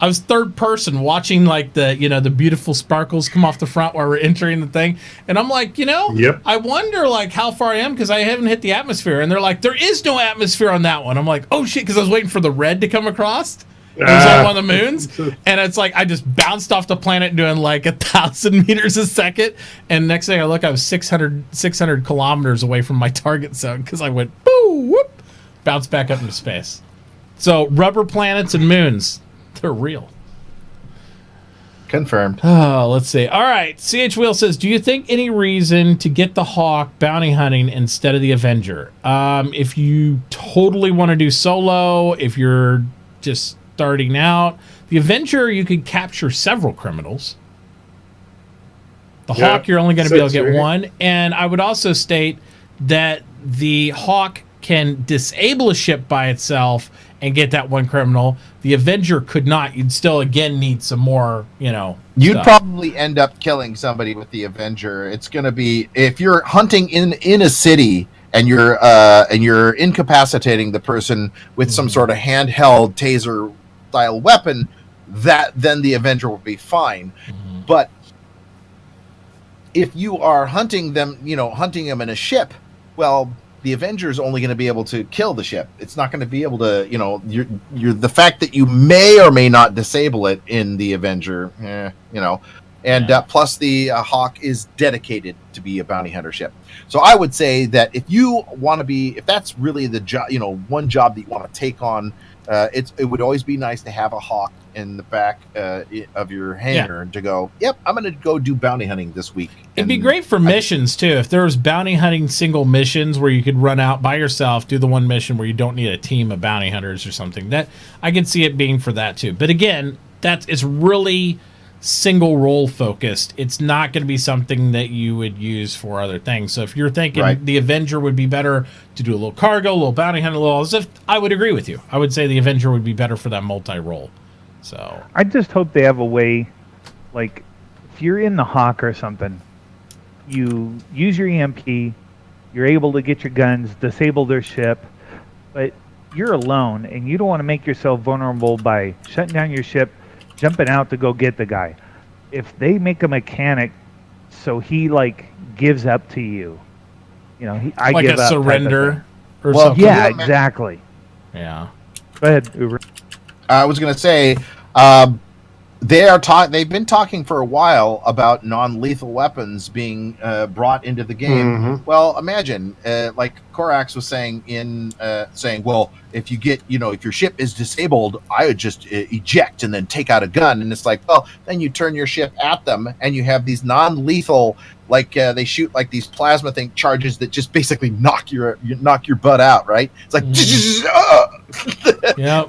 was third person watching like the beautiful sparkles come off the front while we're entering the thing, and I'm like, I wonder like how far I am because I haven't hit the atmosphere, and they're like, there is no atmosphere on that one. I'm like, oh shit, because I was waiting for the red to come across. It was on one of the moons, and it's like I just bounced off the planet doing like 1,000 meters a second, and next thing I look, I was 600 kilometers away from my target zone because I went boo whoop, bounced back up into space. So rubber planets and moons, they're real. Confirmed. Oh, let's see. All right, CH Wheel says, do you think any reason to get the Hawk bounty hunting instead of the Avenger? If you totally want to do solo, if you're just starting out, the Avenger, you could capture several criminals. The Hawk, you're only going to be able to get one. And I would also state that the Hawk can disable a ship by itself and get that one criminal. The Avenger could not. You'd still, again, need some more, You'd probably end up killing somebody with the Avenger. It's going to be, if you're hunting in a city and you're incapacitating the person with some sort of handheld taser style weapon, then the Avenger will be fine. But if you are hunting them in a ship, well, the Avenger is only going to be able to kill the ship. It's not going to be able to, you're the fact that you may or may not disable it in the Avenger, plus the Hawk is dedicated to be a bounty hunter ship. So I would say that if that's really the job, one job that you want to take on, it would always be nice to have a Hawk in the back of your hangar to go, yep, I'm going to go do bounty hunting this week. It'd be great for missions, too. If there was bounty hunting single missions where you could run out by yourself, do the one mission where you don't need a team of bounty hunters or something, that I could see it being for that, too. But again, it's really single role focused. It's not going to be something that you would use for other things. So if you're thinking the Avenger would be better to do a little cargo, a little bounty hunter, a little as if, I would agree with you. I would say the Avenger would be better for that multi-role. So I just hope they have a way, like if you're in the Hawk or something, you use your EMP, you're able to get your guns, disable their ship, but you're alone and you don't want to make yourself vulnerable by shutting down your ship, jumping out to go get the guy. If they make a mechanic so he like gives up to you, I like give a up surrender or well, something. Yeah, exactly. Yeah. Go ahead, Uber. I was going to say, they've been talking for a while about non-lethal weapons being brought into the game. Mm-hmm. Well, imagine, like Korax was saying well, if you get, if your ship is disabled, I would just eject and then take out a gun. And it's like, well, then you turn your ship at them and you have these non-lethal, like they shoot like these plasma charges that just basically knock your butt out, right? It's like,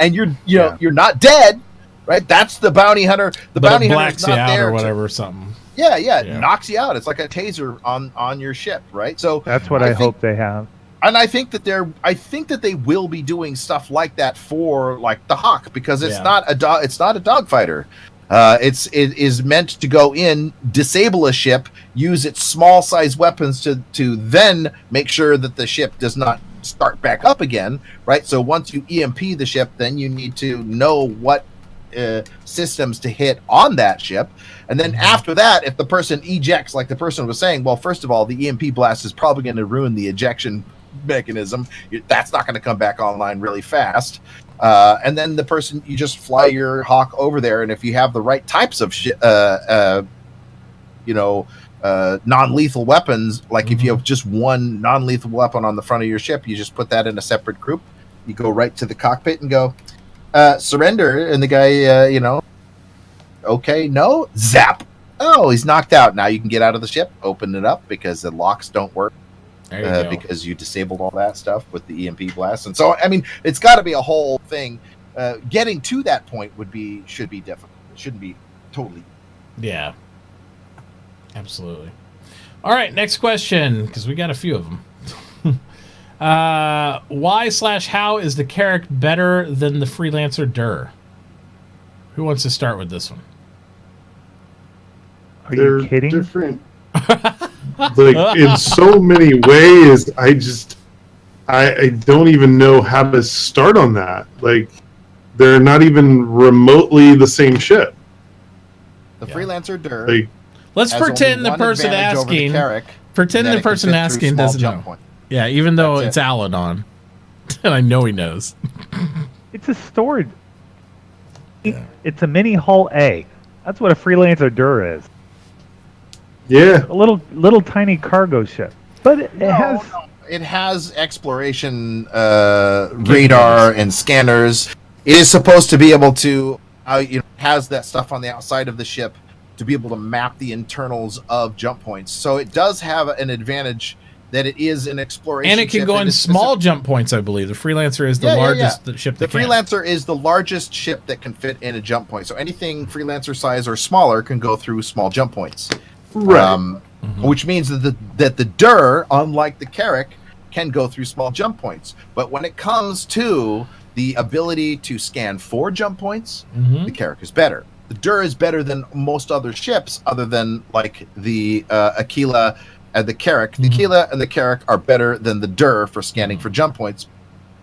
and you're not dead. Right, that's the bounty hunter. The bounty hunter's not there or whatever, something. Yeah, knocks you out. It's like a taser on your ship, right? So that's what I hope they have. And I think that they will be doing stuff like that for like the Hawk, because it's not a dogfighter. It is meant to go in, disable a ship, use its small size weapons to then make sure that the ship does not start back up again, right? So once you EMP the ship, then you need to know what systems to hit on that ship, and then after that, if the person ejects, like the person was saying, well, first of all, the EMP blast is probably going to ruin the ejection mechanism. That's not going to come back online really fast, and then the person, you just fly your Hawk over there, and if you have the right types of non-lethal weapons, like if you have just one non-lethal weapon on the front of your ship, you just put that in a separate group, you go right to the cockpit and go, surrender, and the guy, okay, no, zap. Oh, he's knocked out. Now you can get out of the ship, open it up, because the locks don't work, because you disabled all that stuff with the EMP blast. And so, I mean, it's got to be a whole thing. Getting to that point should be difficult. It shouldn't be totally. Yeah, absolutely. All right, next question, because we got a few of them. Why/how is the Carrack better than the Freelancer Dur? Who wants to start with this one? Are you kidding? Different. Like in so many ways, I don't even know how to start on that. Like they're not even remotely the same ship. The Freelancer Dur. Let's pretend the person asking. The person asking doesn't know. Point. Yeah, even though it's Alan on. And I know he knows. It's a storage. Yeah. It's a mini hull A. That's what a Freelancer Dur is. Yeah. A little tiny cargo ship. But it has exploration radar and scanners. It is supposed to be able to has that stuff on the outside of the ship to be able to map the internals of jump points. So it does have an advantage that it is an exploration and it can ship, go in small jump points, I believe. The Freelancer is the largest ship that can. The Freelancer is the largest ship that can fit in a jump point. So anything Freelancer size or smaller can go through small jump points. Right. Which means that the Dur, unlike the Carrack, can go through small jump points. But when it comes to the ability to scan 4 jump points, the Carrack is better. The Dur is better than most other ships, other than like the Aquila and the Carrack. The Aquila and the Carrack are better than the Dur for scanning for jump points.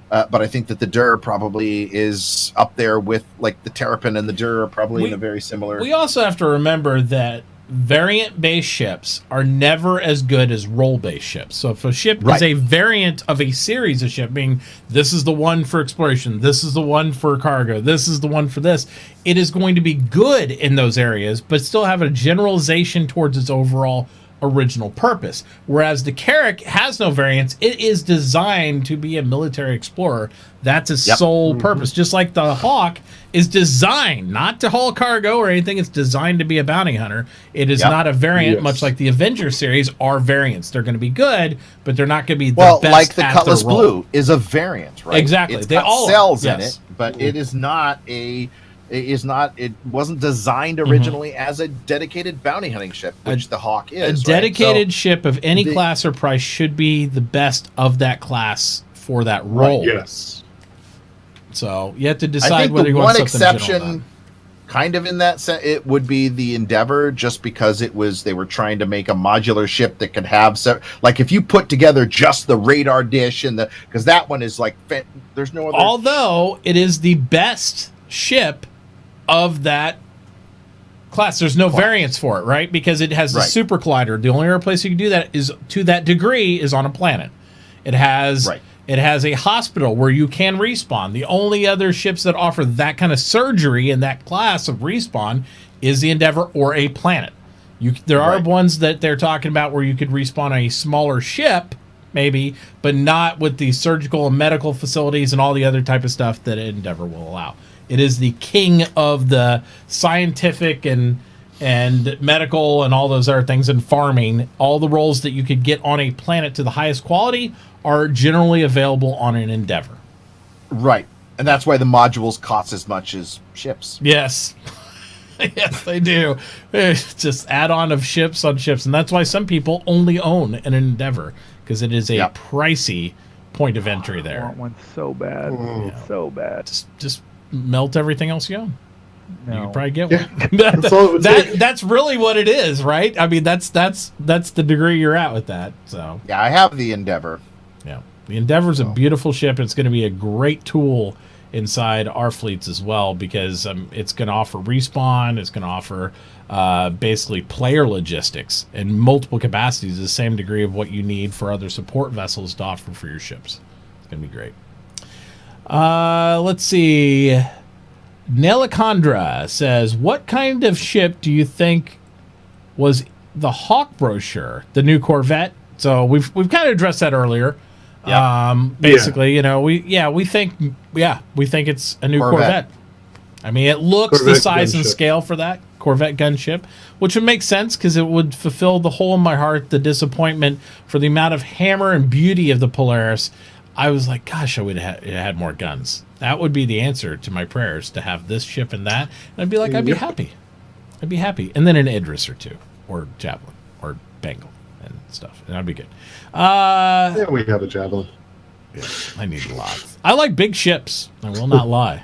But I think that the Dur probably is up there with like the Terrapin, and the Dur are probably in a very similar. We also have to remember that variant-based ships are never as good as role-based ships. So if a ship is a variant of a series of ship, meaning this is the one for exploration, this is the one for cargo, this is the one for this, it is going to be good in those areas, but still have a generalization towards its overall original purpose. Whereas the Carrack has no variants. It is designed to be a military explorer. That's its sole purpose. Just like the Hawk is designed not to haul cargo or anything. It's designed to be a bounty hunter. It is not a variant, much like the Avenger series are variants. They're going to be good, but they're not going to be the best like the at Cutlass their role. Blue is a variant, right? Exactly. It's They got all cells in it, but it is not a... It wasn't designed originally as a dedicated bounty hunting ship, which the Hawk is. A dedicated ship of any class or price should be the best of that class for that role. Right, yes. So you have to decide whether you want something one general or exception, not. kind of in that sense, it would be the Endeavor, just because they were trying to make a modular ship that could have like if you put together just the radar dish and because that one is like there's no other. Although it is the best ship of that class, there's no variance for it, right? Because it has the super collider. The only other place you can do that is to that degree is on a planet. It has a hospital where you can respawn. The only other ships that offer that kind of surgery in that class of respawn is the Endeavor or a planet. There are ones that they're talking about where you could respawn a smaller ship, maybe, but not with the surgical and medical facilities and all the other type of stuff that Endeavor will allow. It is the king of the scientific and medical and all those other things, and farming. All the roles that you could get on a planet to the highest quality are generally available on an Endeavor. Right. And that's why the modules cost as much as ships. Yes. Yes, they do. It's just add-on of ships on ships. And that's why some people only own an Endeavor, because it is a pricey point of entry there. I want one so bad. So bad. Just melt everything else you own. No. You can probably get one. That's really what it is, right? I mean, that's the degree you're at with that. So yeah, I have the Endeavor. Yeah, the Endeavor's a beautiful ship. It's going to be a great tool inside our fleets as well, because it's going to offer respawn. It's going to offer basically player logistics and multiple capacities, the same degree of what you need for other support vessels to offer for your ships. It's going to be great. Let's see. Nelicandra says, what kind of ship do you think was the Hawk brochure? The new Corvette? So we've kind of addressed that earlier. Basically, we think it's a new Corvette. I mean, it looks Corvette the size and scale for that Corvette gunship, which would make sense because it would fulfill the hole in my heart, the disappointment for the amount of hammer and beauty of the Polaris. I was like, gosh, I would have had more guns. That would be the answer to my prayers, to have this ship and that. And I'd be like, I'd be happy. I'd be happy. And then an Idris or two, or Javelin, or Bengal and stuff. And I'd be good. Yeah, we have a Javelin. Yeah, I need lots. I like big ships. I will not lie.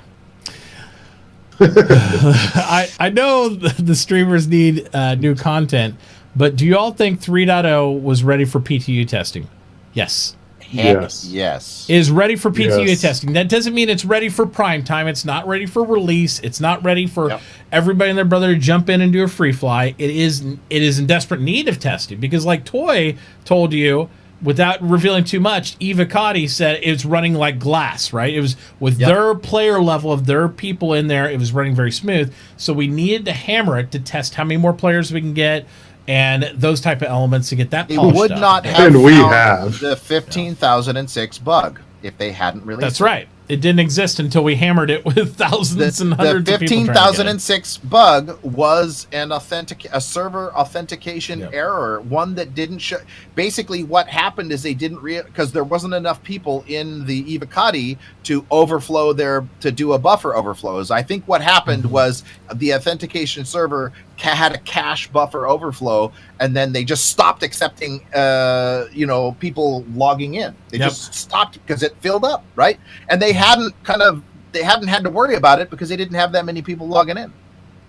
I know the streamers need new content, but do you all think 3.0 was ready for PTU testing? Yes. Yes. Is ready for PTU testing. That doesn't mean it's ready for prime time. It's not ready for release. It's not ready for everybody and their brother to jump in and do a free fly. It is in desperate need of testing, because like Toy told you, without revealing too much, Eva Cotty said it's running like glass, right? It was with their player level of their people in there, it was running very smooth. So we needed to hammer it to test how many more players we can get and those type of elements to get that polished. It would not have found the 15,006 bug if they hadn't released That's right. It didn't exist until we hammered it with thousands and hundreds of people. The 15,006 bug was a server authentication error, one that didn't show. Basically, what happened is they didn't because there wasn't enough people in the Evocati to overflow to do a buffer overflows. I think what happened was the authentication server had a cache buffer overflow, and then they just stopped accepting people logging in. They just stopped because it filled up, right? And they hadn't had to worry about it because they didn't have that many people logging in.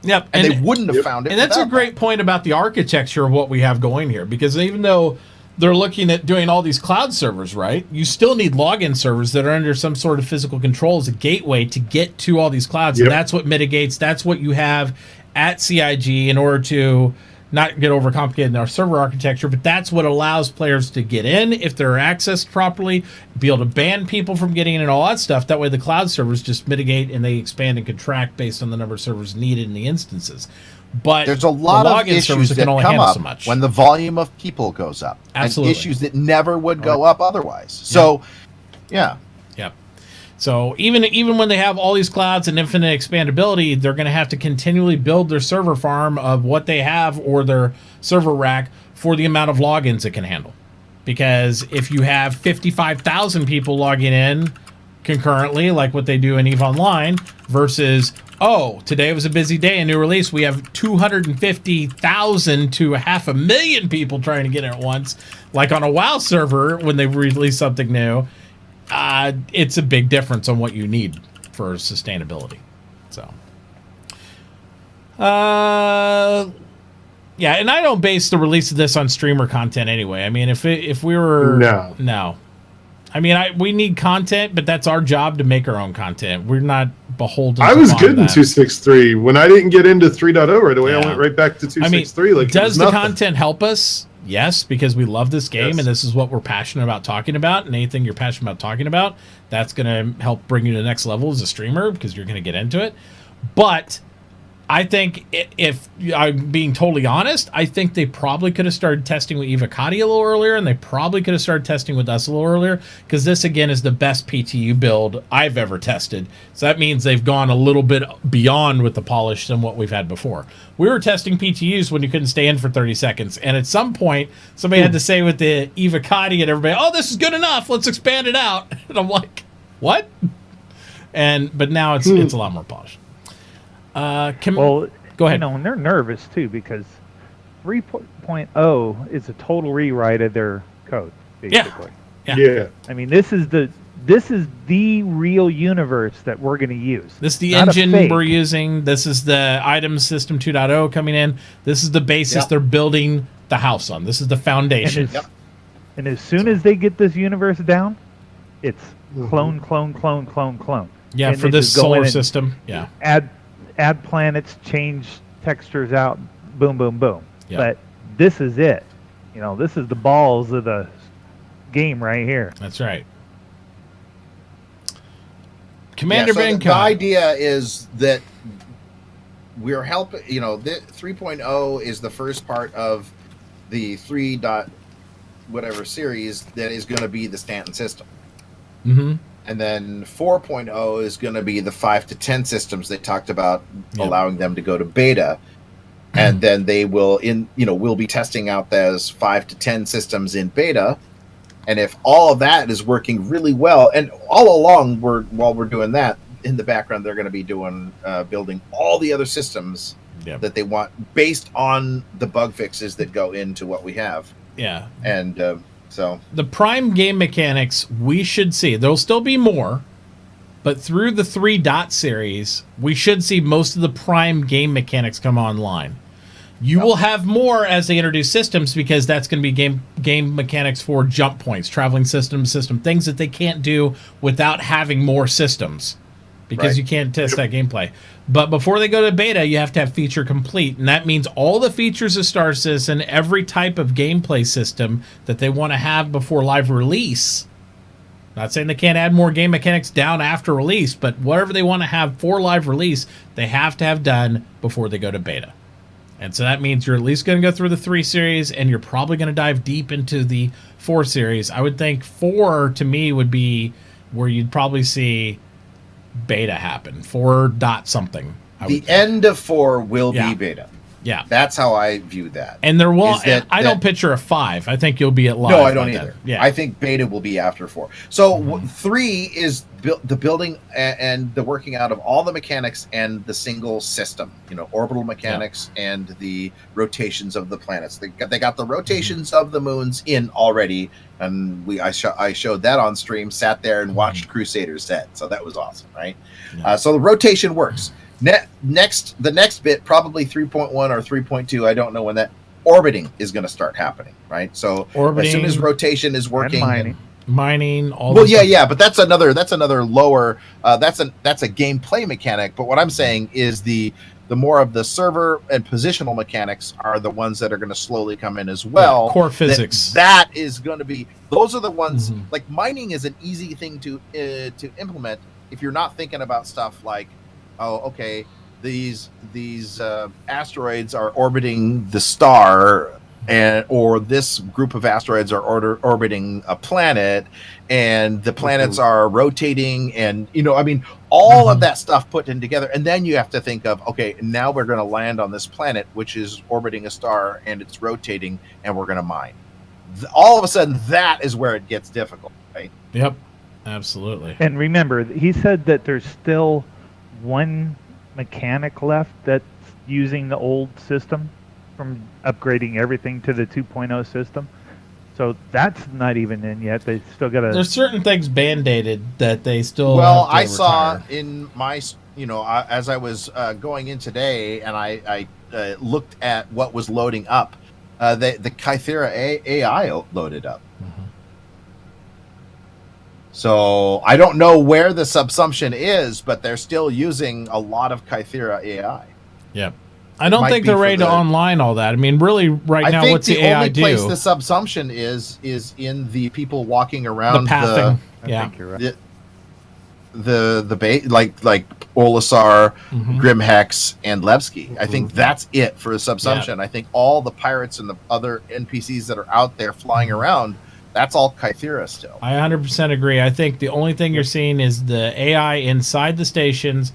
Yep. And they wouldn't have found it. And that's a great point about the architecture of what we have going here, because even though they're looking at doing all these cloud servers, right, you still need login servers that are under some sort of physical control as a gateway to get to all these clouds. And that's what mitigates, that's what you have at CIG in order to not get overcomplicated in our server architecture, but that's what allows players to get in if they're accessed properly, be able to ban people from getting in and all that stuff. That way the cloud servers just mitigate and they expand and contract based on the number of servers needed in the instances. But there's a lot of issues that come up when the volume of people goes up. Absolutely. And issues that never would go up otherwise. So, yeah. Yep. So even when they have all these clouds and infinite expandability, they're going to have to continually build their server farm of what they have or their server rack for the amount of logins it can handle. Because if you have 55,000 people logging in concurrently, like what they do in EVE Online, versus, oh, today was a busy day, a new release, we have 250,000 to 500,000 people trying to get in at once, like on a WoW server when they release something new. It's a big difference on what you need for sustainability. So, yeah, and I don't base the release of this on streamer content anyway. I mean, if we were no, I mean, we need content, but that's our job to make our own content. We're not beholden. I was good in 2.6.3 when I didn't get into 3.0 right away. I went right back to 2.6.3. Like, does the content help us? Yes, because we love this game, and this is what we're passionate about talking about. And anything you're passionate about talking about, that's going to help bring you to the next level as a streamer because you're going to get into it. But I think if I'm being totally honest, I think they probably could have started testing with Evocati a little earlier, and they probably could have started testing with us a little earlier, because this, again, is the best PTU build I've ever tested. So that means they've gone a little bit beyond with the polish than what we've had before. We were testing PTUs when you couldn't stay in for 30 seconds, and at some point, somebody had to say with the Evocati and everybody, oh, this is good enough, let's expand it out. And I'm like, what? But now it's a lot more polished. Go ahead. And they're nervous too because 3.0 is a total rewrite of their code, basically. Yeah. I mean, this is the real universe that we're going to use. This is the engine we're using. This is the item system 2.0 coming in. This is the basis they're building the house on. This is the foundation. And as soon as they get this universe down, it's clone. Yeah, and for this solar system. Yeah. Add planets, change textures out, boom, boom, boom. Yep. But this is it. This is the balls of the game right here. That's right. Commander Ben. The idea is that we're helping, 3.0 is the first part of the 3. Whatever series that is going to be the Stanton system. Mm-hmm. And then 4.0 is going to be the 5 to 10 systems they talked about, allowing them to go to beta. And then they will we'll be testing out those 5 to 10 systems in beta. And if all of that is working really well, and all along while we're doing that, in the background they're going to be doing building all the other systems that they want based on the bug fixes that go into what we have. Yeah. And so the Prime game mechanics we should see. There'll still be more, but through the 3 series, we should see most of the Prime game mechanics come online. You will have more as they introduce systems, because that's going to be game mechanics for jump points, traveling system, things that they can't do without having more systems, because you can't test that gameplay. But before they go to beta, you have to have feature complete, and that means all the features of Star Citizen, every type of gameplay system that they want to have before live release. Not saying they can't add more game mechanics down after release, but whatever they want to have for live release, they have to have done before they go to beta. And so that means you're at least going to go through the 3 series, and you're probably going to dive deep into the 4 series. I would think 4, to me, would be where you'd probably see beta happen. 4 dot something. The end of 4 will be beta. Yeah. That's how I view that. And there will. I don't picture a 5. I think you'll be at live. No, I don't either. Then. Yeah. I think beta will be after 4. So 3 is the building and the working out of all the mechanics and the single system. Orbital mechanics and the rotations of the planets. They got the rotations of the moons in already, and I showed that on stream. Sat there and watched Crusaders set. So that was awesome, right? Yeah. So the rotation works. The next bit, probably 3.1 or 3.2, I don't know when that orbiting is going to start happening, right? So as soon as rotation is working, mining, all. Well, but that's another lower. That's a gameplay mechanic. But what I'm saying is the the more of the server and positional mechanics are the ones that are going to slowly come in as well. Core physics. That is going to be, those are the ones, like mining is an easy thing to implement if you're not thinking about stuff like, oh, okay, these asteroids are orbiting the star, or this group of asteroids are orbiting a planet, and the planets are rotating, and all of that stuff put in together, and then you have to think of, okay, now we're going to land on this planet which is orbiting a star and it's rotating, and we're going to mine. All of a sudden, that is where it gets difficult, right? Yep, absolutely. And remember, he said that there's still one mechanic left that's using the old system from upgrading everything to the 2.0 system. So that's not even in yet. They still got to... There's certain things band-aided that they still Well, I retire. saw in my, as I was going in today, and I looked at what was loading up, the Kythera AI loaded up. So I don't know where the subsumption is, but they're still using a lot of Kythera AI. Yep. I don't think they're ready to online all that. I mean, really, right now, what's the AI do? I think the only place the subsumption is in the people walking around the pathing. I think you're right. The base, like Olisar, Grimhex, and Levski. I think that's it for a subsumption. I think all the pirates and the other NPCs that are out there flying around, that's all Kythera still. I 100% agree. I think the only thing you're seeing is the AI inside the stations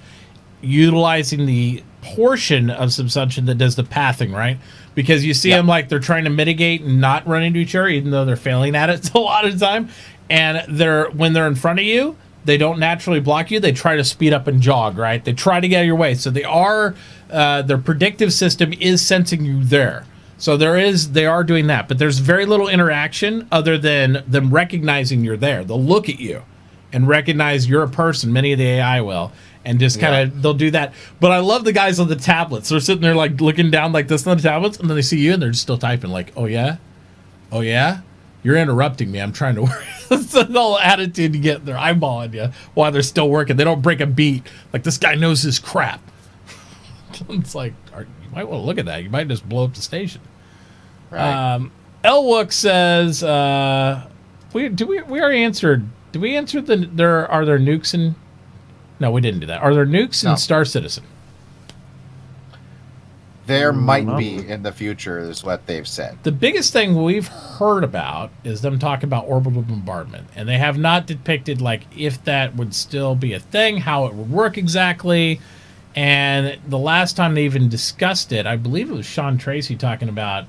utilizing the portion of subsumption that does the pathing, right? Because you see them like they're trying to mitigate and not run into each other, even though they're failing at it a lot of the time. And when they're in front of you, they don't naturally block you. They try to speed up and jog, right? They try to get out of your way. So their predictive system is sensing you there. So they are doing that, but there's very little interaction other than them recognizing you're there. They'll look at you and recognize you're a person. Many of the AI will, and just kind of they'll do that. But I love the guys on the tablets. They're sitting there like looking down like this on the tablets, and then they see you and they're just still typing like, "Oh yeah, you're interrupting me. I'm trying to work." That's the whole attitude to get their eyeball on you while they're still working. They don't break a beat. Like, this guy knows his crap. It's like, you might want to look at that. You might just blow up the station. Right. Elwook says, we already answered. Did we answer are there nukes in? No, we didn't do that. Are there nukes in Star Citizen? There might be in the future, is what they've said. The biggest thing we've heard about is them talking about orbital bombardment, and they have not depicted like if that would still be a thing, how it would work exactly. And the last time they even discussed it, I believe it was Sean Tracy talking about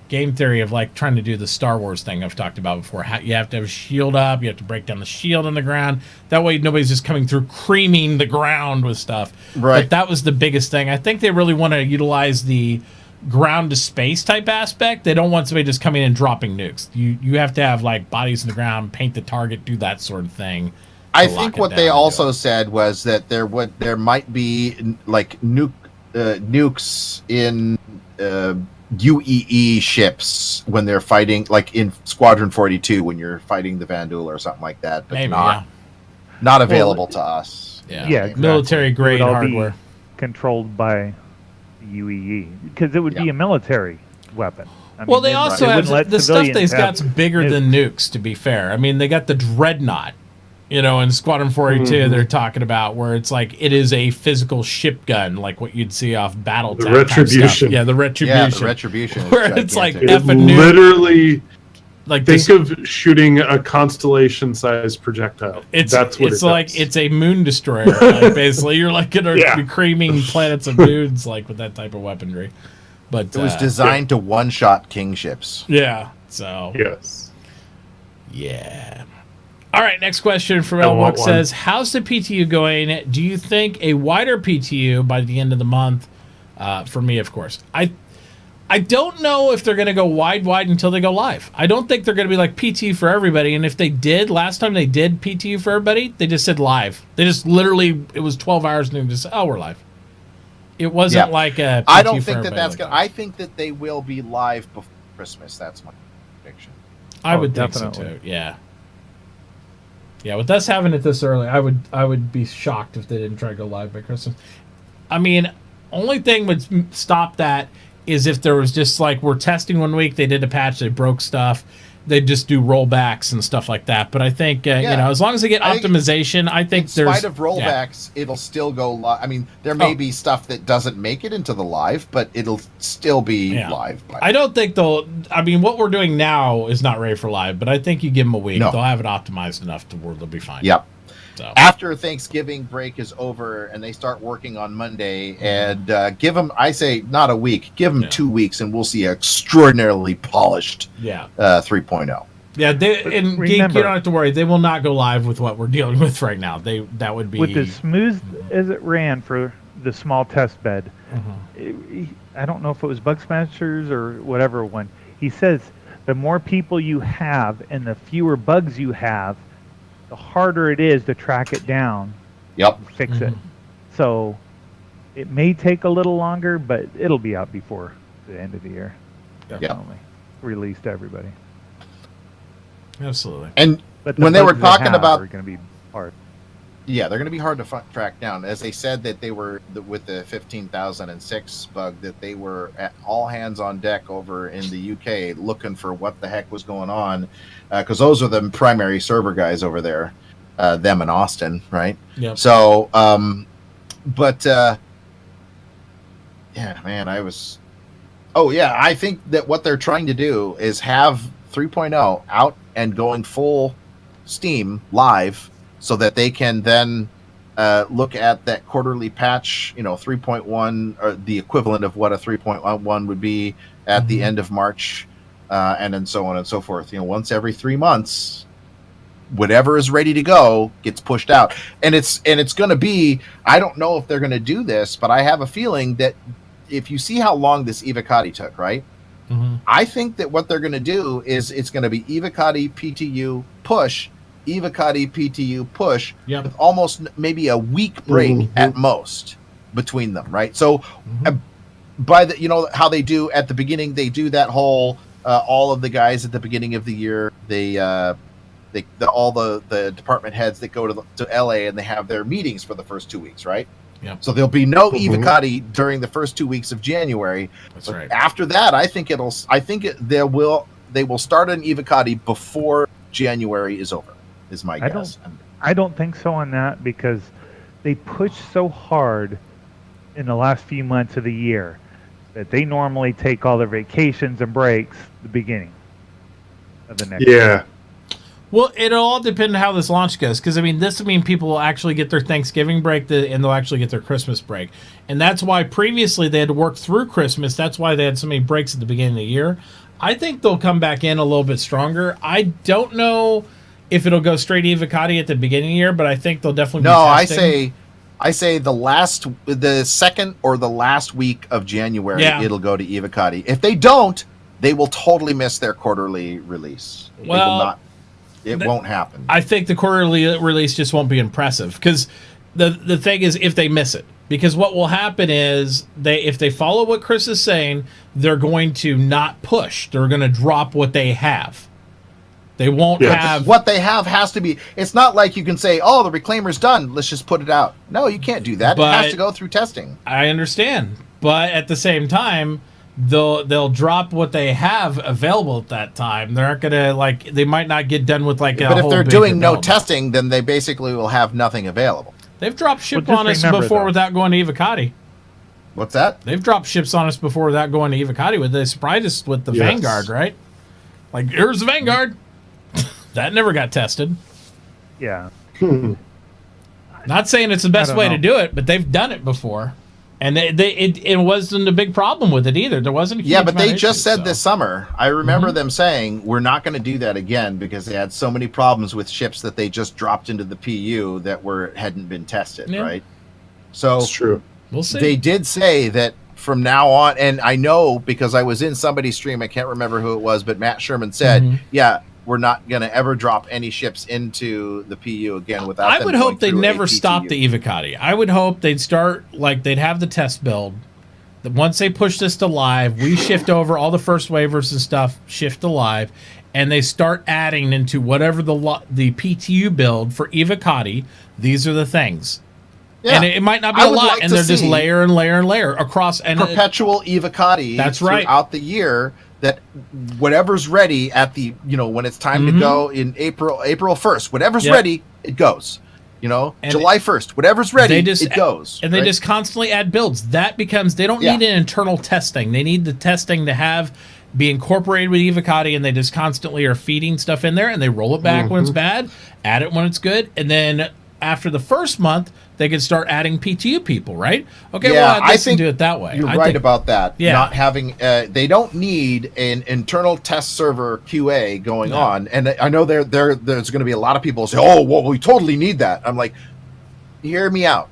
game theory of like trying to do the Star Wars thing I've talked about before. You have to have a shield up, you have to break down the shield on the ground. That way nobody's just coming through creaming the ground with stuff. Right. But that was the biggest thing. I think they really want to utilize the ground to space type aspect. They don't want somebody just coming in and dropping nukes. You have to have like bodies in the ground, paint the target, do that sort of thing. I think what they also said was that there might be like nukes in UEE ships when they're fighting, like in Squadron 42 when you're fighting the Vandal or something like that, but maybe, not available to us. Yeah, exactly. Military grade hardware controlled by UEE, because it would be a military weapon. I mean, they also have the stuff they've got's bigger than nukes, to be fair. I mean, they got the Dreadnought, in Squadron 42 they're talking about, where it's like it is a physical ship gun, like what you'd see off Battletech. The Retribution. Yeah, the Retribution. Yeah, the Retribution. Where it's like literally, like think of shooting a constellation-sized projectile. That's what it's like. It's a moon destroyer. Like, basically, you're like going to be creaming planets of moons, like with that type of weaponry. But it was designed to one-shot king ships. Yeah. So. Yes. Yeah. All right, next question from Elwook says, how's the PTU going? Do you think a wider PTU by the end of the month? For me, of course. I don't know if they're going to go wide until they go live. I don't think they're going to be like PTU for everybody. And if they did, last time they did PTU for everybody, they just said live. They just literally, it was 12 hours and they just said, we're live. It wasn't like a PTU I don't think for that's going to, I think that they will be live before Christmas. That's my prediction. I would think so too, yeah. Yeah, with us having it this early, I would be shocked if they didn't try to go live by Christmas. I mean, only thing would stop that is if there was just like we're testing 1 week, they did a patch, they broke stuff, they just do rollbacks and stuff like that. But I think as long as they get optimization, I think in spite of rollbacks, it'll still go live. I mean, there may be stuff that doesn't make it into the live, but it'll still be live. I don't think they'll. I mean, what we're doing now is not ready for live, but I think you give them a week, they'll have it optimized enough to where they'll be fine. Yep. So. After Thanksgiving break is over and they start working on Monday, and give them, I say, not a week, give them 2 weeks, and we'll see an extraordinarily polished 3.0. Yeah, Geek, you don't have to worry. They will not go live with what we're dealing with right now. That would be with as smooth as it ran for the small test bed. I don't know if it was Bugsmasters or whatever one. He says the more people you have and the fewer bugs you have, the harder it is to track it down. Yep. And fix it. So it may take a little longer, but it'll be out before the end of the year. Definitely. Released to everybody. Absolutely. And when they were talking about, are going to be hard. Yeah, they're going to be hard to track down. As they said that they were with the 15,006 bug, that they were at all hands on deck over in the UK looking for what the heck was going on, because those are the primary server guys over there, them in Austin, right? Yeah. So, yeah, man, I think that what they're trying to do is have 3.0 out and going full steam live, so that they can then look at that quarterly patch, 3.1, or the equivalent of what a 3.1 would be at the end of March, and then so on and so forth. Once every 3 months, whatever is ready to go gets pushed out. And it's going to be, I don't know if they're going to do this, but I have a feeling that if you see how long this Evocati took, right? I think that what they're going to do is it's going to be Evocati PTU push, Evocati PTU push, with almost maybe a week break at most between them, right? So by the, how they do at the beginning, they do that whole all of the guys at the beginning of the year, all the department heads that go to LA and they have their meetings for the first 2 weeks, right? Yep. So there'll be no Evocati during the first 2 weeks of January. That's right. After that, they will start an Evocati before January is over. Is my guess. I don't think so on that, because they push so hard in the last few months of the year that they normally take all their vacations and breaks the beginning of the next year. Well, it'll all depend on how this launch goes, because this will mean people will actually get their Thanksgiving break and they'll actually get their Christmas break, and that's why previously they had to work through Christmas. That's why they had so many breaks at the beginning of the year. I think they'll come back in a little bit stronger. I don't know if it'll go straight Evocati at the beginning of the year, but I think they'll definitely be testing. I say the second or the last week of January, it'll go to Evocati. If they don't, they will totally miss their quarterly release. It won't happen. I think the quarterly release just won't be impressive, because the thing is, if they miss it, because what will happen is if they follow what Chris is saying, they're going to not push. They're going to drop what they have. They won't have... What they have has to be... It's not like you can say, the Reclaimer's done, let's just put it out. No, you can't do that. It has to go through testing. I understand. But at the same time, they'll drop what they have available at that time. They're not going to, they might not get done with, But if they're doing no testing, then they basically will have nothing available. They've dropped ship on us before without going to Evocati. What's that? They've dropped ships on us before without going to Evocati. They surprised us with the Vanguard, right? Here's the Vanguard. That never got tested. Yeah. Not saying it's the best way to do it, but they've done it before. And it wasn't a big problem with it either. There wasn't a huge but they just said this summer. I remember them saying, we're not going to do that again, because they had so many problems with ships that they just dropped into the PU that hadn't been tested, right? So it's true. We'll see. They did say that from now on, and I know because I was in somebody's stream, I can't remember who it was, but Matt Sherman said, we're not going to ever drop any ships into the PU again without I would hope they'd never stop the Evocati. I would hope they'd start, they'd have the test build. That once they push this to live, we shift over all the first waivers and stuff, shift to live, and they start adding into whatever the PTU build for Evocati. These are the things. Yeah. And it might not be a lot, and they're just layer and layer and layer across and perpetual Evocati. That's right. Throughout the year, that whatever's ready at the when it's time to go in April 1st, whatever's ready, it goes. And July 1st, whatever's ready, it goes. And they just constantly add builds. That becomes they don't need an internal testing. They need the testing to be incorporated with Evocati, and they just constantly are feeding stuff in there, and they roll it back when it's bad, add it when it's good, and then after the first month, they can start adding PTU people, right? Okay, well, I think do it that way. You're right about that. Yeah. Not having, they don't need an internal test server QA going on. And I know there's going to be a lot of people who say, oh, well, we totally need that. I'm like, hear me out.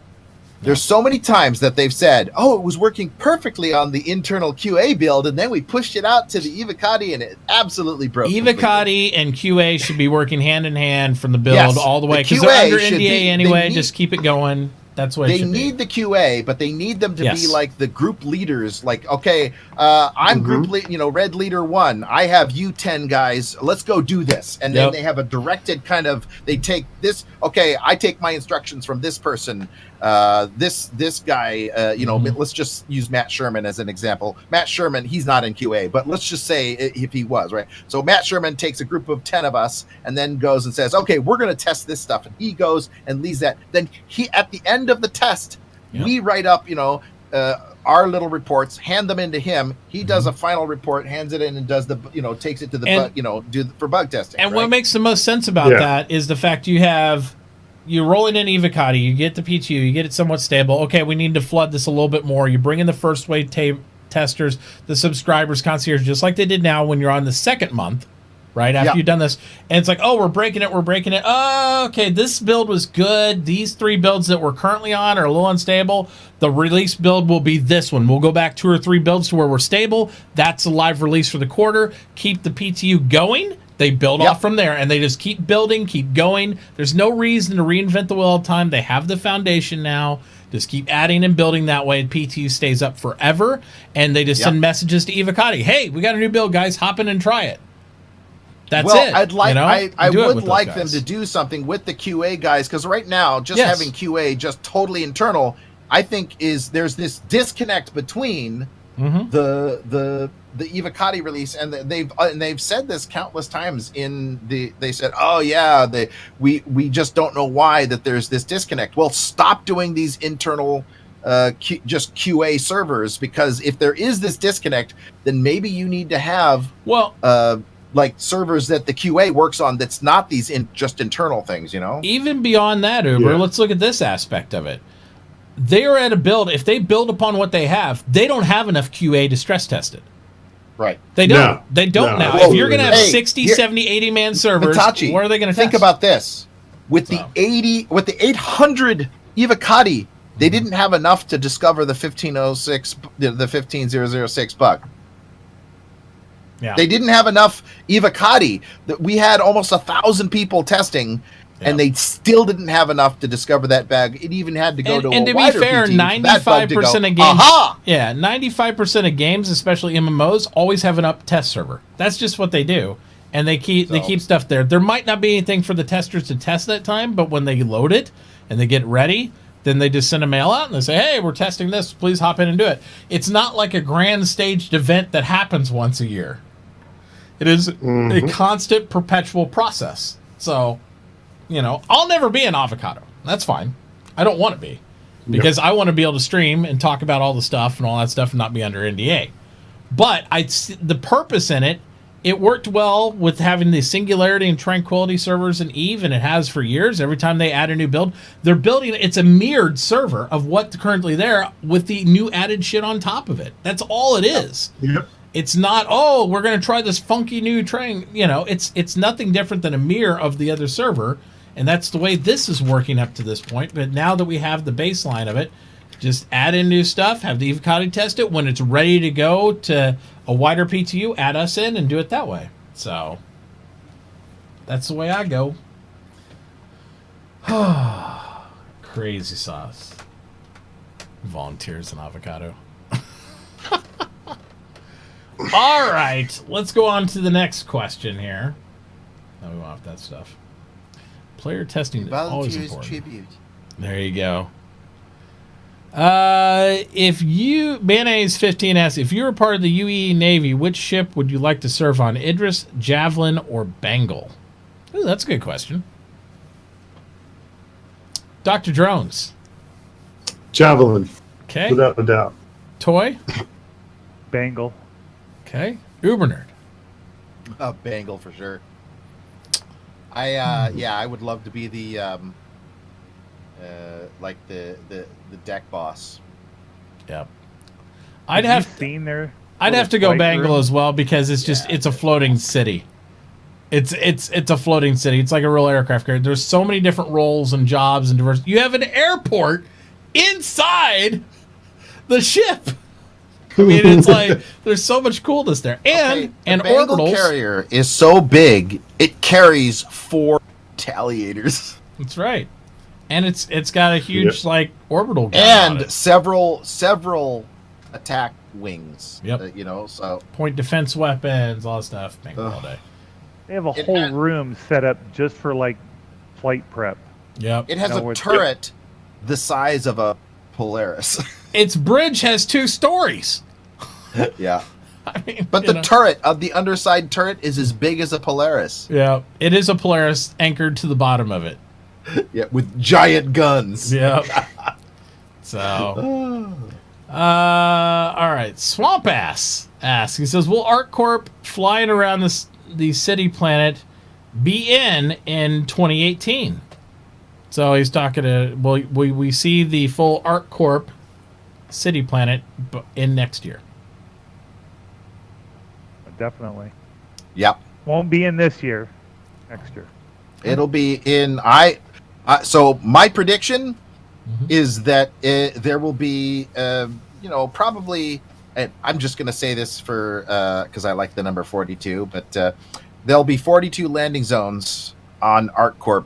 There's so many times that they've said, oh, it was working perfectly on the internal QA build, and then we pushed it out to the Evocati, and it absolutely broke. Evocati and QA should be working hand in hand from the build all the way, because they're under NDA anyway. Just keep it going. That's what they need the QA, but they need them to be like the group leaders. Like, okay, I'm group red leader 1. I have you 10 guys. Let's go do this. And then they have a directed kind of. They take this. Okay, I take my instructions from this person. This guy. Let's just use Matt Sherman as an example. Matt Sherman, he's not in QA, but let's just say if he was, right. So Matt Sherman takes a group of 10 of us and then goes and says, okay, we're going to test this stuff, and he goes and leads that. Then he at the end of the test, we write up, our little reports, hand them into him. He does a final report, hands it in, and does the, takes it to the for bug testing. And what makes the most sense about that is the fact you roll it in Evocati, you get the PTU, you get it somewhat stable. Okay, we need to flood this a little bit more. You bring in the first wave testers, the subscribers, concierge, just like they did now when you're on the second month. Right after you've done this, and it's like, oh, we're breaking it. Oh, okay, this build was good. These 3 builds that we're currently on are a little unstable. The release build will be this one. We'll go back 2 or 3 builds to where we're stable. That's a live release for the quarter. Keep the PTU going. They build off from there, and they just keep building, keep going. There's no reason to reinvent the wheel all the time. They have the foundation now. Just keep adding and building that way. PTU stays up forever, and they just send messages to Evocati. Hey, we got a new build, guys. Hop in and try it. That's it. I'd like, I would like them to do something with the QA guys, because right now, just having QA just totally internal, I think there's this disconnect between the Evocati release, and they've said this countless times they said, oh yeah, we just don't know why that there's this disconnect. Well, stop doing these internal just QA servers, because if there is this disconnect, then maybe you need to have like servers that the QA works on that's not these just internal things, Even beyond that, Uber, let's look at this aspect of it. They are at a build. If they build upon what they have, they don't have enough QA to stress test it. Right. They don't. No. They don't now. If you're going to have 60, 70, 80 man servers, Mitauchi, what are they going to think about this? With the 800 Evocati, they didn't have enough to discover the 1506, the 15006 bug. Yeah. They didn't have enough Evocati. We had almost 1,000 people testing, and they still didn't have enough to discover that bug. It even had to go to a wider PTU. And to be fair, 95% of games, 95% of games, especially MMOs, always have an up test server. That's just what they do, and they keep stuff there. There might not be anything for the testers to test that time, but when they load it and they get ready, then they just send a mail out and they say, hey, we're testing this. Please hop in and do it. It's not like a grand staged event that happens once a year. It is a constant, perpetual process. So, I'll never be an avocado. That's fine. I don't want to be. Because I want to be able to stream and talk about all the stuff and all that stuff and not be under NDA. But the purpose in it, it worked well with having the Singularity and Tranquility servers in EVE, and it has for years. Every time they add a new build, they're building, it's a mirrored server of what's currently there with the new added shit on top of it. That's all it is. Yep. It's not, oh, we're going to try this funky new train. It's nothing different than a mirror of the other server, and that's the way this is working up to this point. But now that we have the baseline of it, just add in new stuff, have the Evocati test it. When it's ready to go to a wider PTU, add us in and do it that way. So that's the way I go. Crazy sauce. Volunteers and avocado. All right, let's go on to the next question here. No, we want that stuff. Player testing is always important. Tribute. There you go. If you Mayonnaise 15 asks, if you were part of the UAE Navy, which ship would you like to serve on? Idris, Javelin, or Bengal? Ooh, that's a good question. Dr. Drones. Javelin. Okay. Without a doubt. Toy. Bengal. Okay. Uber Nerd. Bengal for sure. I would love to be the like the deck boss. Yep. I'd have to go Bengal as well because it's just it's a floating city. It's a floating city. It's like a real aircraft carrier. There's so many different roles and jobs and diverse. You have an airport inside the ship. I mean, it's like there's so much coolness there, and Bengal orbitals. Carrier is so big it carries 4 retaliators. That's right, and it's got a huge like orbital gun and on it. several attack wings. Yep. So point defense weapons, all that stuff. Bengal all day. They have a whole room set up just for like flight prep. Yep. It has a turret the size of a Polaris. Its bridge has 2 stories. Yeah. I mean, but the turret of the underside turret is as big as a Polaris. Yeah, it is a Polaris anchored to the bottom of it. Yeah, with giant guns. Yep. So, all right. Swamp Ass asks. He says, "Will ArcCorp flying around the city planet be in 2018?" So he's talking to. Well, we see the full ArcCorp city planet in next year. Definitely. Yep. Won't be in this year. Next year. It'll be in. So my prediction is that there will be, probably. And I'm just going to say this for because I like the number 42, but there'll be 42 landing zones on ArcCorp,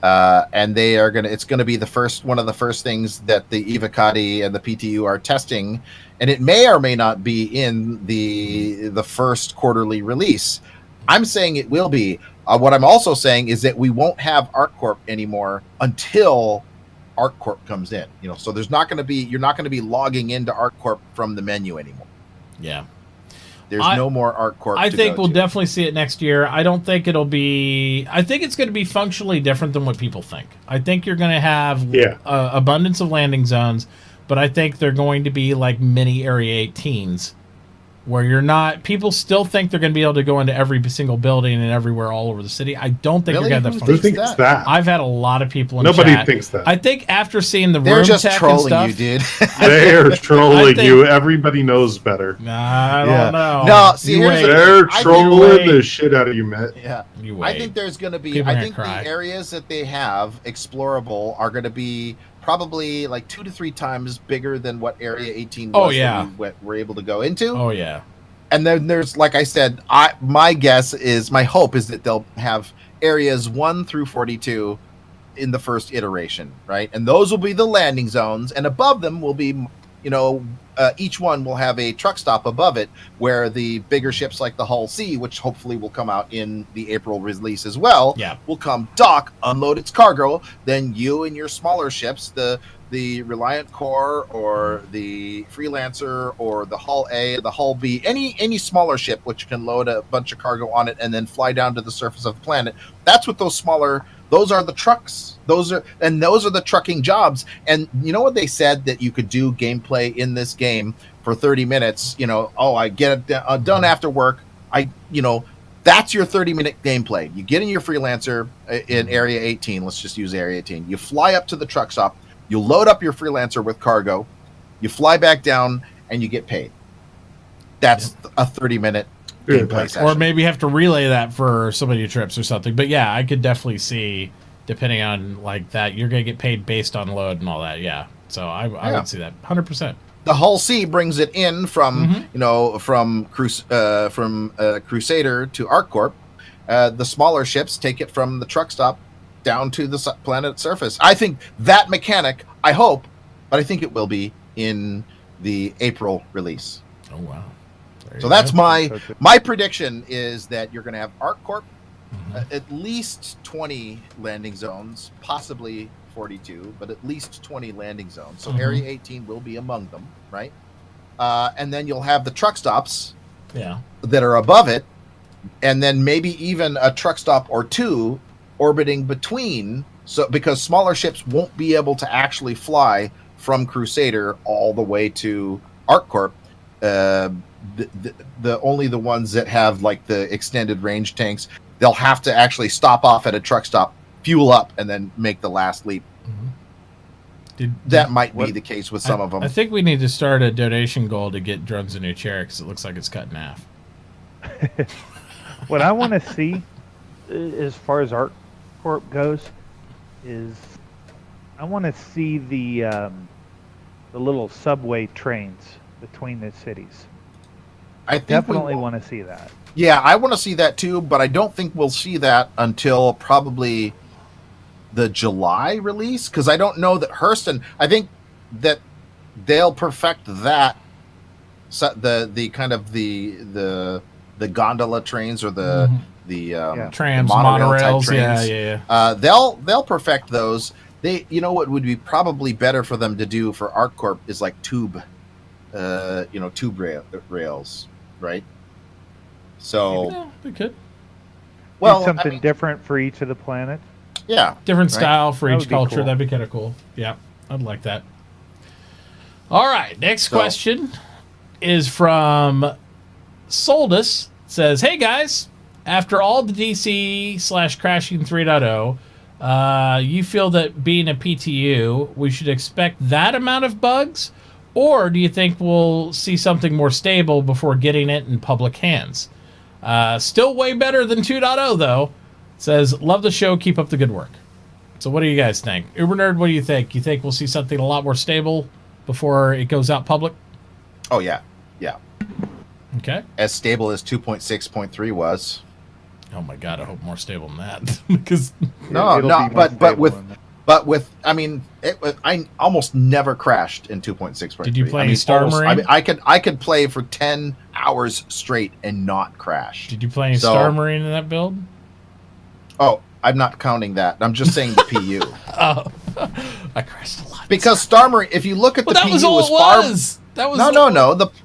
and they are gonna. It's going to be one of the first things that the Evocati and the PTU are testing, and it may or may not be in the first quarterly release. I'm saying it will be. What I'm also saying is that we won't have ArcCorp anymore until ArcCorp comes in. So there's not going to be. You're not going to be logging into ArcCorp from the menu anymore. Yeah. There's no more ArcCorp. I think we'll definitely see it next year. I don't think it'll be. I think it's going to be functionally different than what people think. I think you're going to have abundance of landing zones, but I think they're going to be like mini Area 18s, where you're not. People still think they're going to be able to go into every single building and everywhere all over the city. I don't think you're going to have Who thinks that? I've had a lot of people in Nobody chat. thinks that. I think after seeing the They're room just tech trolling and you, stuff, dude. They're trolling you. Everybody knows better. I don't know. No, see, they're trolling the shit out of you, Matt. Yeah. You wait. I think there's going to be. People are I gonna think cry. the areas that they have explorable are going to be probably like 2 to 3 times bigger than what Area 18 was. Oh, yeah. That we were able to go into. Oh yeah. And then there's, like I said, my hope is that they'll have areas 1 through 42 in the first iteration, right? And those will be the landing zones, and above them will be, each one will have a truck stop above it, where the bigger ships like the Hull C, which hopefully will come out in the April release as well, will come dock, unload its cargo. Then you and your smaller ships, the Reliant Core or the Freelancer or the Hull A, the Hull B, any smaller ship which can load a bunch of cargo on it and then fly down to the surface of the planet. That's what those are the trucks. Those are the trucking jobs. And you know what they said that you could do gameplay in this game for 30 minutes, I get it done after work. That's your 30-minute gameplay. You get in your Freelancer in Area 18. Let's just use Area 18. You fly up to the truck stop. You load up your Freelancer with cargo, you fly back down, and you get paid. That's a 30-minute gameplay session. Or maybe have to relay that for so many trips or something. But yeah, I could definitely see, depending on like that, you're going to get paid based on load and all that. Yeah. So I would see that 100%. The Hull C brings it in from, from Crusader to ArcCorp. The smaller ships take it from the truck stop down to the planet surface. I think that mechanic, I hope, but I think it will be in the April release. Oh, wow. So that's my prediction is that you're going to have ArcCorp at least 20 landing zones, possibly 42, but at least 20 landing zones. So Area 18 will be among them, right? And then you'll have the truck stops that are above it, and then maybe even a truck stop or two orbiting between, so because smaller ships won't be able to actually fly from Crusader all the way to ArcCorp. The only the ones that have like the extended range tanks, they'll have to actually stop off at a truck stop, fuel up, and then make the last leap. That might be the case with some of them. I think we need to start a donation goal to get Drugs a new chair, because it looks like it's cut in half. What I want to see, as far as ArcCorp goes, is I want to see the little subway trains between the cities. I think definitely want to see that. Yeah, I want to see that too, but I don't think we'll see that until probably the July release, because I don't know that Hurston. I think that they'll perfect that. So the kind of the gondola trains or the trams, monorail monorails. Yeah. They'll perfect those. What would be probably better for them to do for ArcCorp is like tube rails, right? So they could. Well, something different for each of the planets. Yeah, different style for each culture. Cool. That'd be kind of cool. Yeah, I'd like that. All right, next question is from Soldus. Says, "Hey guys, after all the DC/crashing 3.0, you feel that being a PTU, we should expect that amount of bugs, or do you think we'll see something more stable before getting it in public hands? Still way better than 2.0 though." Says, "Love the show. Keep up the good work." So what do you guys think? Uber Nerd, what do you think? You think we'll see something a lot more stable before it goes out public? Oh, yeah. Yeah. Okay. As stable as 2.6.3 was. Oh, my God. I hope more stable than that. Because but with I mean, I almost never crashed in 2.6.3. Did you play any Star Marine? I could play for 10 hours straight and not crash. Did you play any Star Marine in that build? Oh, I'm not counting that. I'm just saying the PU. Oh, I crashed a lot. Because Star Marine, if you look at the PU,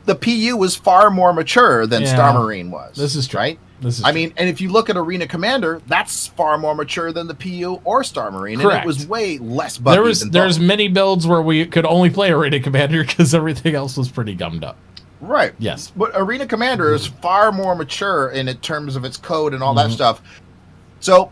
the PU was far more mature than Star Marine was. This is true. Right? And if you look at Arena Commander, that's far more mature than the PU or Star Marine. Correct. And it was way less buggy. There's many builds where we could only play Arena Commander because everything else was pretty gummed up. Right. Yes. But Arena Commander is far more mature in terms of its code and all that stuff. So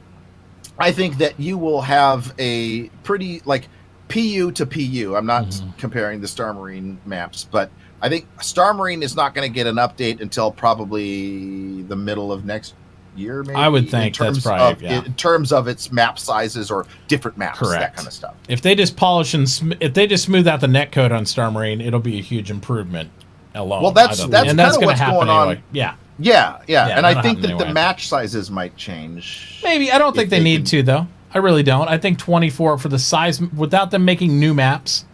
I think that you will have a pretty, like, PU to PU. I'm not comparing the Star Marine maps, but I think Star Marine is not going to get an update until probably the middle of next year, maybe. I would think that's probably, in terms of its map sizes or different maps, that kind of stuff. If they just polish if they just smooth out the netcode on Star Marine, it'll be a huge improvement alone. Well, that's kind of what's going on. Anyway. Yeah. Yeah, and I think that the match sizes might change. Maybe. I don't think they need to, though. I really don't. I think 24 for the size, without them making new maps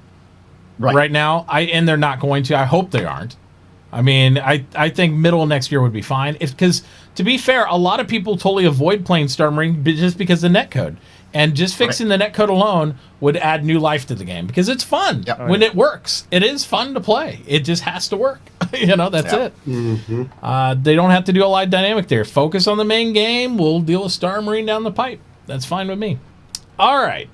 right now, and they're not going to. I hope they aren't. I mean, I think middle of next year would be fine. Because, to be fair, a lot of people totally avoid playing Star Marine just because of the netcode. And just fixing the netcode alone would add new life to the game. Because it's fun when it works. It is fun to play. It just has to work. That's it. Mm-hmm. They don't have to do a lot of dynamic there. Focus on the main game. We'll deal with Star Marine down the pipe. That's fine with me. All right.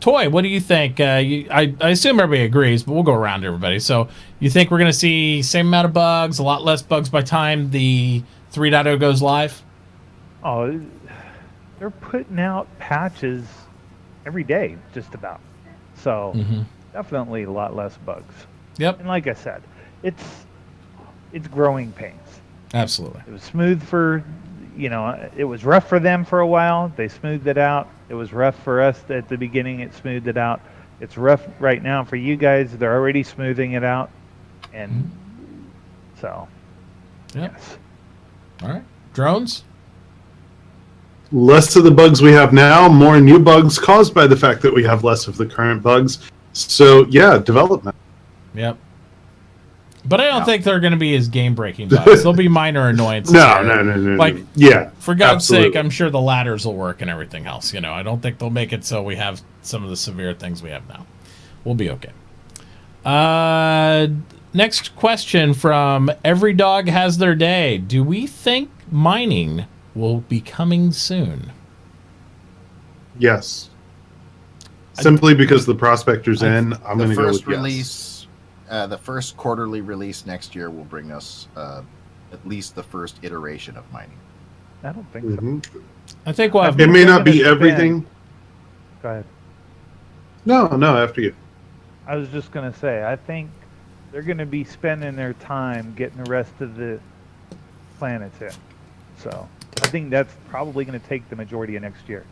Toy, what do you think? I assume everybody agrees, but we'll go around to everybody. So you think we're going to see same amount of bugs, a lot less bugs by time the 3.0 goes live? Oh, they're putting out patches every day, just about. So definitely a lot less bugs. Yep. And like I said, it's growing pains. Absolutely. It was smooth for, it was rough for them for a while. They smoothed it out. It was rough for us at the beginning. It smoothed it out. It's rough right now for you guys. They're already smoothing it out. And so, yes. All right. Drones? Less of the bugs we have now, more new bugs caused by the fact that we have less of the current bugs. So, yeah, development. Yep. But I don't think they're going to be as game-breaking bugs. They'll be minor annoyances. No. Like, yeah, for God's absolutely. sake, I'm sure the ladders will work and everything else. I don't think they'll make it so we have some of the severe things we have now. We'll be okay. Next question from Every Dog Has Their Day. Do we think mining will be coming soon? Yes. Simply because the prospector's in, I'm going to go with release. The first quarterly release next year will bring us at least the first iteration of mining. I don't think so. I think we'll have it may not be everything. Go ahead. No, after you. I was just going to say, I think they're going to be spending their time getting the rest of the planets in. So I think that's probably going to take the majority of next year.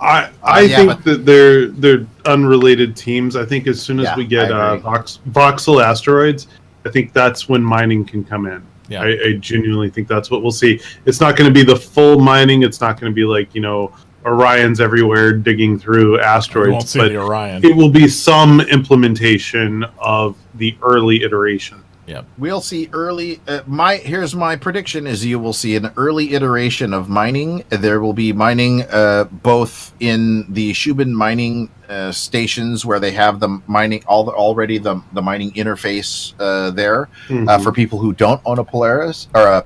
I think that they're unrelated teams. I think as soon as we get voxel asteroids, I think that's when mining can come in. Yeah. I genuinely think that's what we'll see. It's not going to be the full mining. It's not going to be like, Orion's everywhere digging through asteroids. You won't see the Orion. It will be some implementation of the early iteration. Yeah, we'll see early. Here's my prediction: is you will see an early iteration of mining. There will be mining both in the Shubin mining stations where they have the mining already the mining interface there for people who don't own a Polaris or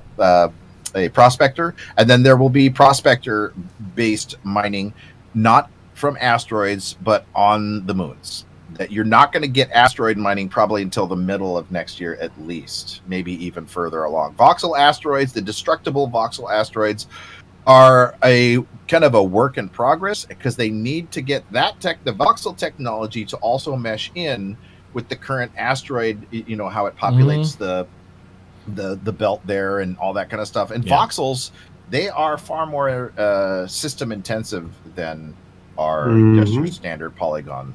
a prospector, and then there will be prospector-based mining, not from asteroids but on the moons. That you're not going to get asteroid mining probably until the middle of next year at least, maybe even further along. Voxel asteroids, the destructible voxel asteroids, are a kind of a work in progress because they need to get the voxel technology to also mesh in with the current asteroid, how it populates the belt there and all that kind of stuff. And voxels, they are far more system intensive than our just your standard polygon.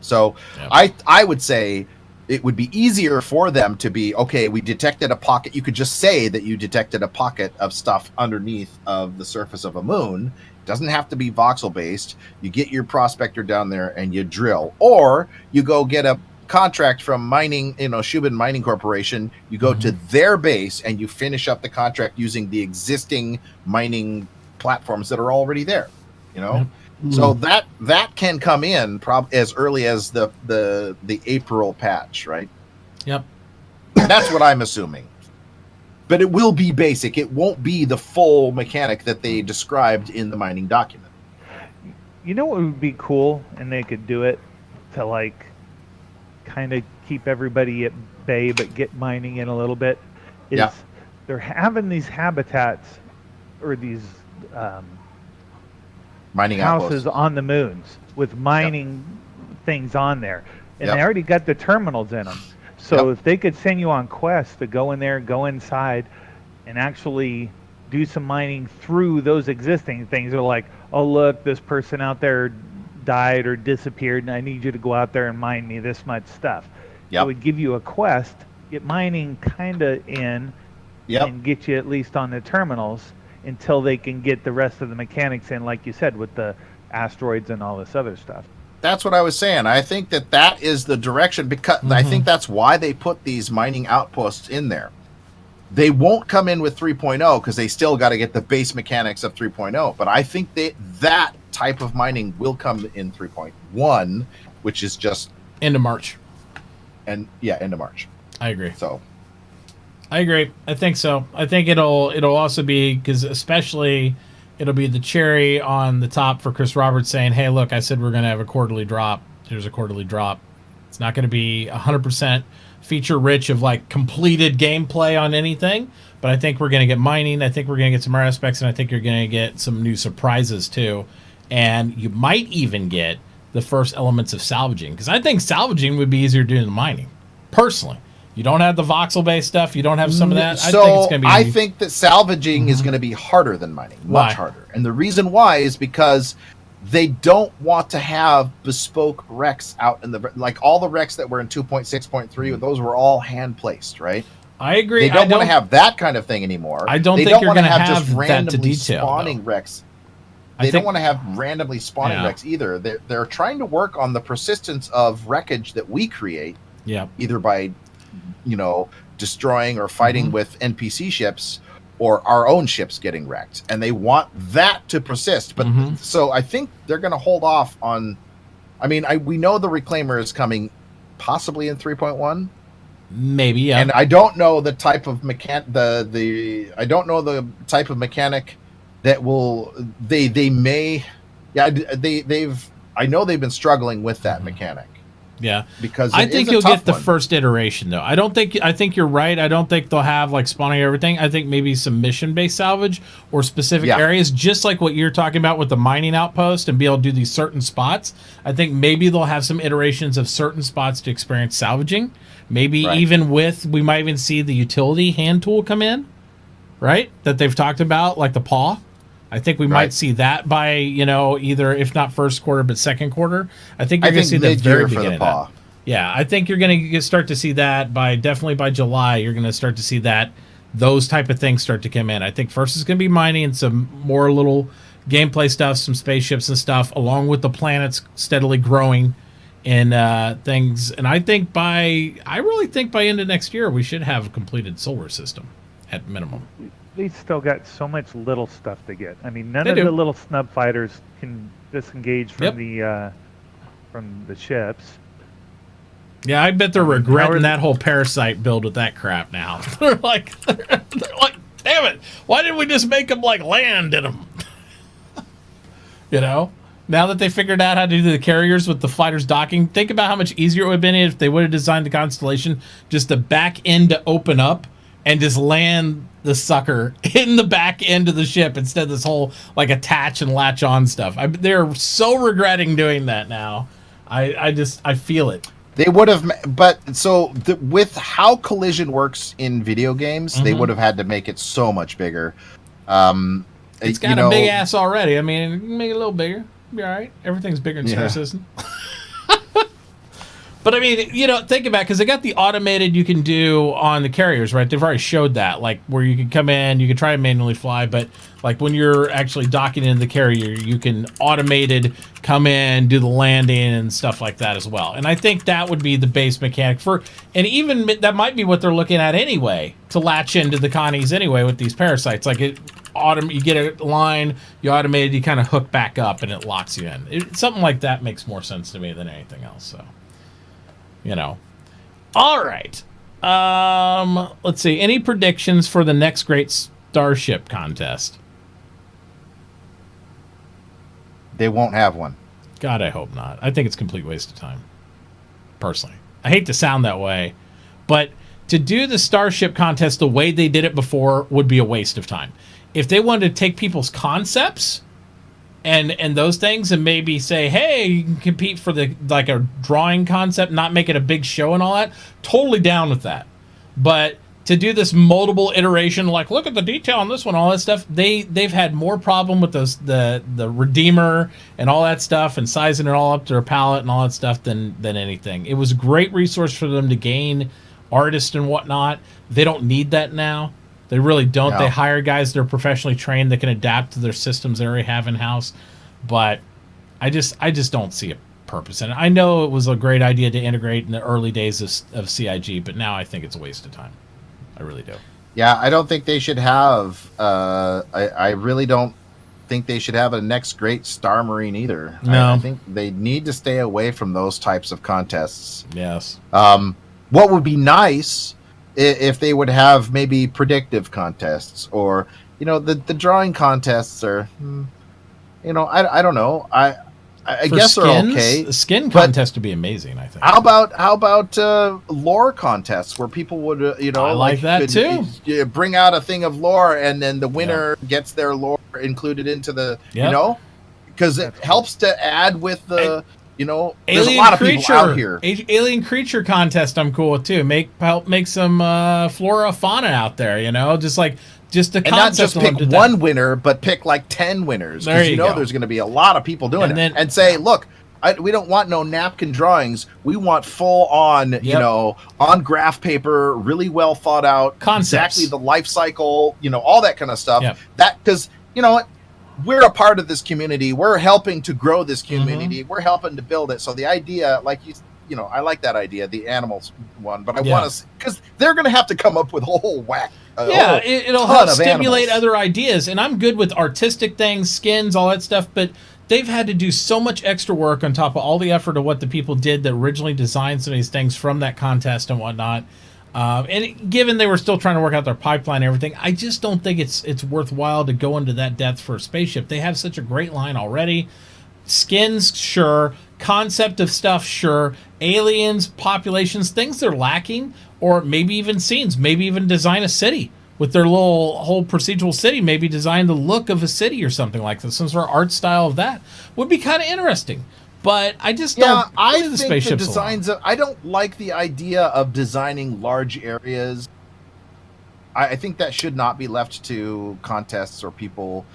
So I would say it would be easier for them to be, okay, we detected a pocket. You could just say that you detected a pocket of stuff underneath of the surface of a moon. It doesn't have to be voxel based. You get your prospector down there and you drill, or you go get a contract from mining, Shubin Mining Corporation. You go to their base and you finish up the contract using the existing mining platforms that are already there, So that can come in as early as the April patch, right? Yep. That's what I'm assuming. But it will be basic. It won't be the full mechanic that they described in the mining document. You know what would be cool, and they could do it to kind of keep everybody at bay but get mining in a little bit, is they're having these habitats or these mining houses outposts on the moons with mining things on there, and they already got the terminals in them. So if they could send you on quests to go in there, go inside, and actually do some mining through those existing things, they're like, oh look, this person out there died or disappeared, and I need you to go out there and mine me this much stuff. It would give you a quest, get mining kind of in, and get you at least on the terminals until they can get the rest of the mechanics in, like you said, with the asteroids and all this other stuff. That's what I was saying. I think that is the direction, because I think that's why they put these mining outposts in there. They won't come in with 3.0 because they still got to get the base mechanics of 3.0. But I think that type of mining will come in 3.1, which is just end of March. End of March. I agree. So I agree. I think so. I think it'll also be, because especially it'll be the cherry on the top for Chris Roberts saying, hey, look, I said we're going to have a quarterly drop. There's a quarterly drop. It's not going to be 100% feature rich of completed gameplay on anything, but I think we're going to get mining. I think we're going to get some aspects, and I think you're going to get some new surprises too. And you might even get the first elements of salvaging, because I think salvaging would be easier to do than mining, personally. You don't have the voxel-based stuff. You don't have some of that. I think that salvaging is going to be harder than mining, much harder. And the reason why is because they don't want to have bespoke wrecks out in all the wrecks that were in 2.6.3. Those were all hand placed, right? I agree. They don't want to have that kind of thing anymore. I don't think you're going to have just randomly spawning though. wrecks. They don't want to have randomly spawning wrecks either. They're trying to work on the persistence of wreckage that we create. Yeah. Either by destroying or fighting with NPC ships or our own ships getting wrecked, and they want that to persist. But so I think they're going to hold off on. I mean, we know the Reclaimer is coming, possibly in 3.1. Maybe, yeah. And I don't know the type of I don't know the type of mechanic that will. They may. Yeah, I know they've been struggling with that mechanic. Yeah, because I think you'll get the first iteration though. I think you're right. I don't think they'll have like spawning everything. I think maybe some mission-based salvage or specific areas, just like what you're talking about with the mining outpost, and be able to do these certain spots. I think maybe they'll have some iterations of certain spots to experience salvaging. Maybe even we might even see the utility hand tool come in, right? That they've talked about, like the paw. I think we might see that by, either, if not first quarter, but second quarter. I think you're going to see the very beginning of that. Yeah, I think you're going to start to see that definitely by July. You're going to start to see those type of things start to come in. I think first is going to be mining and some more little gameplay stuff, some spaceships and stuff, along with the planets steadily growing in things. And I really think by end of next year, we should have a completed solar system at minimum. They still got so much little stuff to get. I mean, none of the little snub fighters can disengage from the ships. Yeah, I bet they're regretting that whole parasite build with that crap now. they're like, damn it! Why didn't we just make them like land in them? Now that they figured out how to do the carriers with the fighters docking, think about how much easier it would have been if they would have designed the Constellation just the back end to open up and just land the sucker in the back end of the ship instead of this whole like attach and latch on stuff. They're so regretting doing that now. I feel it. They would have, but with how collision works in video games, they would have had to make it so much bigger. It's got a big ass already. I mean, make it a little bigger. Be all right. Everything's bigger in Star Citizen. But I mean, think about it, because they got the automated you can do on the carriers, right? They've already showed that, like where you can come in, you can try to manually fly, but like when you're actually docking into the carrier, you can automated come in, do the landing and stuff like that as well. And I think that would be the base mechanic and even that might be what they're looking at anyway, to latch into the Connies anyway with these parasites. Like you get a line, you automate it, you kind of hook back up and it locks you in. Something like that makes more sense to me than anything else, so. All right. Let's see. Any predictions for the next great Starship contest? They won't have one. God, I hope not. I think it's a complete waste of time. Personally. I hate to sound that way, but to do the Starship contest the way they did it before would be a waste of time. If they wanted to take people's concepts and those things and maybe say, hey, you can compete for like a drawing concept, not make it a big show and all that, totally down with that. But to do this multiple iteration, like look at the detail on this one, all that stuff, they've had more problem with the Redeemer and all that stuff and sizing it all up to their palette and all that stuff than anything. It was a great resource for them to gain artists and whatnot. They don't need that now. They really don't. No. They hire guys that are professionally trained that can adapt to their systems they already have in-house. But I just don't see a purpose in it. I know it was a great idea to integrate in the early days of CIG, but now I think it's a waste of time. I really do. Yeah, I don't think they should have... I really don't think they should have a next great Star Marine either. No. I think they need to stay away from those types of contests. Yes. What would be nice... if they would have maybe predictive contests or, the drawing contests are, I don't know. I guess skins, they're okay. The skin contest would be amazing, I think. How about lore contests where people would, I like that too. Bring out a thing of lore and then the winner gets their lore included into the, because it helps to add with the... there's a lot of people out here. Alien creature contest I'm cool with too. Help make some flora fauna out there, just the concept. And not just pick one winner, but pick like 10 winners. Because there's going to be a lot of people doing it. And say, look, we don't want no napkin drawings. We want full on, on graph paper, really well thought out, concepts. Exactly the life cycle, all that kind of stuff. Yep. That because we're a part of this community. We're helping to grow this community. We're helping to build it. So the idea, like I like that idea, the animals one, but I want to, because they're going to have to come up with a whole whack. It'll help stimulate other ideas, and I'm good with artistic things, skins, all that stuff, but they've had to do so much extra work on top of all the effort of what the people did that originally designed some of these things from that contest and whatnot. And given they were still trying to work out their pipeline and everything, I just don't think it's worthwhile to go into that depth for a spaceship. They have such a great line already. Skins, sure. Concept of stuff, sure. Aliens, populations, things they're lacking, or maybe even scenes. Maybe even design a city with their little whole procedural city. Maybe design the look of a city or something like that. Some sort of art style of that would be kind of interesting. But I just don't. I think the designs. I don't like the idea of designing large areas. I think that should not be left to contests or people.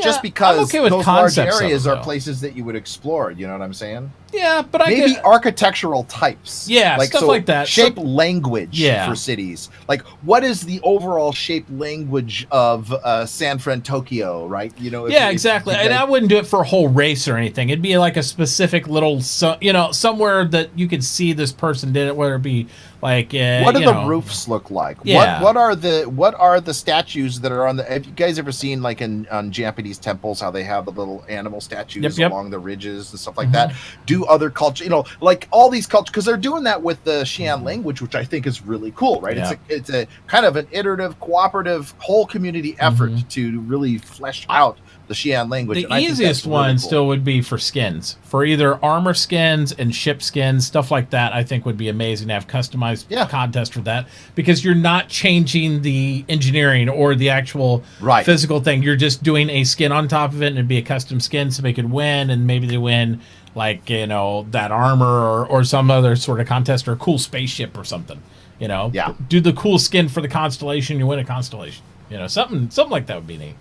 Just because those large areas are places that you would explore. You know what I'm saying? Yeah, but maybe architectural types. Yeah, stuff like that. Shape language for cities. Like, what is the overall shape language of San Fran, Tokyo? Right? Exactly. And I wouldn't do it for a whole race or anything. It'd be like a specific little, somewhere that you could see this person did it. Whether it be like, what do the roofs look like? Yeah. What are the statues that are on the? Have you guys ever seen like on Japanese temples how they have the little animal statues along the ridges and stuff like that? Do other culture, like all these cultures, because they're doing that with the Xi'an language, which I think is really cool, right? It's a kind of an iterative, cooperative, whole community effort to really flesh out the Xi'an language. The easiest one still would be for skins, for either armor skins and ship skins, stuff like that. I think would be amazing to have customized contest for that, because you're not changing the engineering or the actual physical thing. You're just doing a skin on top of it, and it'd be a custom skin, so they could win, and maybe they win like that armor or some other sort of contest, or a cool spaceship or something. Do the cool skin for the constellation, you win a constellation. Something like that would be neat.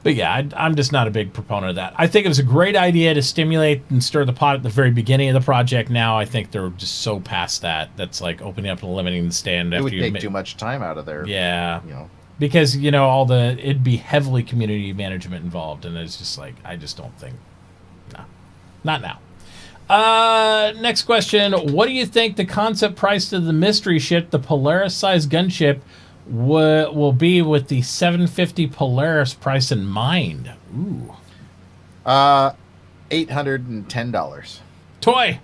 But yeah, I'm just not a big proponent of that. I think it was a great idea to stimulate and stir the pot at the very beginning of the project. Now I think they're just so past that. That's like opening up and limiting the stand. It would take too much time out of there. Yeah. Because it'd be heavily community management involved, and it's just like, I just don't think. No, not now. Next question. What do you think the concept price of the mystery ship, the Polaris-sized gunship, will be with the 750 Polaris price in mind? Ooh. $810. Toy.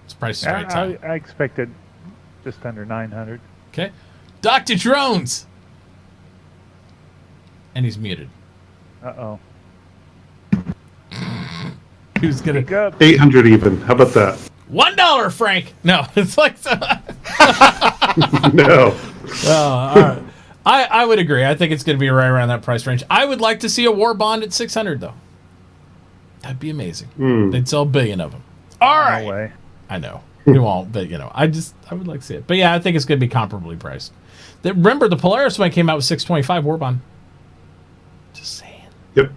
This price is right. I expected just under 900. Okay. Dr. Drones. And he's muted. Uh-oh. He was gonna 800 even. How about that? $1, Frank. No, it's like no. All right. I would agree. I think it's going to be right around that price range. I would like to see a war bond at 600 though. That'd be amazing. They'd sell 1 billion of them. All right. No way. I know you won't, but I would like to see it. But yeah, I think it's going to be comparably priced. Remember, the Polaris one came out with 625 war bond. Just saying. Yep.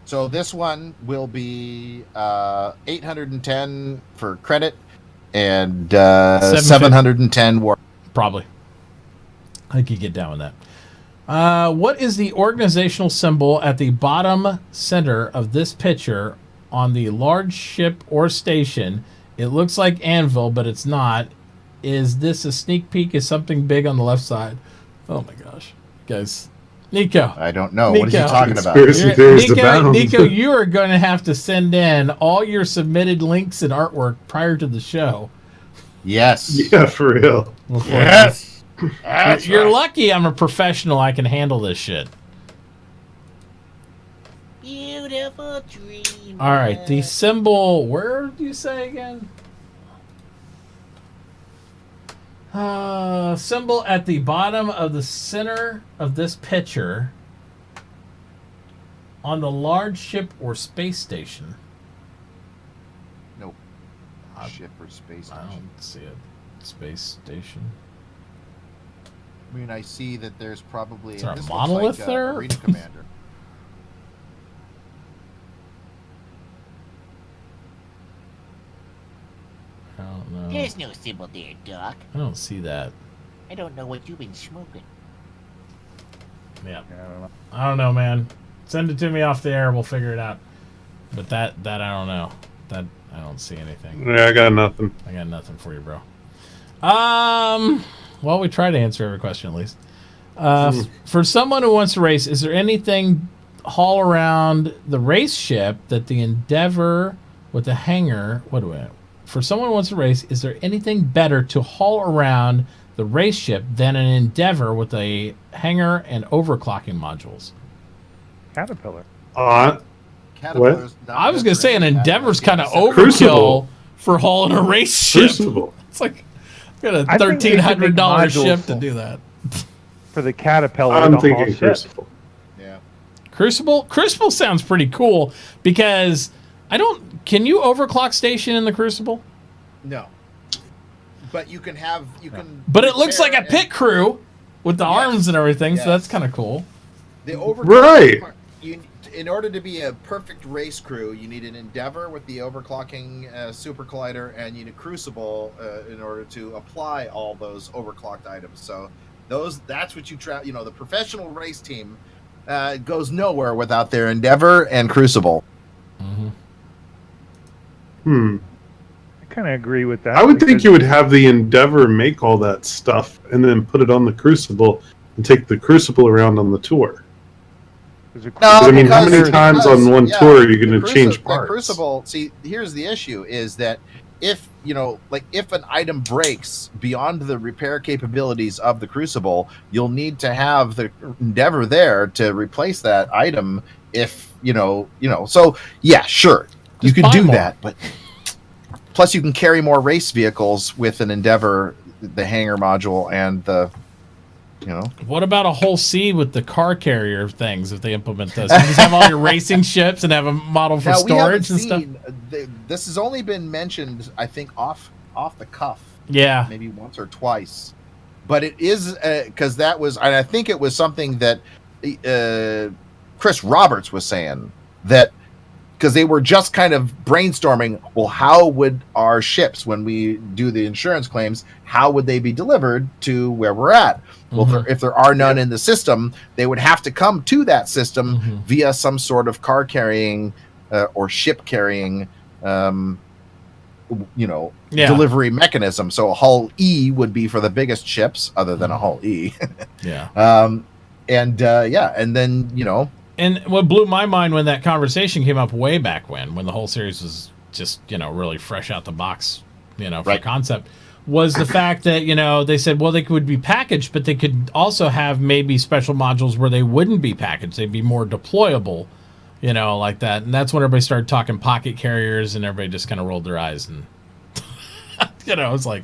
So this one will be 810 for credit and 710 war. Probably. I could get down with that. What is the organizational symbol at the bottom center of this picture on the large ship or station? It looks like Anvil, but it's not. Is this a sneak peek of something big on the left side? Oh my gosh. Guys. Nico. I don't know. What is he talking about? Nico, you are going to have to send in all your submitted links and artwork prior to the show. Yes. Yeah, for real. Yes. You're lucky I'm a professional. I can handle this shit. Beautiful dream. All right. The symbol, where do you say again? Symbol at the bottom of the center of this picture on the large ship or space station. Nope. Ship or space station. I don't see a space station. I mean, I see that there's probably a monolith like, there. Arena commander. I don't know. There's no symbol there, Doc. I don't see that. I don't know what you've been smoking. Yeah. I don't know, man. Send it to me off the air. We'll figure it out. But that I don't know. That I don't see anything. Yeah, I got nothing. I got nothing for you, bro. Well, we try to answer every question at least. For someone who wants to race, is there anything haul around the race ship that the Endeavor with the hangar? For someone who wants to race, is there anything better to haul around the race ship than an Endeavor with a hangar and overclocking modules? Caterpillar. Caterpillar's not I was good going to for say an any Endeavor's kind kind of of Crucible. overkill for hauling a race ship. Crucible. It's like got a I think they should make $1,300 modules ship to do that. For the Caterpillar, I'm to haul thinking ships. Crucible. Yeah. Crucible sounds pretty cool because can you overclock station in the Crucible? No. But you can But it looks like a repair pit crew with the Yes. arms and everything, so Yes. that's kind of cool. the overclock Right. in order to be a perfect race crew, you need an Endeavor with the overclocking super collider, and you need a Crucible in order to apply all those overclocked items. So that's what you the professional race team goes nowhere without their Endeavor and Crucible. I kind of agree with that. I would think because you would have the Endeavor make all that stuff and then put it on the Crucible and take the Crucible around on the tour. there's a I mean, how many because- times on one yeah, tour are you going the to change The parts? Crucible. See, here's the issue: is that if if an item breaks beyond the repair capabilities of the Crucible, you'll need to have the Endeavor there to replace that item. If so yeah, sure, you Just could buy do more. that, but plus you can carry more race vehicles with an Endeavor, the hangar module, and the What about a whole C with the car carrier things if they implement this? You just have all your racing ships and have a model for Now, we haven't storage and stuff. seen- this has only been mentioned, I think, off the cuff. Yeah. Maybe once or twice, but it is because that was, and I think it was something that Chris Roberts was saying, that because they were just kind of brainstorming, well, how would our ships, when we do the insurance claims, how would they be delivered to where we're at? Well, if there are none in the system, they would have to come to that system via some sort of car carrying or ship carrying delivery mechanism. So a Hull E would be for the biggest ships, other than a Hull E. Yeah. And then And what blew my mind when that conversation came up way back when the whole series was just, really fresh out the box, for Right. concept, was the fact that, they said, well, they could be packaged, but they could also have maybe special modules where they wouldn't be packaged. They'd be more deployable, like that. And that's when everybody started talking pocket carriers, and everybody just kind of rolled their eyes. And, it's like,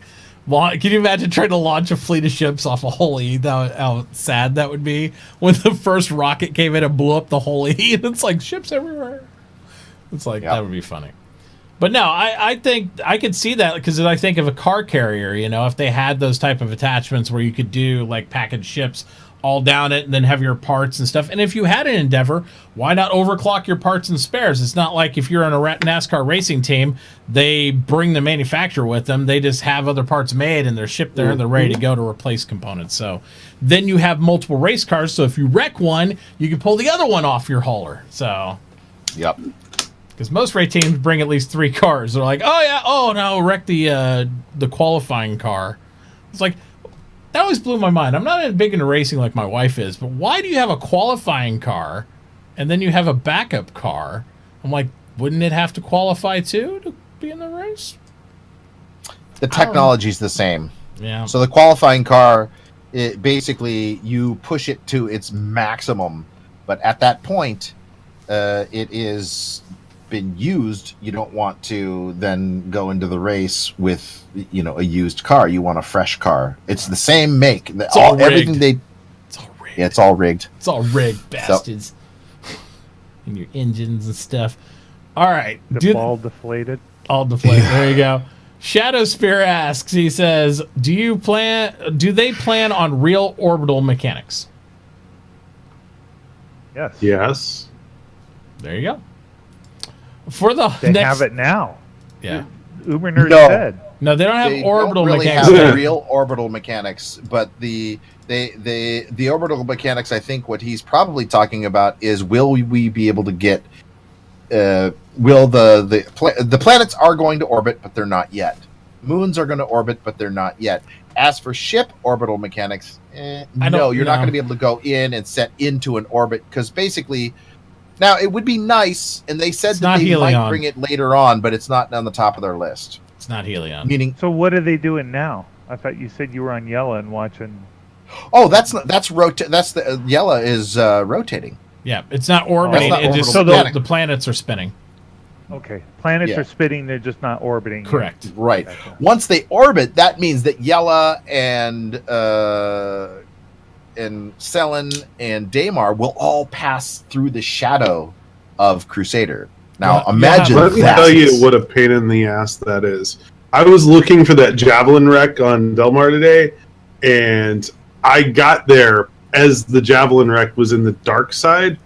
can you imagine trying to launch a fleet of ships off a Hull E? How sad that would be when the first rocket came in and blew up the Hull E, and it's like ships everywhere. It's like, that would be funny. But no, I think I could see that because I think of a car carrier, if they had those type of attachments where you could do like packaged ships all down it and then have your parts and stuff. And if you had an Endeavor, why not overclock your parts and spares? It's not like if you're on a NASCAR racing team, they bring the manufacturer with them. They just have other parts made and they're shipped there and they're ready to go to replace components. So then you have multiple race cars. So if you wreck one, you can pull the other one off your hauler. So, yep. Because most race teams bring at least 3 cars. They're like, oh yeah, oh no, wreck the qualifying car. It's like, that always blew my mind. I'm not big into racing like my wife is, but why do you have a qualifying car and then you have a backup car? I'm like, wouldn't it have to qualify too to be in the race? The technology's the same. Yeah. So the qualifying car, it basically you push it to its maximum, but at that point, it is been used. You don't want to then go into the race with a used car. You want a fresh car. It's the same make. It's all rigged. Everything they. It's all rigged. Yeah, it's all rigged. It's all rigged, bastards. And your engines and stuff. All right. All deflated. All deflated. There you go. Shadow Spear asks, he says, do they plan on real orbital mechanics? Yes. Yes. There you go. For the They next, have it now. Yeah. Uber Nerd No. said. No, they don't have They orbital don't really mechanics. have real orbital mechanics, but the orbital mechanics, I think what he's probably talking about is, will we be able to get will the planets are going to orbit, but they're not yet. Moons are going to orbit, but they're not yet. As for ship orbital mechanics, no, you're not going to be able to go in and set into an orbit, because basically, now it would be nice, and they said that they might bring it later on, but it's not on the top of their list. It's not Helion. Meaning, so what are they doing now? I thought you said you were on Yella and watching. Oh, that's the Yella is rotating. Yeah, it's not orbiting. It's just so the planets are spinning. Okay, planets are spinning. They're just not orbiting. Correct. Yet. Right. Gotcha. Once they orbit, that means that Yella and Selen and Daymar will all pass through the shadow of Crusader. Now, imagine Let me tell you what a pain in the ass that is. I was looking for that Javelin wreck on Delmar today, and I got there as the Javelin wreck was in the dark side.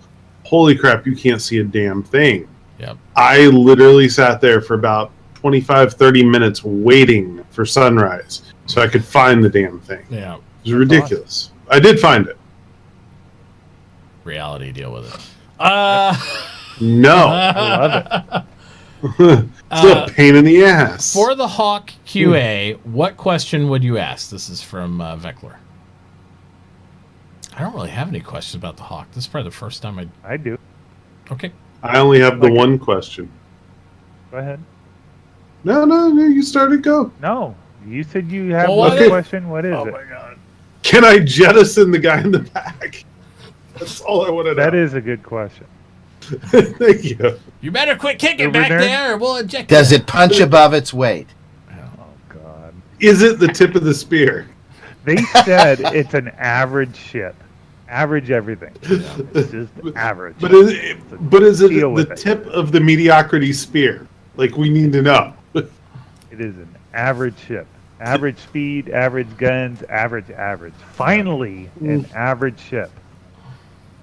Holy crap, you can't see a damn thing. Yep. I literally sat there for about 25-30 minutes waiting for sunrise so I could find the damn thing. Yeah. It was ridiculous. Awesome. I did find it. Reality, deal with it. No. I love it. Still a pain in the ass. For the Hawk QA, what question would you ask? This is from Vekler. I don't really have any questions about the Hawk. This is probably the first time I do. Okay. I only have the one question. Go ahead. No, you started. Go. No, you said you have one question. What is it? Oh my god! Can I jettison the guy in the back? That's all I want to know. That is a good question. Thank you. You better quit kicking back there, or we'll eject. Does it punch above its weight? Oh god! Is it the tip of the spear? They said it's an average ship. Average everything. It's just average. But is it the tip of the mediocrity spear? Like, we need to know. It is an average ship. Average speed, average guns, average. Finally, an average ship.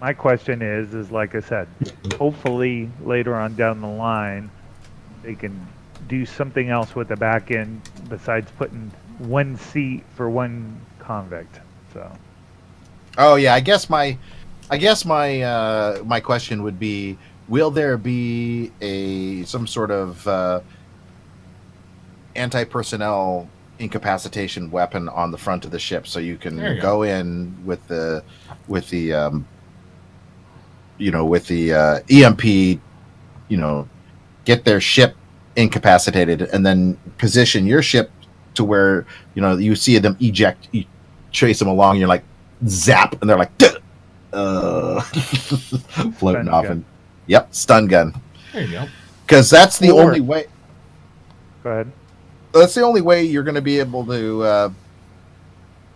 My question is like I said, hopefully later on down the line, they can do something else with the back end besides putting one seat for one convict. So. Oh yeah, I guess my question would be: will there be some sort of anti-personnel incapacitation weapon on the front of the ship, so you can go in with the EMP, get their ship incapacitated, and then position your ship to where you see them eject, you chase them along, and you're like, zap, and they're like floating off. And stun gun. There you go. Because that's the only way. Go ahead. That's the only way you're going to be able to.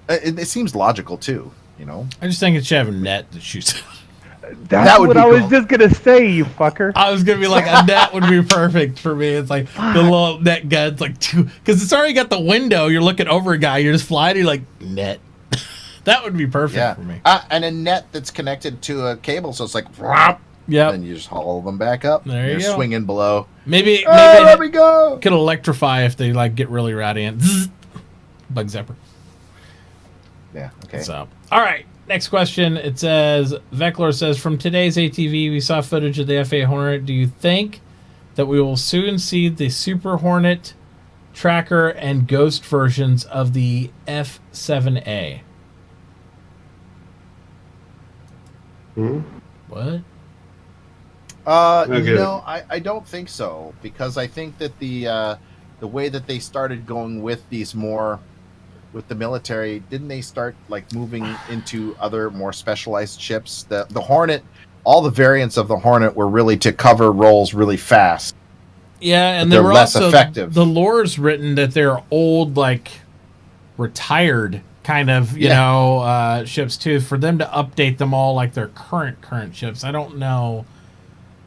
It seems logical too. I just think it should have a net that shoots. That would what I was just gonna say, you fucker. I was gonna be like, a net would be perfect for me. It's like the little net gun's like two, because it's already got the window. You're looking over a guy. You're just flying. You're like net. That would be perfect for me. And a net that's connected to a cable, so it's like, yeah. And you just haul them back up. There you go. Swinging below. Maybe there we go. Could electrify if they get really rowdy and bug zapper. Yeah. Okay. So, all right. Next question. It says, Vekler says, from today's ATV, we saw footage of the F-8 Hornet. Do you think that we will soon see the Super Hornet, Tracker, and Ghost versions of the F-7A? What? Okay. No, I don't think so, because I think that the way that they started going with these more with the military, didn't they start moving into other more specialized ships? The Hornet, all the variants of the Hornet were really to cover roles really fast. Yeah, and they're less also effective. The lore's written that they're old, retired kind of ships too. For them to update them all like their current ships, I don't know.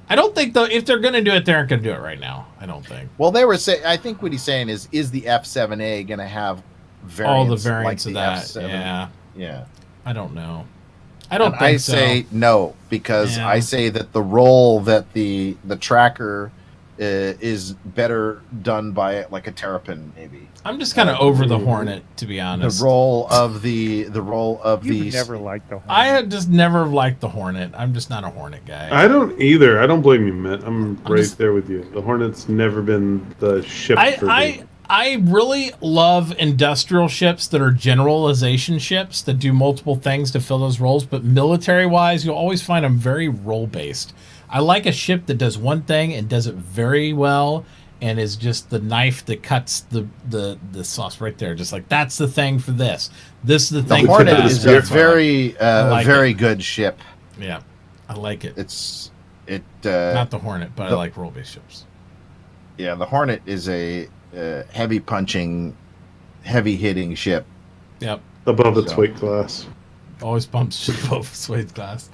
I don't think though if they're going to do it, they aren't going to do it right now. I don't think. Well, they were saying. I think what he's saying is the F-7A going to have all the variants of that? F7? Yeah. I don't know. I don't think so. I say no, because I say that the role that the Tracker is better done by like a Terrapin, maybe. I'm just kind of over the Hornet, to be honest. The role of the You've never liked the Hornet. I have just never liked the Hornet. I'm just not a Hornet guy. I don't either. I don't blame you, Mitt. I'm right there with you. The Hornet's never been the ship for me. I really love industrial ships that are generalization ships that do multiple things to fill those roles, but military-wise, you'll always find them very role-based. I like a ship that does one thing and does it very well and is just the knife that cuts the sauce right there. Just like, that's the thing for this. This is the thing for that. The Hornet is a very good ship. Yeah, I like it. Not the Hornet, but I like role-based ships. Yeah, the Hornet is a heavy punching, heavy hitting ship. Yep. Above its weight class. Always bumps above its weight class.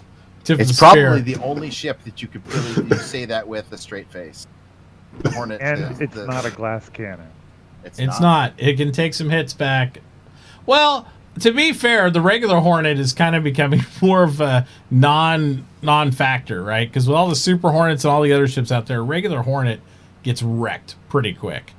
It's probably the only ship that you could really say that with a straight face. The Hornet, and it's not a glass cannon. It's not. It can take some hits back. Well, to be fair, the regular Hornet is kind of becoming more of a non-factor, right? Because with all the Super Hornets and all the other ships out there, regular Hornet gets wrecked pretty quick.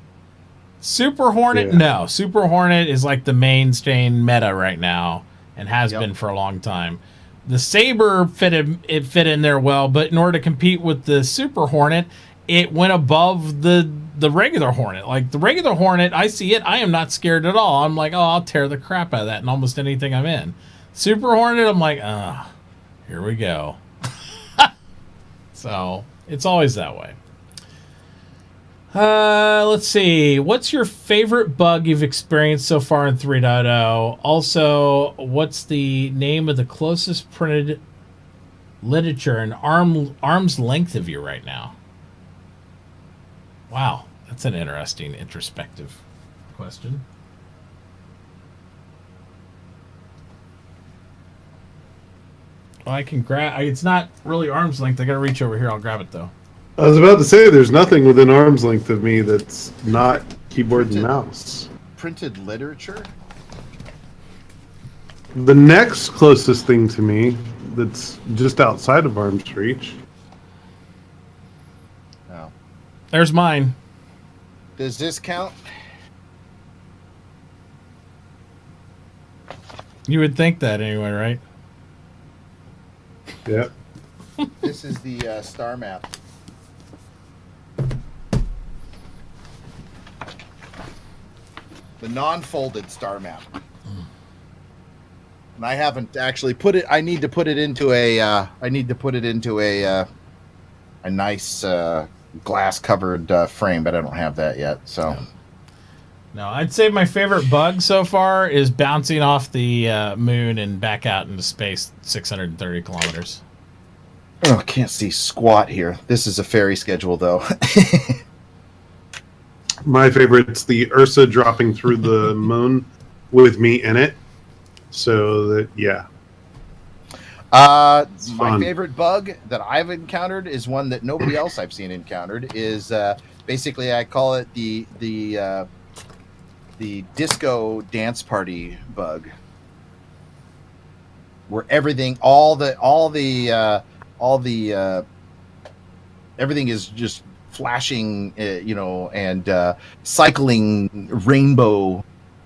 Super Hornet, no. Super Hornet is like the mainstream meta right now and has been for a long time. The Saber fit in there well, but in order to compete with the Super Hornet, it went above the regular Hornet. Like the regular Hornet, I see it, I am not scared at all. I'm like, oh, I'll tear the crap out of that in almost anything I'm in. Super Hornet, I'm like, here we go. So it's always that way. Let's see. What's your favorite bug you've experienced so far in 3.0? Also, what's the name of the closest printed literature and arm's length of you right now? Wow, that's an interesting, introspective question. Well, I can grab. It's not really arm's length. I gotta reach over here. I'll grab it though. I was about to say, there's nothing within arm's length of me that's not keyboard and mouse. Printed literature? The next closest thing to me that's just outside of arm's reach. Oh. There's mine. Does this count? You would think that anyway, right? Yep. This is the star map. The non-folded star map. And I haven't actually put it. I need to put it into a. A nice glass-covered frame, but I don't have that yet. So. No, I'd say my favorite bug so far is bouncing off the moon and back out into space 630 kilometers. Oh, can't see squat here. This is a ferry schedule, though. My favorite's the Ursa dropping through the moon with me in it. So that, yeah. My favorite bug that I've encountered is one that nobody else I've seen encountered. Is basically I call it the disco dance party bug, where everything, everything is just flashing, and cycling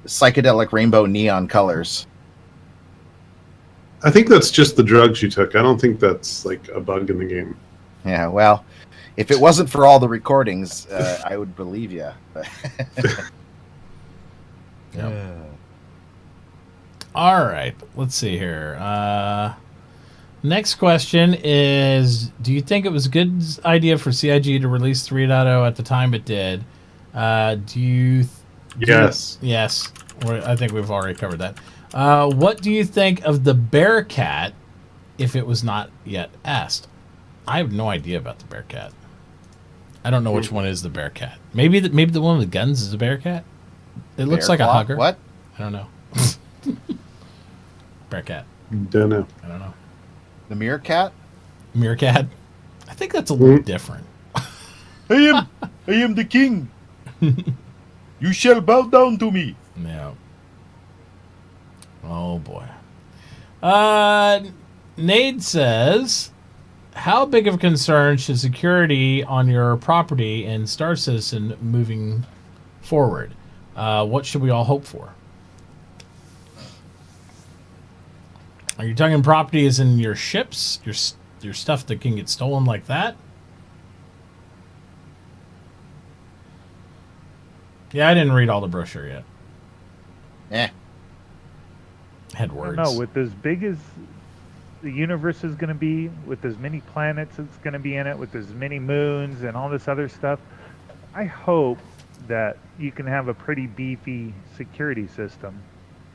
psychedelic rainbow neon colors. I think that's just the drugs you took. I don't think that's like a bug in the game. Yeah, well, if it wasn't for all the recordings, I would believe you. Yep. All right, let's see here. Next question is, do you think it was a good idea for CIG to release 3.0 at the time it did? Yes. Yes. I think we've already covered that. What do you think of the Bearcat if it was not yet asked? I have no idea about the Bearcat. I don't know which one is the Bearcat. Maybe the one with the guns is the Bearcat? It looks like a hugger. What? I don't know. Bearcat. Don't know. I don't know. The meerkat? Meerkat? I think that's a little different. I am the king. You shall bow down to me. Yeah. Oh boy. Nade says, how big of a concern should security on your property in Star Citizen moving forward? What should we all hope for? Are you talking property as in your ships, your stuff that can get stolen like that? Yeah, I didn't read all the brochure yet. Had words. No, with as big as the universe is going to be, with as many planets it's going to be in it, with as many moons and all this other stuff, I hope that you can have a pretty beefy security system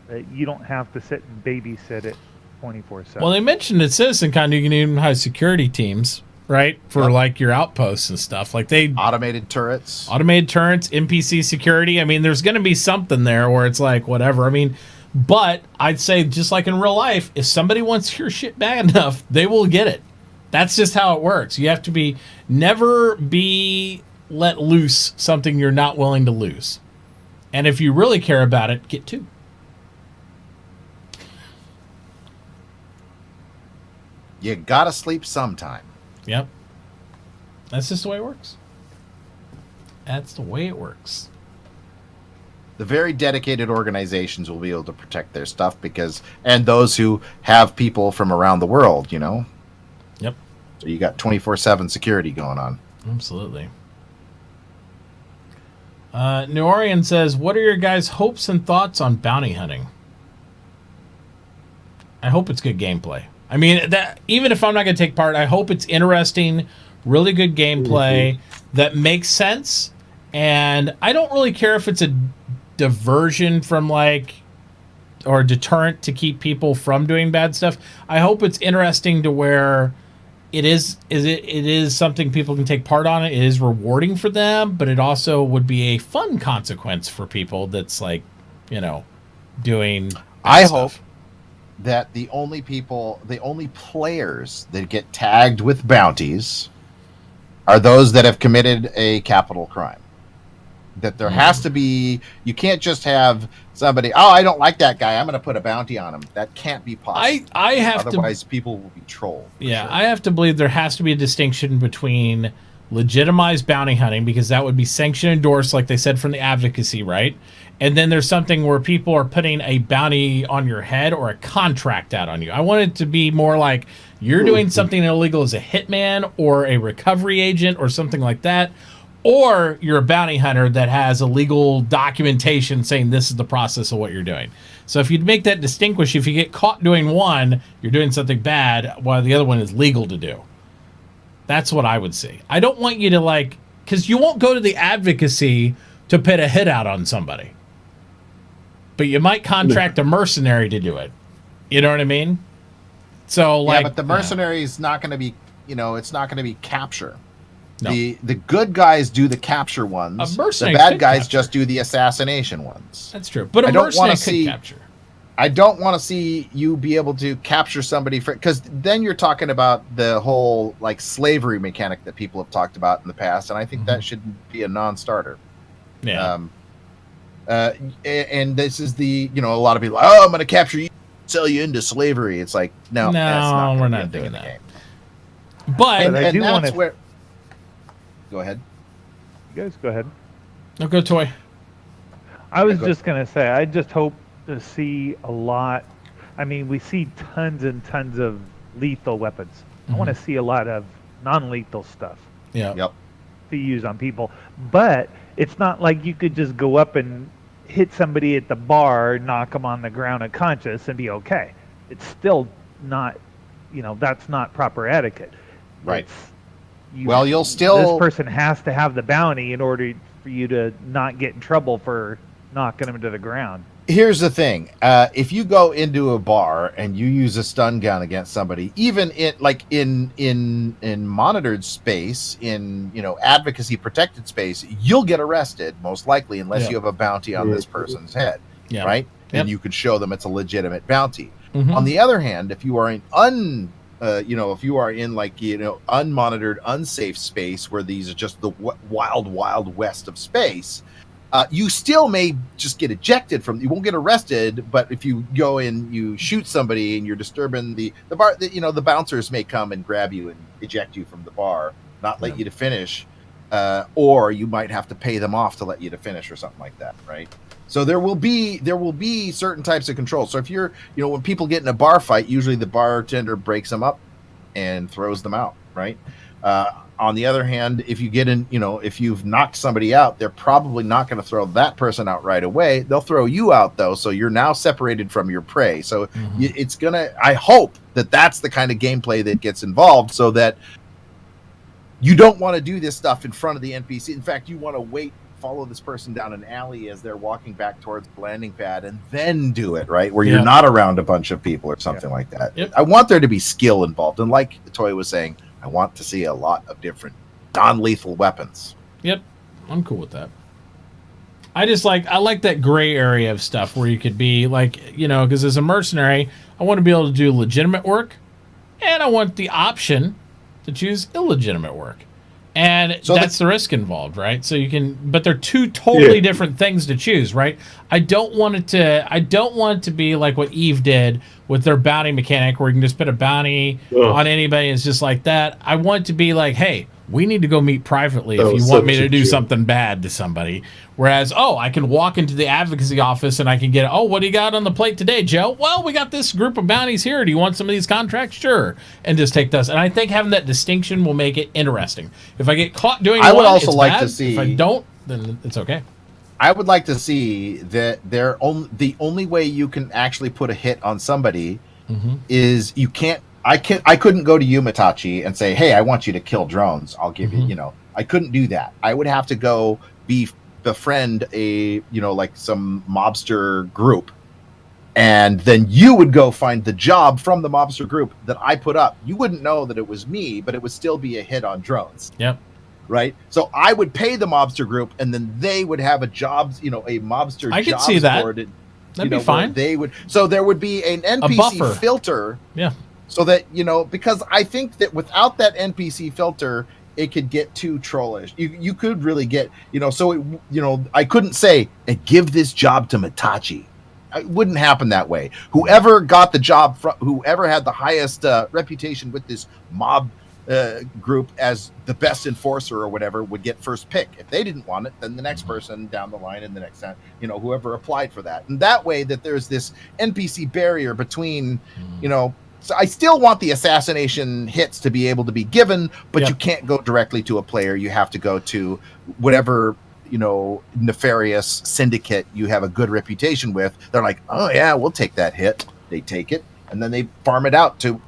that you don't have to sit and babysit it 24/7. Well, they mentioned at CitizenCon you can even have security teams, right, for like your outposts and stuff. Like automated turrets, NPC security. I mean, there's going to be something there where it's like whatever. I mean, but I'd say just like in real life, if somebody wants your shit bad enough, they will get it. That's just how it works. You have to never be let loose something you're not willing to lose. And if you really care about it, get two. You gotta sleep sometime. Yep. That's just the way it works. That's the way it works. The very dedicated organizations will be able to protect their stuff and those who have people from around the world, you know? Yep. So you got 24/7 security going on. Absolutely. Neorian says, what are your guys' hopes and thoughts on bounty hunting? I hope it's good gameplay. I mean, that even if I'm not going to take part, I hope it's interesting, really good gameplay that makes sense. And I don't really care if it's a diversion from or a deterrent to keep people from doing bad stuff. I hope it's interesting to where it is something people can take part on. It is rewarding for them, but it also would be a fun consequence for people that's doing I stuff. hope that the only players that get tagged with bounties are those that have committed a capital crime. That there has to be, you can't just have somebody, I don't like that guy, I'm going to put a bounty on him. That can't be possible. Otherwise, people will be trolled. Yeah, sure. I have to believe there has to be a distinction between legitimized bounty hunting, because that would be sanctioned and endorsed, like they said, from the advocacy, right? And then there's something where people are putting a bounty on your head or a contract out on you. I want it to be more like you're doing something illegal as a hitman or a recovery agent or something like that, or you're a bounty hunter that has a legal documentation saying this is the process of what you're doing. So if you make that distinguish, if you get caught doing one, you're doing something bad, while the other one is legal to do. That's what I would see. I don't want you to because you won't go to the advocacy to put a hit out on somebody. But you might contract a mercenary to do it. You know what I mean? So but the mercenary is not going to be, it's not going to be capture. No. The good guys do the capture ones. The bad guys just do the assassination ones. That's true. But a mercenary could capture. I don't want to see you be able to capture somebody because then you're talking about the whole slavery mechanic that people have talked about in the past, and I think that should be a non-starter. Yeah. And this is a lot of people. Oh, I'm going to capture you, sell you into slavery. It's like no, we're not doing that. But and that's where. Go ahead. You guys go ahead. No, go Toy. I was just going to say, I just hope to see a lot. I mean, we see tons and tons of lethal weapons. I want to see a lot of non-lethal stuff. Yeah. Yep. To use on people. But it's not like you could just go up and hit somebody at the bar, knock them on the ground unconscious, and be okay. It's still not, that's not proper etiquette. Right. You'll still. This person has to have the bounty in order for you to not get in trouble for knocking them to the ground. Here's the thing: if you go into a bar and you use a stun gun against somebody, even in monitored space, in advocacy protected space, you'll get arrested most likely unless you have a bounty on this person's head, right? Yep. And you could show them it's a legitimate bounty. On the other hand, if you are in unmonitored, unsafe space where these are just the wild west of space, You still may just get ejected from. You won't get arrested, but if you go and you shoot somebody and you're disturbing the bar, the bouncers may come and grab you and eject you from the bar, not let you to finish, or you might have to pay them off to let you to finish or something like that, right? So there will be certain types of control. So if you're, when people get in a bar fight, usually the bartender breaks them up and throws them out, right? On the other hand, if you get in, if you've knocked somebody out, they're probably not going to throw that person out right away. They'll throw you out though, so you're now separated from your prey. So it's gonna. I hope that that's the kind of gameplay that gets involved, so that you don't want to do this stuff in front of the NPC. In fact, you want to follow this person down an alley as they're walking back towards the landing pad, and then do it right where you're not around a bunch of people or something like that. Yep. I want there to be skill involved, and like Toy was saying, I want to see a lot of different non-lethal weapons. Yep, I'm cool with that. I like that gray area of stuff where you could be like, because as a mercenary, I want to be able to do legitimate work, and I want the option to choose illegitimate work. And so that's the risk involved, right? So you can, but they're two totally different things to choose, right? I don't want it to be like what Eve did with their bounty mechanic, where you can just put a bounty on anybody. It's just like that. I want it to be like, hey, we need to go meet privately if you want me to do something bad to somebody. Whereas, I can walk into the advocacy office and I can get, what do you got on the plate today, Joe? Well, we got this group of bounties here. Do you want some of these contracts? Sure. And just take those. And I think having that distinction will make it interesting. If I get caught doing I would one, also it's like bad. to see. If I don't, then it's okay. I would like to see that the only way you can actually put a hit on somebody is you can't. I couldn't go to you, Mitauchi, and say, hey, I want you to kill drones. I'll give you, I couldn't do that. I would have to go befriend like some mobster group. And then you would go find the job from the mobster group that I put up. You wouldn't know that it was me, but it would still be a hit on drones. Yep. Right. So I would pay the mobster group, and then they would have a jobs, a mobster. I could see that. Board, that'd be fine. They would. So there would be an NPC filter. Yeah. So that, because I think that without that NPC filter, it could get too trollish. You could really get, I couldn't say, give this job to Mitauchi. It wouldn't happen that way. Whoever got the job, whoever had the highest reputation with this mob group as the best enforcer or whatever would get first pick. If they didn't want it, then the next person down the line and the next time, whoever applied for that. And that way that there's this NPC barrier between, so I still want the assassination hits to be able to be given, but you can't go directly to a player. You have to go to whatever, nefarious syndicate you have a good reputation with. They're like, oh yeah, we'll take that hit. They take it, and then they farm it out to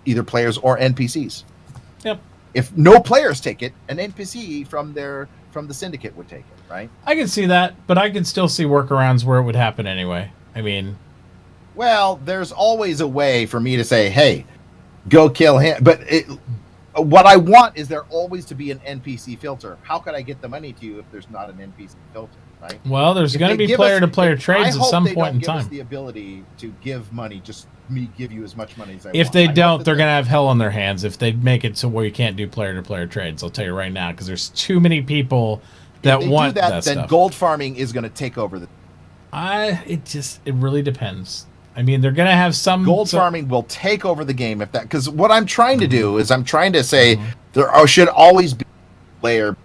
either players or NPCs. Yep. If no players take it, an NPC from the syndicate would take it, right? I can see that, but I can still see workarounds where it would happen anyway. I mean, well, there's always a way for me to say, hey, go kill him. But what I want is there always to be an NPC filter. How could I get the money to you if there's not an NPC filter, right? Well, there's going to be player-to-player trades at some point in time. I hope the ability to give money, just me give you as much money as I want. If they don't, they're going to have hell on their hands if they make it to where you can't do player-to-player trades. I'll tell you right now, because there's too many people that want that stuff. Then gold farming is going to take over the... It really depends. I mean, they're going to have some... Gold farming will take over the game if that... Because what I'm trying to do is I'm trying to say there should always be player...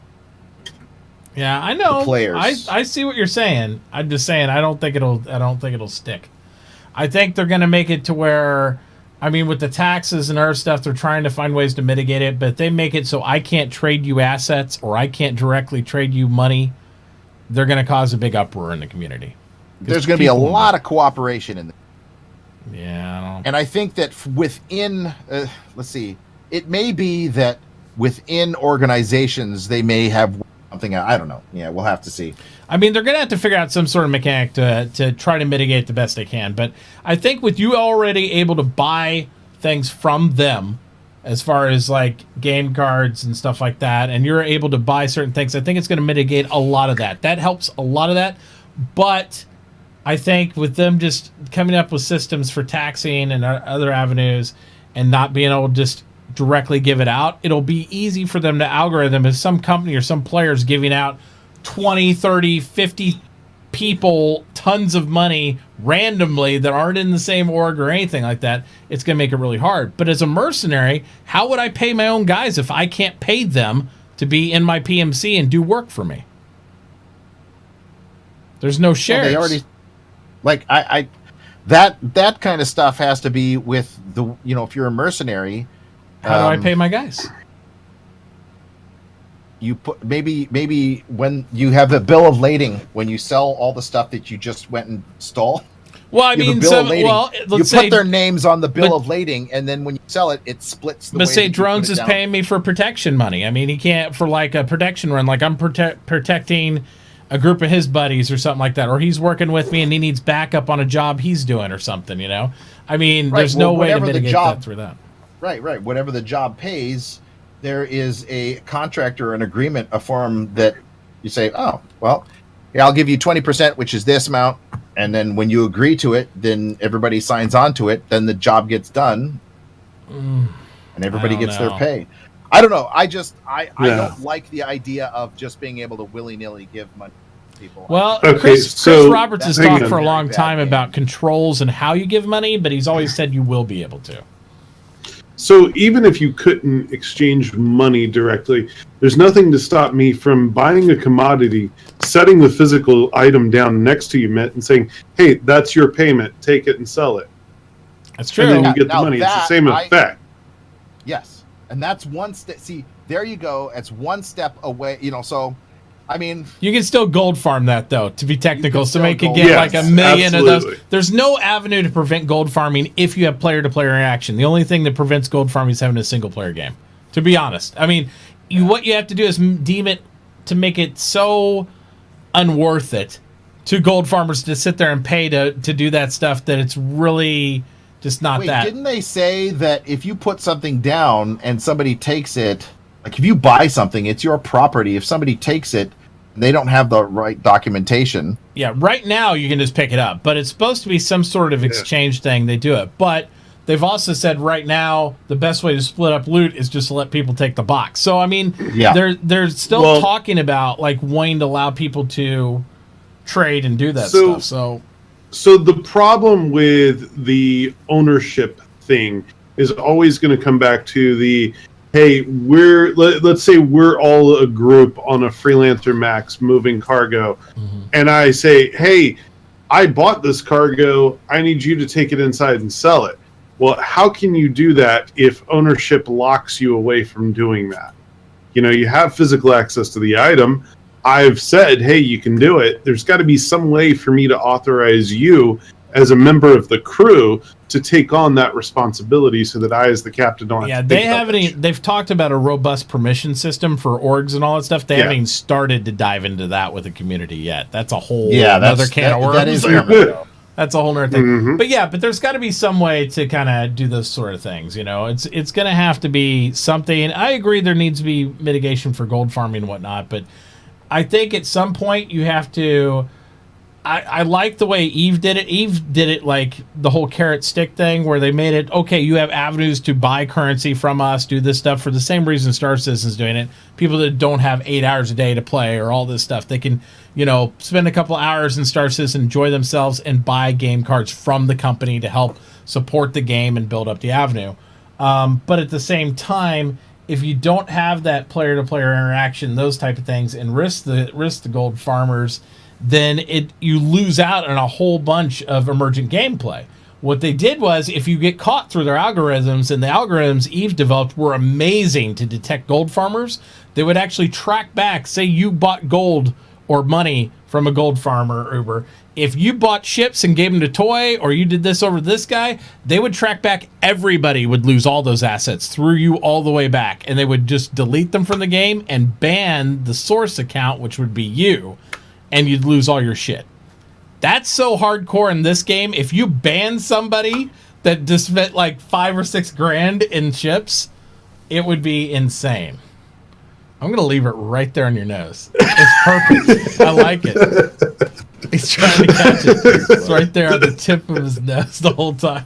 Yeah, I know. Players. I see what you're saying. I'm just saying I don't think it'll stick. I think they're going to make it to where... I mean, with the taxes and other stuff, they're trying to find ways to mitigate it, but if they make it so I can't trade you assets or I can't directly trade you money, they're going to cause a big uproar in the community. There's going to be a lot of cooperation in the... Yeah, and I think that within, let's see, it may be that within organizations they may have something. I don't know. Yeah, we'll have to see. I mean, they're going to have to figure out some sort of mechanic to try to mitigate the best they can. But I think with you already able to buy things from them, as far as like game cards and stuff like that, and you're able to buy certain things, I think it's going to mitigate a lot of that. That helps a lot of that, but I think with them just coming up with systems for taxing and other avenues and not being able to just directly give it out, it'll be easy for them to algorithm if some company or some players giving out 20, 30, 50 people tons of money randomly that aren't in the same org or anything like that, it's going to make it really hard. But as a mercenary, how would I pay my own guys if I can't pay them to be in my PMC and do work for me? There's no shares. Well, they already, like, that kind of stuff has to be with the, if you're a mercenary. How do I pay my guys? You put maybe when you have a bill of lading, when you sell all the stuff that you just went and stole. Well, I mean, you put their names on the bill of lading, and then when you sell it, it splits. But say Drones is paying me for protection money. I mean, he can't for like a protection run, like I'm protecting a group of his buddies or something like that, or he's working with me and he needs backup on a job he's doing or something. I mean, there's no way to mitigate that through that. Right. Whatever the job pays, there is a contract or an agreement, a form that you say, oh, well, yeah, I'll give you 20%, which is this amount. And then when you agree to it, then everybody signs on to it. Then the job gets done and everybody gets their pay. I don't know. I don't like the idea of just being able to willy-nilly give money to people. Well, Chris Roberts has talked for a long time about controls and how you give money, but he's always said you will be able to. So even if you couldn't exchange money directly, there's nothing to stop me from buying a commodity, setting the physical item down next to you, Mitt, and saying, hey, that's your payment. Take it and sell it. That's true. And then you get the money. It's the same effect. Yes. And that's one step. See, there you go. It's one step away. So, I mean, you can still gold farm that though, to be technical, so make it get like a million of those. There's no avenue to prevent gold farming if you have player-to-player interaction. The only thing that prevents gold farming is having a single-player game. To be honest, I mean, what you have to do is deem it to make it so unworth it to gold farmers to sit there and pay to do that stuff that it's really just not that. Didn't they say that if you put something down and somebody takes it, like if you buy something, it's your property. If somebody takes it, they don't have the right documentation. Yeah, right now you can just pick it up, but it's supposed to be some sort of exchange thing. They do it, but they've also said right now the best way to split up loot is just to let people take the box. So I mean, they're still talking about like wanting to allow people to trade and do that stuff. So the problem with the ownership thing is always going to come back to the, hey, let's say we're all a group on a freelancer max moving cargo, and I say, hey, I bought this cargo, I need you to take it inside and sell it. Well, how can you do that if ownership locks you away from doing that? You have physical access to the item. I've said, hey, you can do it. There's got to be some way for me to authorize you as a member of the crew to take on that responsibility so that I, as the captain, don't have to they've talked about a robust permission system for orgs and all that stuff. They haven't even started to dive into that with the community yet. That's a whole other can of worms. That is that's a whole other thing. But there's got to be some way to kind of do those sort of things. It's going to have to be something. I agree there needs to be mitigation for gold farming and whatnot, but I think at some point you have to. I like the way Eve did it. Eve did it like the whole carrot stick thing where they made it, okay, you have avenues to buy currency from us, do this stuff for the same reason Star Citizen's doing it. People that don't have 8 hours a day to play or all this stuff, they can, spend a couple hours in Star Citizen, enjoy themselves, and buy game cards from the company to help support the game and build up the avenue. But at the same time, if you don't have that player-to-player interaction, those type of things, and risk the gold farmers, then you lose out on a whole bunch of emergent gameplay. What they did was, if you get caught through their algorithms, and the algorithms Eve developed were amazing to detect gold farmers, they would actually track back, say you bought gold or money from a gold farmer, Uber. If you bought ships and gave them to Toy, or you did this over this guy, they would track back. Everybody would lose all those assets through you all the way back, and they would just delete them from the game and ban the source account, which would be you, and you'd lose all your shit. That's so hardcore in this game. If you ban somebody that just spent like $5 or $6 grand in chips, it would be insane. I'm going to leave it right there on your nose. It's perfect. I like it. He's trying to catch it. It's right there on the tip of his nose the whole time.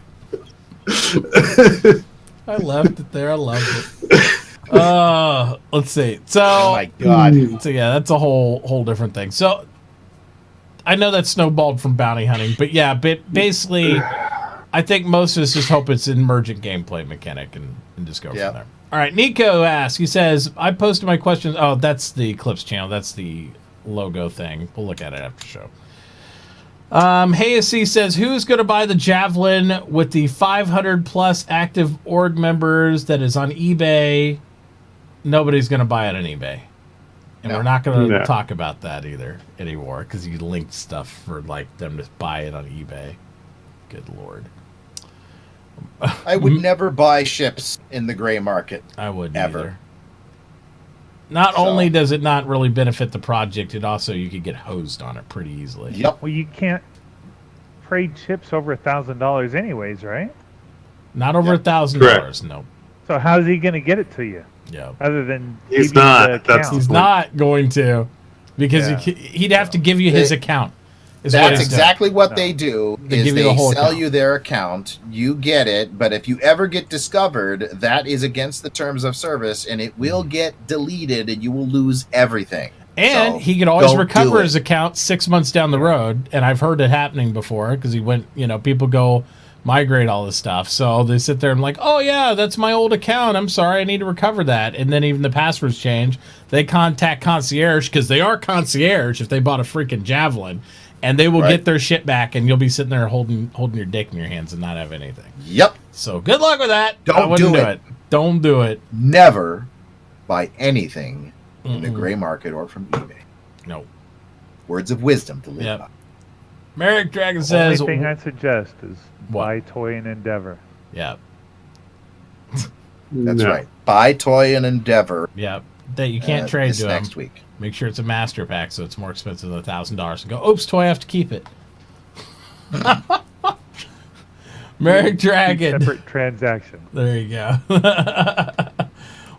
I left it there. I loved it. Let's see. So, Oh my god. So yeah, that's a whole different thing. So I know that snowballed from bounty hunting, but yeah, basically, I think most of us just hope it's an emergent gameplay mechanic and just go from there. All right, Nico asks. He says, "I posted my questions." Oh, that's the Eclipse channel. That's the logo thing. We'll look at it after the show. Hayes says, "Who's going to buy the Javelin with the 500 plus active org members that is on eBay?" Nobody's going to buy it on eBay. And we're not going to talk about that either anymore because you linked stuff for like them to buy it on eBay. Good Lord. I would never buy ships in the gray market. I wouldn't ever. Either. Not only does it not really benefit the project, it also you could get hosed on it pretty easily. Yep. Well, you can't trade chips over $1,000 anyways, right? Not over $1,000. No. So how's he going to get it to you? Yeah. Other than he's not. He's not going to, because he'd have to give you his account. That's exactly what they do. They sell you their account, you get it, but if you ever get discovered, that is against the terms of service, and it will get deleted, and you will lose everything. And he could always recover his account 6 months down the road, and I've heard it happening before because he went. People go migrate all this stuff, so they sit there and like, oh yeah, that's my old account. I'm sorry, I need to recover that, and then even the passwords change. They contact concierge because they are concierge if they bought a freaking Javelin. And they will get their shit back, and you'll be sitting there holding your dick in your hands and not have anything. Yep. So good luck with that. Don't do it. Don't do it. Never buy anything in the gray market or from eBay. No. Words of wisdom to live by. Merrick Dragon says... The only thing I suggest is buy Toy and Endeavor. Yeah. That's right. Buy Toy and Endeavor. Yeah. That you can't trade to next week. Make sure it's a master pack, so it's more expensive than $1,000. And go, oops, Toy, I have to keep it. Merrick Dragon. Separate transaction. There you go.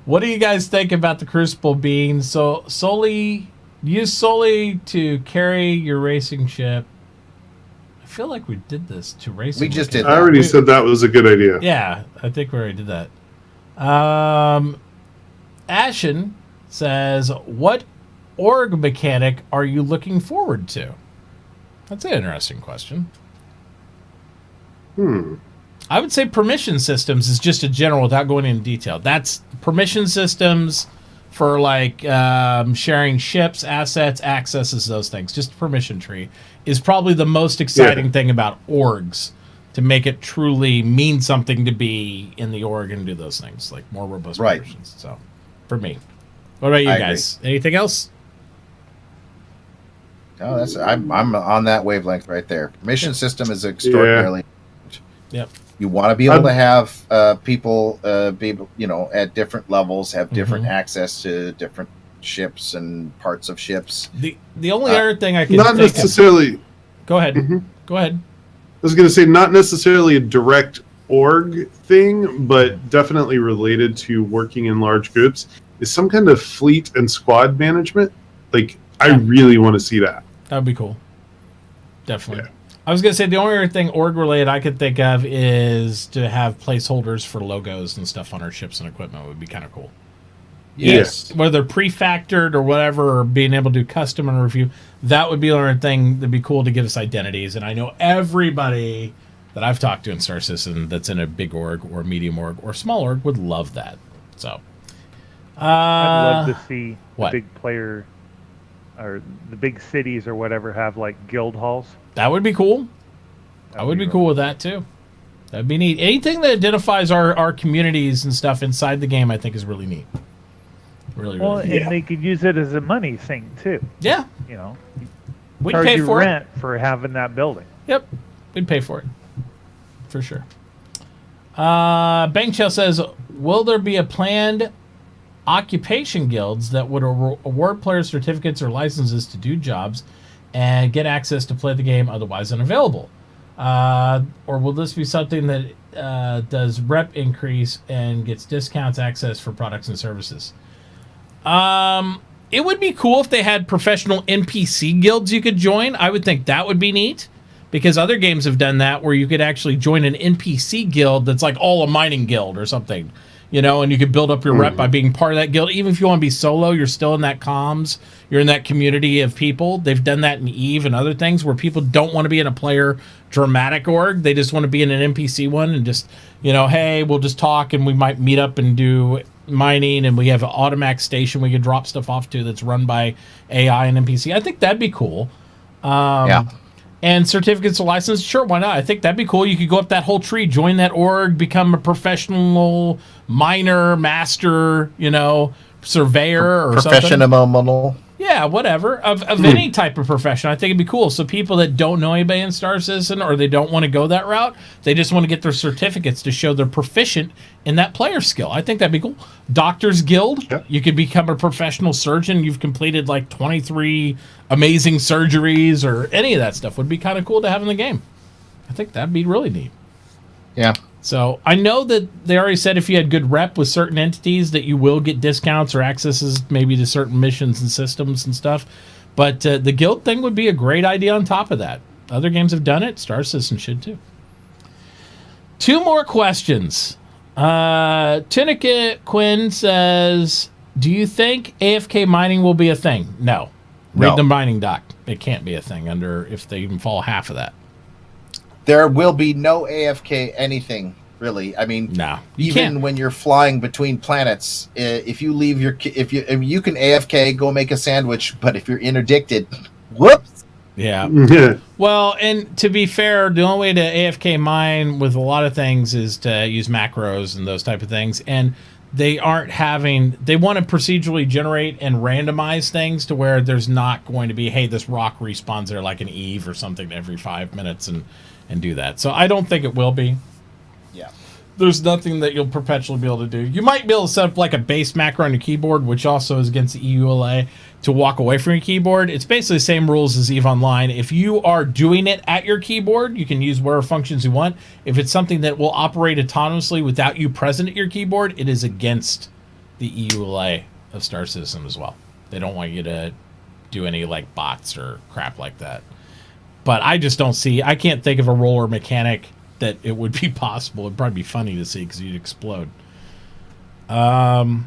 What do you guys think about the Crucible being solely to carry your racing ship? I feel like we did this to racing. We just did. I already said that was a good idea. Yeah, I think we already did that. Ashen says, "What org mechanic are you looking forward to?" That's an interesting question. I would say permission systems is just a general without going into detail. That's permission systems for like sharing ships, assets, accesses, those things. Just a permission tree is probably the most exciting thing about orgs, to make it truly mean something to be in the org and do those things, like more robust permissions. So for me. What about you guys? Agree. Anything else? No, I'm on that wavelength right there. Mission system is extraordinarily. Yep. You want to be able to have people at different levels have different access to different ships and parts of ships. The only other thing I can not necessarily. Go ahead. Go ahead. I was going to say not necessarily a direct org thing, but definitely related to working in large groups. Is some kind of fleet and squad management. Like, I really want to see that. That would be cool. Definitely. Yeah. I was going to say the only other thing org-related I could think of is to have placeholders for logos and stuff on our ships and equipment would be kind of cool. Yes. Whether pre-factored or whatever, or being able to do custom and review, that would be the other thing that'd be cool to give us identities. And I know everybody that I've talked to in Star Citizen that's in a big org or medium org or small org would love that. So... I'd love to see the big player or the big cities or whatever have like guild halls. That would be cool. I would be cool with that too. That'd be neat. Anything that identifies our communities and stuff inside the game, I think, is really neat. Really, really neat. And they could use it as a money thing too. Yeah. We'd charge pay you for rent for having that building. Yep. We'd pay for it. For sure. Bangshell says, will there be a planned occupation guilds that would award players certificates or licenses to do jobs and get access to play the game otherwise unavailable? Or will this be something that does rep increase and gets discounts access for products and services? It would be cool if they had professional NPC guilds you could join. I would think that would be neat, because other games have done that where you could actually join an NPC guild that's like all a mining guild or something. you know, and you could build up your rep by being part of that guild. Even if you want to be solo, you're still in that comms. You're in that community of people. They've done that in EVE and other things where people don't want to be in a player dramatic org. They just want to be in an NPC one and just, you know, hey, we'll just talk and we might meet up and do mining, and we have an automatic station we can drop stuff off to that's run by AI and NPC. I think that'd be cool. Yeah. And certificates of license, sure, why not? I think that'd be cool. You could go up that whole tree, join that org, become a professional miner, master, you know, surveyor or something. Professional. Yeah, whatever. Of any type of profession. I think it'd be cool. So people that don't know anybody in Star Citizen or they don't want to go that route, they just want to get their certificates to show they're proficient in that player skill. I think that'd be cool. Doctors Guild, you could become a professional surgeon. You've completed like 23 amazing surgeries or any of that stuff would be kind of cool to have in the game. I think that'd be really neat. Yeah. So I know that they already said if you had good rep with certain entities that you will get discounts or accesses maybe to certain missions and systems and stuff. But the guild thing would be a great idea on top of that. Other games have done it. Star Citizen should too. 2 more questions. Tunica Quinn says, do you think AFK mining will be a thing? No. Read the mining doc. It can't be a thing if they even follow half of that. There will be no AFK anything, really. I mean, no, even when you're flying between planets, if you leave you can AFK, go make a sandwich, but if you're interdicted, whoops. Yeah. Well, and to be fair, the only way to AFK mine with a lot of things is to use macros and those type of things, and they want to procedurally generate and randomize things to where there's not going to be, hey, this rock respawns there like an Eve or something every 5 minutes and do that. So I don't think it will be. Yeah. There's nothing that you'll perpetually be able to do. You might be able to set up like a base macro on your keyboard, which also is against the EULA, to walk away from your keyboard. It's basically the same rules as EVE Online. If you are doing it at your keyboard, you can use whatever functions you want. If it's something that will operate autonomously without you present at your keyboard, it is against the EULA of Star Citizen as well. They don't want you to do any like bots or crap like that. But I just don't see, I can't think of a roller mechanic that it would be possible. It'd probably be funny to see because you'd explode. And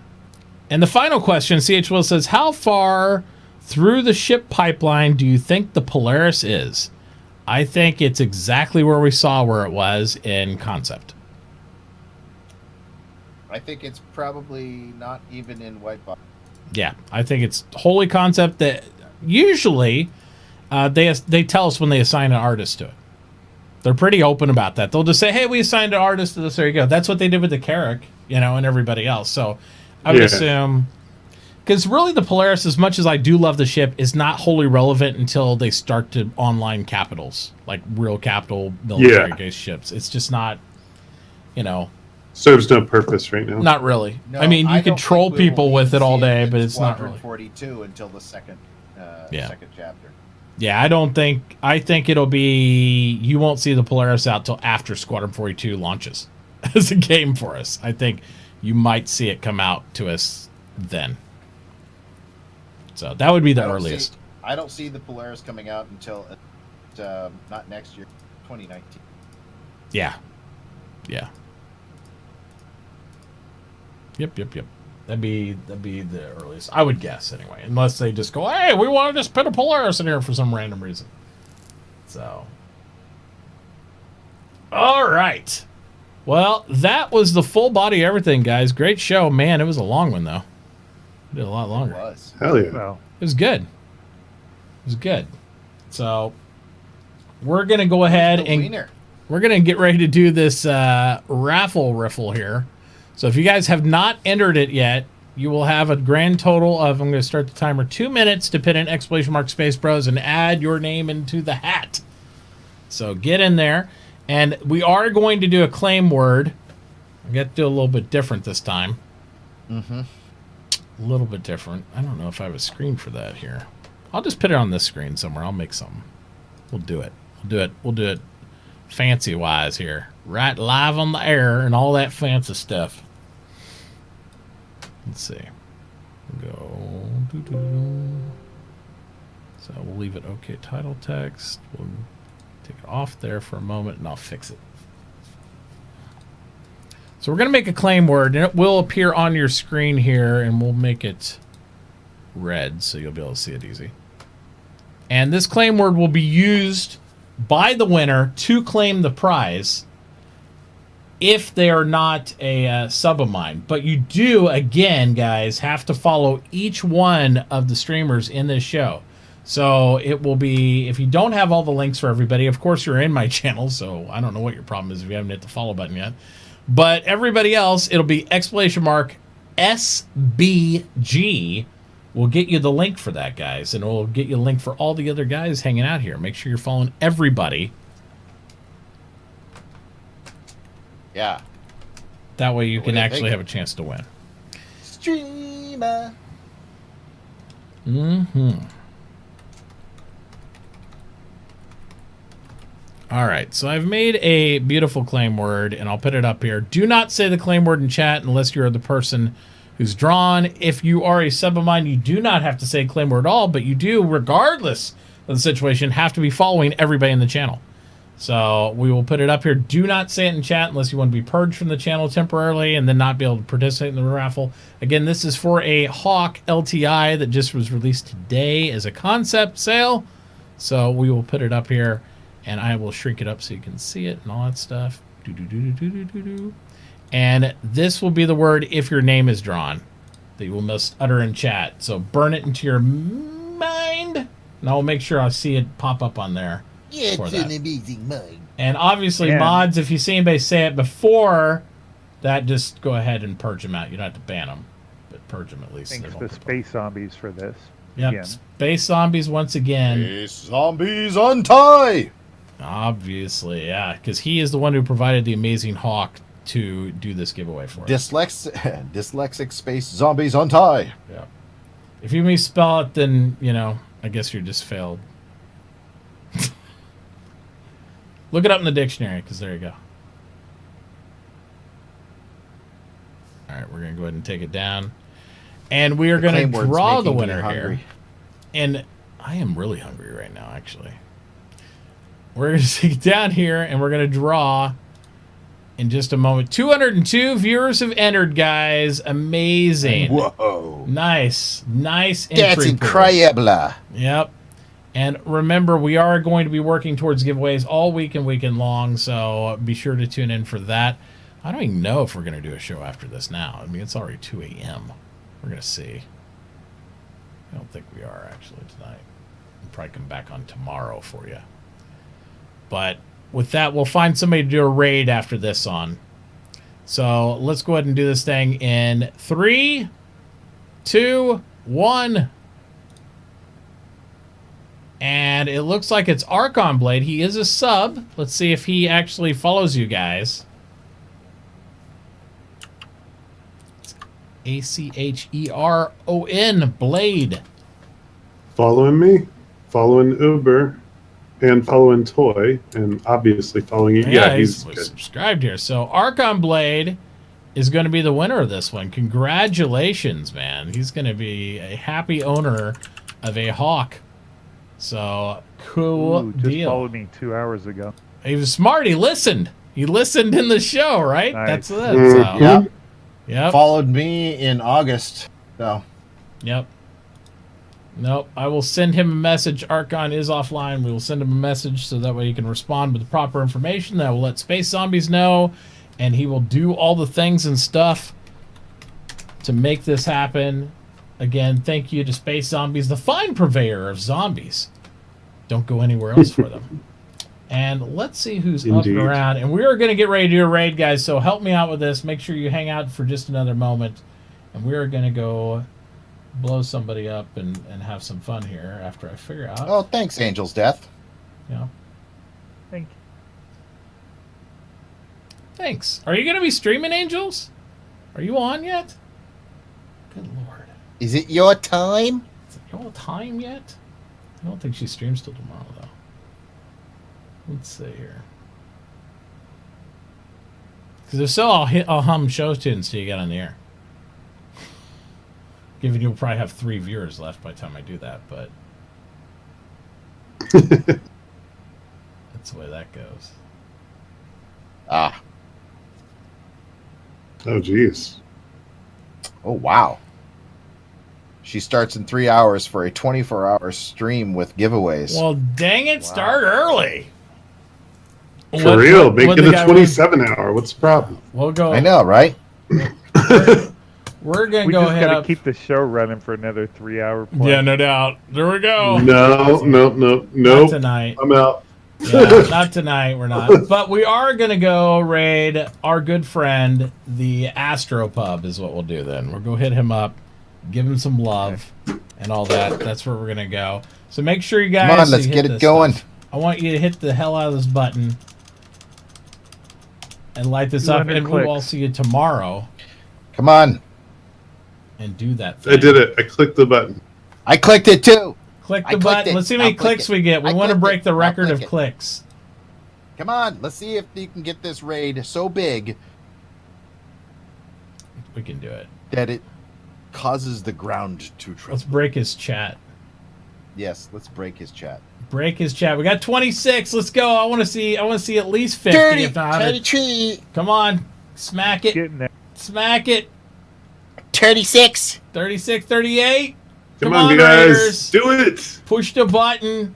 the final question, CH Will says, how far through the ship pipeline do you think the Polaris is? I think it's exactly where we saw where it was in concept. I think it's probably not even in white box. Yeah, I think it's wholly concept that usually they tell us when they assign an artist to it. They're pretty open about that. They'll just say, hey, we assigned an artist to this. There you go. That's what they did with the Carrack, you know, and everybody else. So I would assume, because really the Polaris, as much as I do love the ship, is not wholly relevant until they start to online capitals, like real capital military-based ships. It's just not, you know. Serves no purpose right now. Not really. No, I mean, you can troll people with it all day, but it's not really. 42 until the second chapter. Yeah, I think it'll be, you won't see the Polaris out till after Squadron 42 launches as a game for us. I think you might see it come out to us then. So that would be the earliest. I don't see the Polaris coming out until not next year, 2019. Yeah. Yep. That'd be the earliest, I would guess, anyway. Unless they just go, hey, we want to just put a Polaris in here for some random reason. So. All right. Well, that was the full body everything, guys. Great show. Man, it was a long one, though. We did a lot longer. It was. Hell yeah. Well, It was good. So, we're going to go ahead and we're going to get ready to do this raffle riffle here. So if you guys have not entered it yet, you will have a grand total of, I'm going to start the timer, 2 minutes to put in !SpaceBros and add your name into the hat. So get in there. And we are going to do a claim word. I'm going to do a little bit different this time. Mm-hmm. A little bit different. I don't know if I have a screen for that here. I'll just put it on this screen somewhere. I'll make something. We'll do it. We'll do it fancy-wise here. Right live on the air and all that fancy stuff. Let's see. Go. So we'll leave it okay. Title text. We'll take it off there for a moment and I'll fix it. So So we're going to make a claim word, and it will appear on your screen here, and we'll make it red so you'll be able to see it easy. And this claim word will be used by the winner to claim the prize if they are not a sub of mine. But you do, again, guys, have to follow each one of the streamers in this show. So it will be, if you don't have all the links for everybody, of course you're in my channel, so I don't know what your problem is if you haven't hit the follow button yet. But everybody else, it'll be !SBG will get you the link for that, guys. And it'll get you a link for all the other guys hanging out here. Make sure you're following everybody. Yeah. That way you can actually have a chance to win. Streamer. Mm-hmm. All right, so I've made a beautiful claim word, and I'll put it up here. Do not say the claim word in chat unless you're the person who's drawn. If you are a sub of mine, you do not have to say claim word at all, but you do, regardless of the situation, have to be following everybody in the channel. So we will put it up here. Do not say it in chat unless you want to be purged from the channel temporarily and then not be able to participate in the raffle. Again, this is for a Hawk LTI that just was released today as a concept sale. So we will put it up here. And I will shrink it up so you can see it and all that stuff. And this will be the word if your name is drawn that you will must utter in chat. So burn it into your mind. And I will make sure I see it pop up on there. Yeah, it's an amazing mind. And obviously, mods, if you see anybody say it before that, just go ahead and purge them out. You don't have to ban them, but purge them at least. Thanks to Space Zombies for this. Yep, again. Space Zombies once again. Space Zombies untie! Obviously, yeah, because he is the one who provided the amazing Hawk to do this giveaway for us. Dyslexic Space Zombies untie. Yeah. If you misspell it, then, you know, I guess you're just failed. Look it up in the dictionary, because there you go. All right, we're going to go ahead and take it down. And we are going to draw the winner here. And I am really hungry right now, actually. We're going to take it down here, and we're going to draw in just a moment. 202 viewers have entered, guys. Amazing. Whoa. Nice. Nice entry. That's incredible. Yep. And remember, we are going to be working towards giveaways all week and weekend long, so be sure to tune in for that. I don't even know if we're going to do a show after this now. I mean, it's already 2 a.m. We're going to see. I don't think we are, actually, tonight. We'll probably come back on tomorrow for you. But with that, we'll find somebody to do a raid after this on. So let's go ahead and do this thing in 3, 2, 1. And it looks like it's Archon Blade. He is a sub. Let's see if he actually follows you guys. It's Acheron Blade. Following me, following Uber, and following Toy, and obviously following you. Yeah, he's subscribed here. So Archon Blade is going to be the winner of this one. Congratulations, man. He's going to be a happy owner of a Hawk. So, cool just deal. Followed me 2 hours ago. He was smart. He listened. He listened in the show, right? Nice. That's it. So. Yep. Yep. Followed me in August. So. Yep. Nope. I will send him a message. Archon is offline. We will send him a message so that way he can respond with the proper information. That will let Space Zombies know, and he will do all the things and stuff to make this happen. Again, thank you to Space Zombies, the fine purveyor of zombies. Don't go anywhere else for them. And let's see who's up and around. And we are going to get ready to do a raid, guys, so help me out with this. Make sure you hang out for just another moment. And we are going to go blow somebody up and have some fun here after I figure out. Oh, thanks, Angel's Death. Yeah. Thank you. Thanks. Are you going to be streaming, Angels? Are you on yet? Good Lord. Is it your time? Is it your time yet? I don't think she streams till tomorrow, though. Let's see here. Because if so, I'll hum show tunes till you get on the air. Given you'll probably have 3 viewers left by the time I do that, but that's the way that goes. Ah. Oh, geez. Oh, wow. She starts in 3 hours for a 24-hour stream with giveaways. Well, dang it, start early. For real, make it a 27-hour. What's the problem? We'll go. I know, right? We're going to We go just ahead gotta up. keep the show running for another 3 hour. Yeah, no doubt. There we go. No. Not tonight. I'm out. Yeah, not tonight. We're not. But we are going to go raid our good friend, the Astro Pub, is what we'll do then. We'll go hit him up, give him some love, and all that. That's where we're going to go. So make sure you guys. Come on, let's get it going. I want you to hit the hell out of this button and light this up, and we'll all see you tomorrow. Come on. And do that thing. I did it. I clicked the button. I clicked it too. Click the button. Let's see how many clicks we get. We want to break the record of clicks. Come on. Let's see if you can get this raid so big. We can do it. That it causes the ground to tremble. Let's break his chat. Yes, let's break his chat. Break his chat. We got 26. Let's go. I want to see at least 50. 30, if not 33, Come on. Smack it. Getting there. Smack it. 36. 36, 38. Come on, guys. Raiders. Do it. Push the button.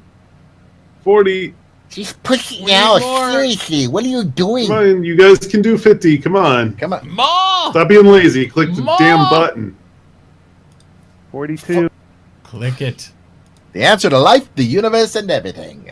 40. She's pushing now. Seriously, what are you doing? Come on, you guys can do 50. Come on. Come on. More. Stop being lazy. Click the damn button. 42. Click it. The answer to life, the universe, and everything.